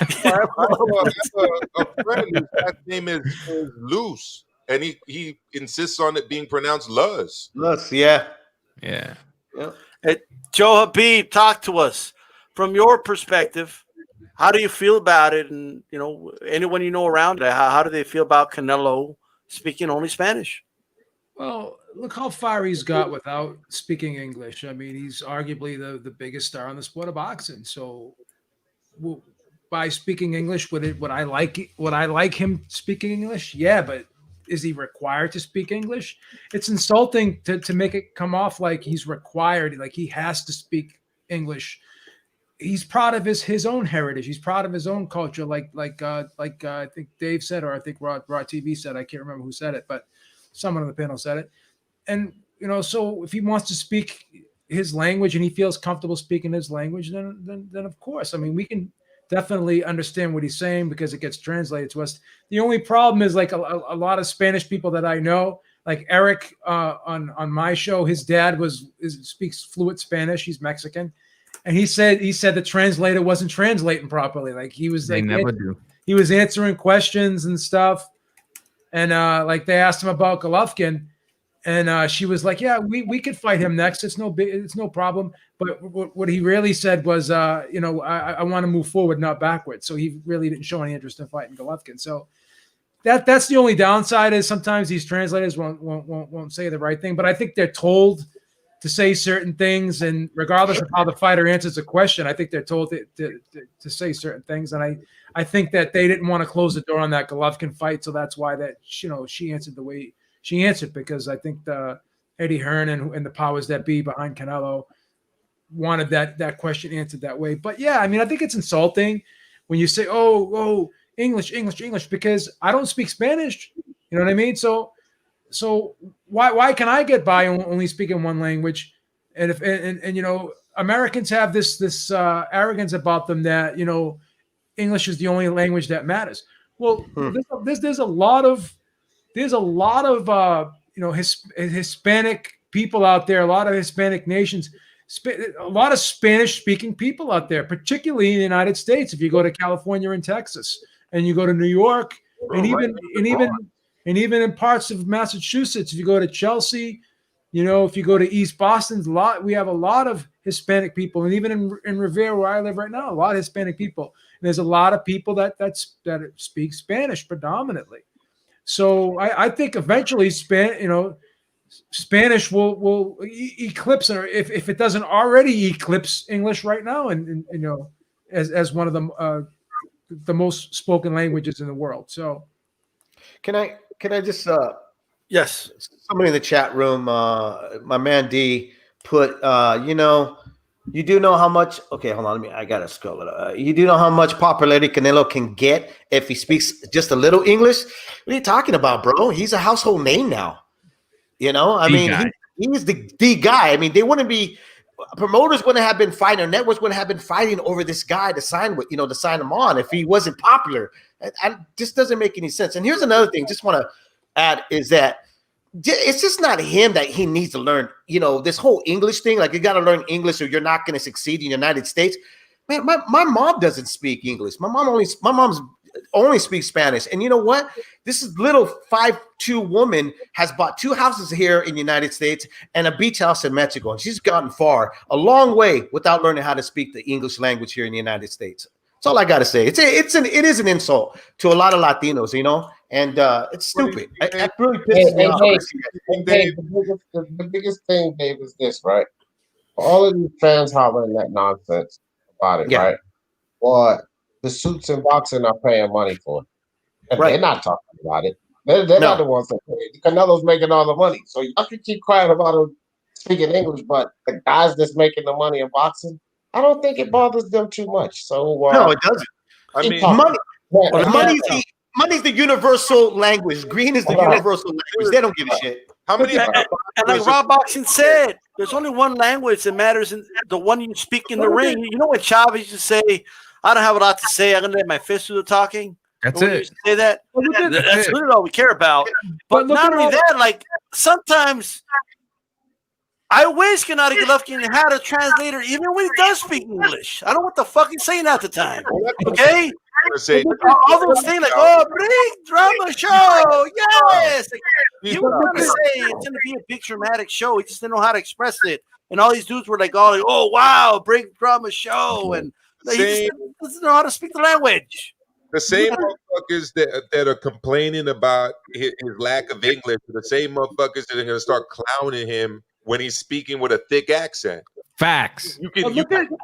I have a friend whose last name is Loose, and he insists on it being pronounced Luz. Luz, yeah. Yeah. Hey, Joe Habib, talk to us from your perspective. How do you feel about it? And anyone around it, how do they feel about Canelo speaking only Spanish? Well, look how far he's got without speaking English. I mean, he's arguably the biggest star in the sport of boxing. So, by speaking English, would I like him speaking English? Yeah, but is he required to speak English? It's insulting to make it come off like he's required, like he has to speak English. He's proud of his own heritage. He's proud of his own culture. Like I think Dave said, or I think Raw TV said. I can't remember who said it, but someone on the panel said it. And so if he wants to speak his language and he feels comfortable speaking his language, then of course. I mean, we can definitely understand what he's saying because it gets translated to us. The only problem is like a lot of Spanish people that I know, like Eric on my show. His dad speaks fluent Spanish. He's Mexican. And he said the translator wasn't translating properly. Like he was They like never do. He was answering questions and stuff. And like they asked him about Golovkin, and she was like, "Yeah, we could fight him next. It's no problem." But what he really said was, I want to move forward, not backwards. So he really didn't show any interest in fighting Golovkin. So that's the only downside is sometimes these translators won't say the right thing. But I think they're told to say certain things, and regardless of how the fighter answers a question, I think they're told to say certain things. And I think that they didn't want to close the door on that Golovkin fight, so that's why that she answered the way she answered, because I think the Eddie Hearn and the powers that be behind Canelo wanted that question answered that way. But yeah, I mean, I think it's insulting when you say, "Oh, English," because I don't speak Spanish. You know what I mean? So why can I get by only speaking one language? And Americans have this arrogance about them that English is the only language that matters. Well, there's a lot of Hispanic people out there, a lot of Hispanic nations, a lot of Spanish speaking people out there, particularly in the United States. If you go to California and Texas, and you go to New York, and even in parts of Massachusetts, if you go to Chelsea, if you go to East Boston, we have a lot of Hispanic people, and even in Revere, where I live right now, a lot of Hispanic people. And there's a lot of people that speak Spanish predominantly. So I think eventually Spanish will eclipse, or if it doesn't already eclipse English right now, and as one of the most spoken languages in the world. So can I just yes, somebody in the chat room, my man D put you do know how much, okay, hold on, I gotta scroll it up. You do know how much popularity Canelo can get if he speaks just a little English? What are you talking about, bro? He's a household name now. He's the guy. I mean, they wouldn't be, promoters wouldn't have been fighting, or networks wouldn't have been fighting over this guy to sign him on if he wasn't popular. Just doesn't make any sense. And here's another thing, just want to add, is that it's just not him that he needs to learn, this whole English thing. Like, you got to learn English or you're not going to succeed in the United States. Man, my mom doesn't speak English. My mom's only speaks Spanish. And you know what? This is little 5'2" woman has bought 2 houses here in the United States and a beach house in Mexico. And she's gotten far, a long way, without learning how to speak the English language here in the United States. That's all I got to say. It is an insult to a lot of Latinos, and it's stupid. It really pisses me off. The biggest thing, Dave, is this, right? All of these fans hollering that nonsense about it, right? But the suits and boxing are paying money for it. And they're not talking about it. They're not the ones that pay it. Canelo's making all the money. So y'all can keep quiet about him speaking English, but the guys that's making the money in boxing, I don't think it bothers them too much. So no, it doesn't. I mean, money's the universal language. Green is the universal language. They don't give a shit. How many? And like Rob Boxing said, there's only one language that matters, in the one you speak in the ring. You know what Chavez used to say? I don't have a lot to say. I'm gonna let my fist do the talking. That's it. Say that. That's really all we care about. But not only that, like, sometimes I wish Gennady Golovkin had a translator even when he does speak English. I don't know what the fuck he's saying at the time. Okay? All those things like, big drama show. Yes. Like, he was going to say it's going to be a big dramatic show. He just didn't know how to express it. And all these dudes were like, oh, wow, big drama show. And he just doesn't know how to speak the language. The same motherfuckers that are complaining about his lack of English are the same motherfuckers that are going to start clowning him when he's speaking with a thick accent. Facts.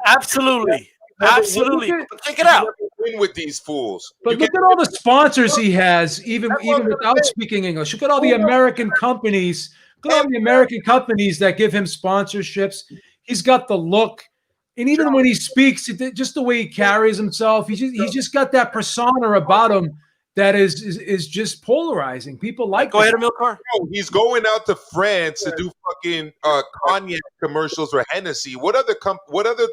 Absolutely. Check it out. Win with these fools. But look at all the sponsors he has, even without speaking English. Look at all the American companies. Look at all the American companies that give him sponsorships. He's got the look. And even when he speaks, just the way he carries himself, he's just got that persona about him that is just polarizing. People like. Go ahead, Milcar. He's going out to France to do fucking cognac commercials or Hennessy. What other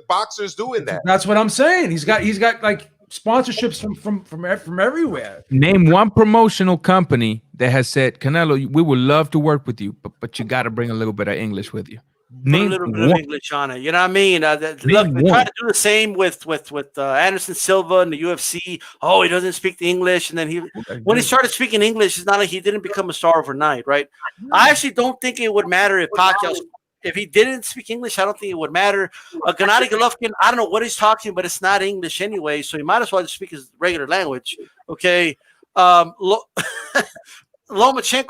boxers doing that? That's what I'm saying. He's got like sponsorships from everywhere. Name one promotional company that has said, Canelo, we would love to work with you, but you got to bring a little bit of English with you. Name a little bit of English on it. You know what I mean? Look, they try to do the same with Anderson Silva in the UFC. Oh, he doesn't speak the English. And then when he started speaking English, it's not like he didn't become a star overnight, right? I actually don't think it would matter if he didn't speak English. I don't think it would matter. Gennady Golovkin, I don't know what he's talking, but it's not English anyway, so he might as well just speak his regular language. Okay. Lomachenko,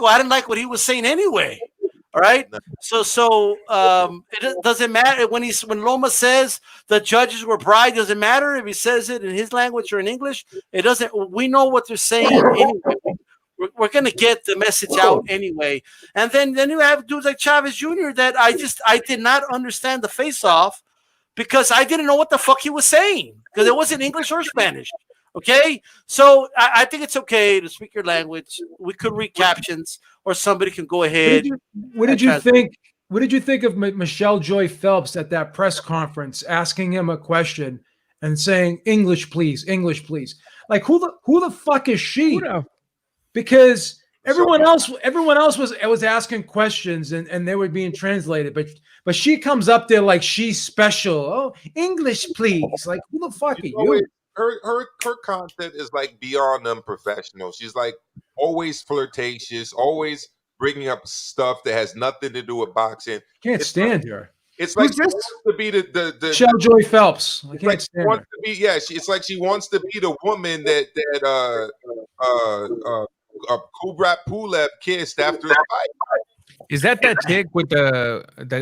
I didn't like what he was saying anyway. All right. So it doesn't matter when Loma says the judges were bribed. Doesn't matter if he says it in his language or in English. It doesn't. We know what they're saying anyway. We're gonna get the message out anyway. And then you have dudes like Chavez Jr. that I did not understand the face-off because I didn't know what the fuck he was saying because it wasn't English or Spanish. Okay, so I think it's okay to speak your language. We could read captions, or somebody can go ahead. What did you think? What did you think of Michelle Joy Phelps at that press conference, asking him a question, and saying English, please, English, please. Like who the fuck is she? Because everyone else was asking questions and they were being translated, but she comes up there like she's special. Oh, English, please. Like who the fuck are you? Her content is like beyond unprofessional. She's like always flirtatious, always bringing up stuff that has nothing to do with boxing. Can't stand her. It's like she wants to be the Michelle Joy Phelps. I can't stand her. It's like she wants to be the woman that Kubrat Pulev kissed after his fight. Is that chick with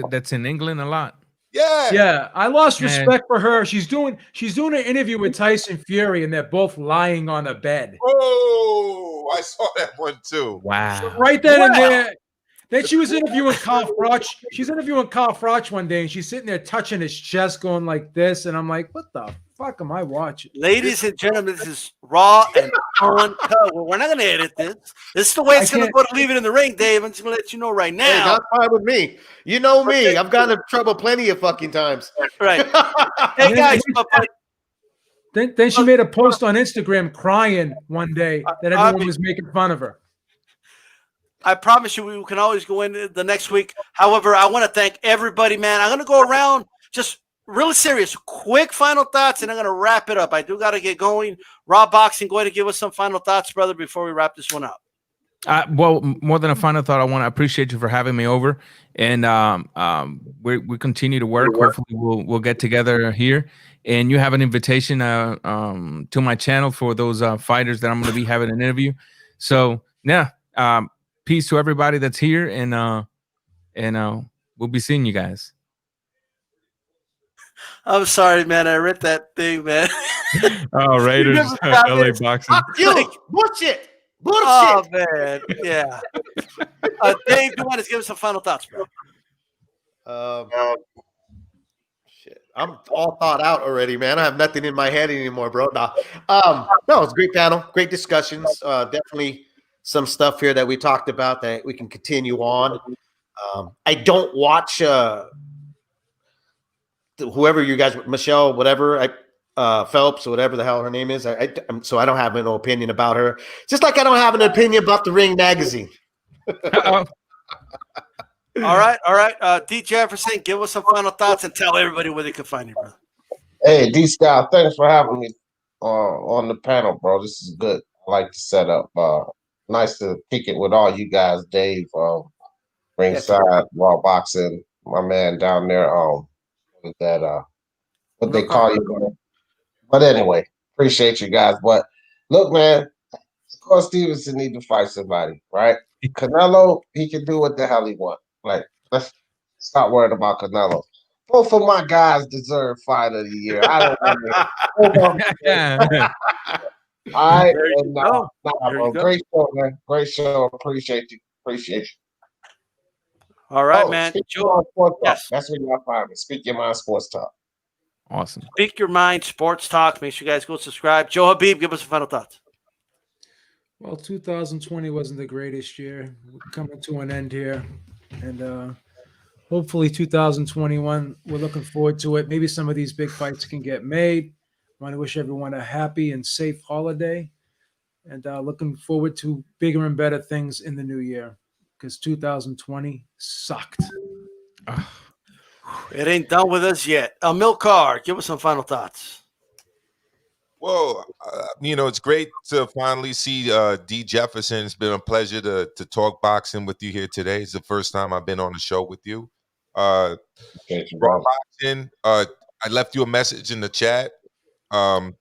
that's in England a lot? Yeah. I lost respect for her. She's doing an interview with Tyson Fury, and they're both lying on a bed. Oh, I saw that one too. Wow. Right then and there. Then she was interviewing Carl Froch. She's interviewing Carl Froch one day, and she's sitting there touching his chest, going like this. And I'm like, what the fuck am I watching? Ladies and gentlemen, this is raw and uncut. Well, we're not going to edit this. This is the way it's going to go to Leave It in the Ring, Dave. I'm just going to let you know right now. Hey, that's fine with me. You know me. I've gotten in trouble plenty of fucking times. Right. Hey, guys. Then she made a post on Instagram crying one day that everyone was making fun of her. I promise you we can always go into the next week. However, I want to thank everybody, man. I'm going to go around just really serious, quick final thoughts, and I'm going to wrap it up. I do got to get going. Raw Boxing, go ahead and give us some final thoughts, brother, before we wrap this one up. Well, more than a final thought, I want to appreciate you for having me over, and we continue to work. Hopefully, we'll get together here, and you have an invitation to my channel for those fighters that I'm going to be having an interview. So yeah, peace to everybody that's here, and we'll be seeing you guys. I'm sorry, man. I read that thing, man. Oh, Raiders, LA Boxing. Fuck you. Bullshit. Oh, man. Yeah. Dave, you want to give us some final thoughts, bro? Shit. I'm all thought out already, man. I have nothing in my head anymore, bro. No, it's a great panel, great discussions. Definitely some stuff here that we talked about that we can continue on. I don't watch whoever you guys, Michelle, whatever, Phelps, or whatever the hell her name is. So I don't have no opinion about her. Just like I don't have an opinion about the Ring magazine. All right. D. Jefferson, give us some final thoughts and tell everybody where they can find you, brother. Hey, D. Scott, thanks for having me on the panel, bro. This is good. I like the setup. Nice to kick it with all you guys, Dave, ringside, Raw Boxing, my man down there. What they call you? But anyway, appreciate you guys. But look, man, of course Stevenson need to fight somebody, right? Canelo, he can do what the hell he wants. Like, let's stop worrying about Canelo. Both of my guys deserve fight of the year. I don't know. All right, and, bro, great show, man. Great show. Appreciate you. All right, man. Joe, yes. That's what y'all find me. Speak Your Mind Sports Talk. Awesome. Speak Your Mind Sports Talk. Make sure you guys go subscribe. Joe Habib, give us some final thoughts. Well, 2020 wasn't the greatest year. We're coming to an end here. And hopefully 2021, we're looking forward to it. Maybe some of these big fights can get made. I want to wish everyone a happy and safe holiday. And looking forward to bigger and better things in the new year. Because 2020 sucked. It ain't done with us yet. Milcar, give us some final thoughts. Well, it's great to finally see D. Jefferson. It's been a pleasure to talk boxing with you here today. It's the first time I've been on the show with you. Raw Boxing, I left you a message in the chat.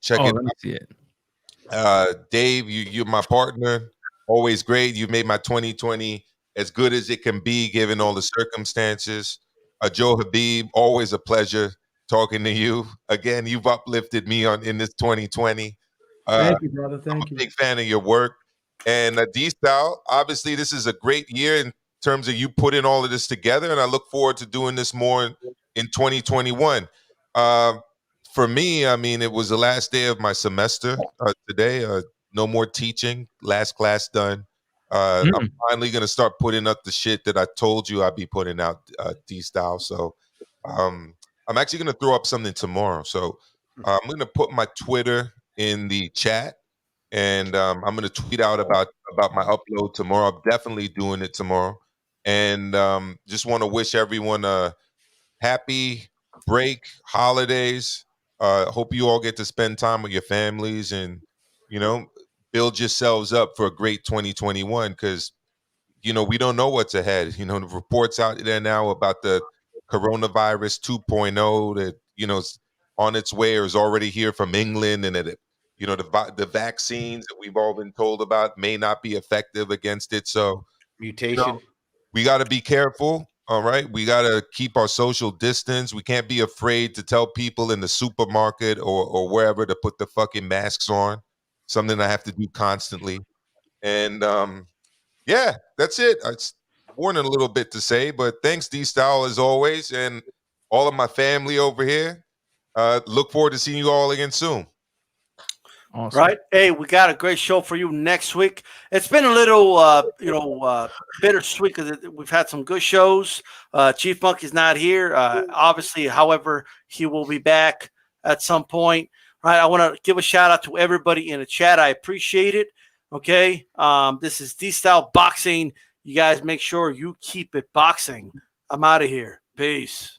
Check it out. See it. Dave, you're my partner. Always great. You made my 2020 as good as it can be, given all the circumstances. Joe Habib, always a pleasure talking to you. Again, you've uplifted me in this 2020. Thank you, brother. Thank you. I'm a big fan of your work. And D-Style, obviously, this is a great year in terms of you putting all of this together, and I look forward to doing this more in 2021. For me, it was the last day of my semester today. No more teaching. Last class done. I'm finally going to start putting up the shit that I told you I'd be putting out, D-Style. So I'm actually going to throw up something tomorrow. So I'm going to put my Twitter in the chat, and I'm going to tweet out about my upload tomorrow. I'm definitely doing it tomorrow, and just want to wish everyone a happy break, holidays. Hope you all get to spend time with your families, and build yourselves up for a great 2021, because we don't know what's ahead. The reports out there now about the coronavirus 2.0 that is on its way or is already here from England, and that the vaccines that we've all been told about may not be effective against it. So Mutation. we got to be careful. All right, we got to keep our social distance. We can't be afraid to tell people in the supermarket or wherever to put the fucking masks on. Something I have to do constantly. And yeah, that's it. It's more than a little bit to say, but thanks, D-Style, as always, and all of my family over here. Look forward to seeing you all again soon. Awesome. Right. Hey, we got a great show for you next week. It's been a little, bittersweet because we've had some good shows. Chief Monkey's not here. Obviously, however, he will be back at some point. Right. I want to give a shout out to everybody in the chat. I appreciate it. Okay. This is D-Style Boxing. You guys make sure you keep it boxing. I'm out of here. Peace.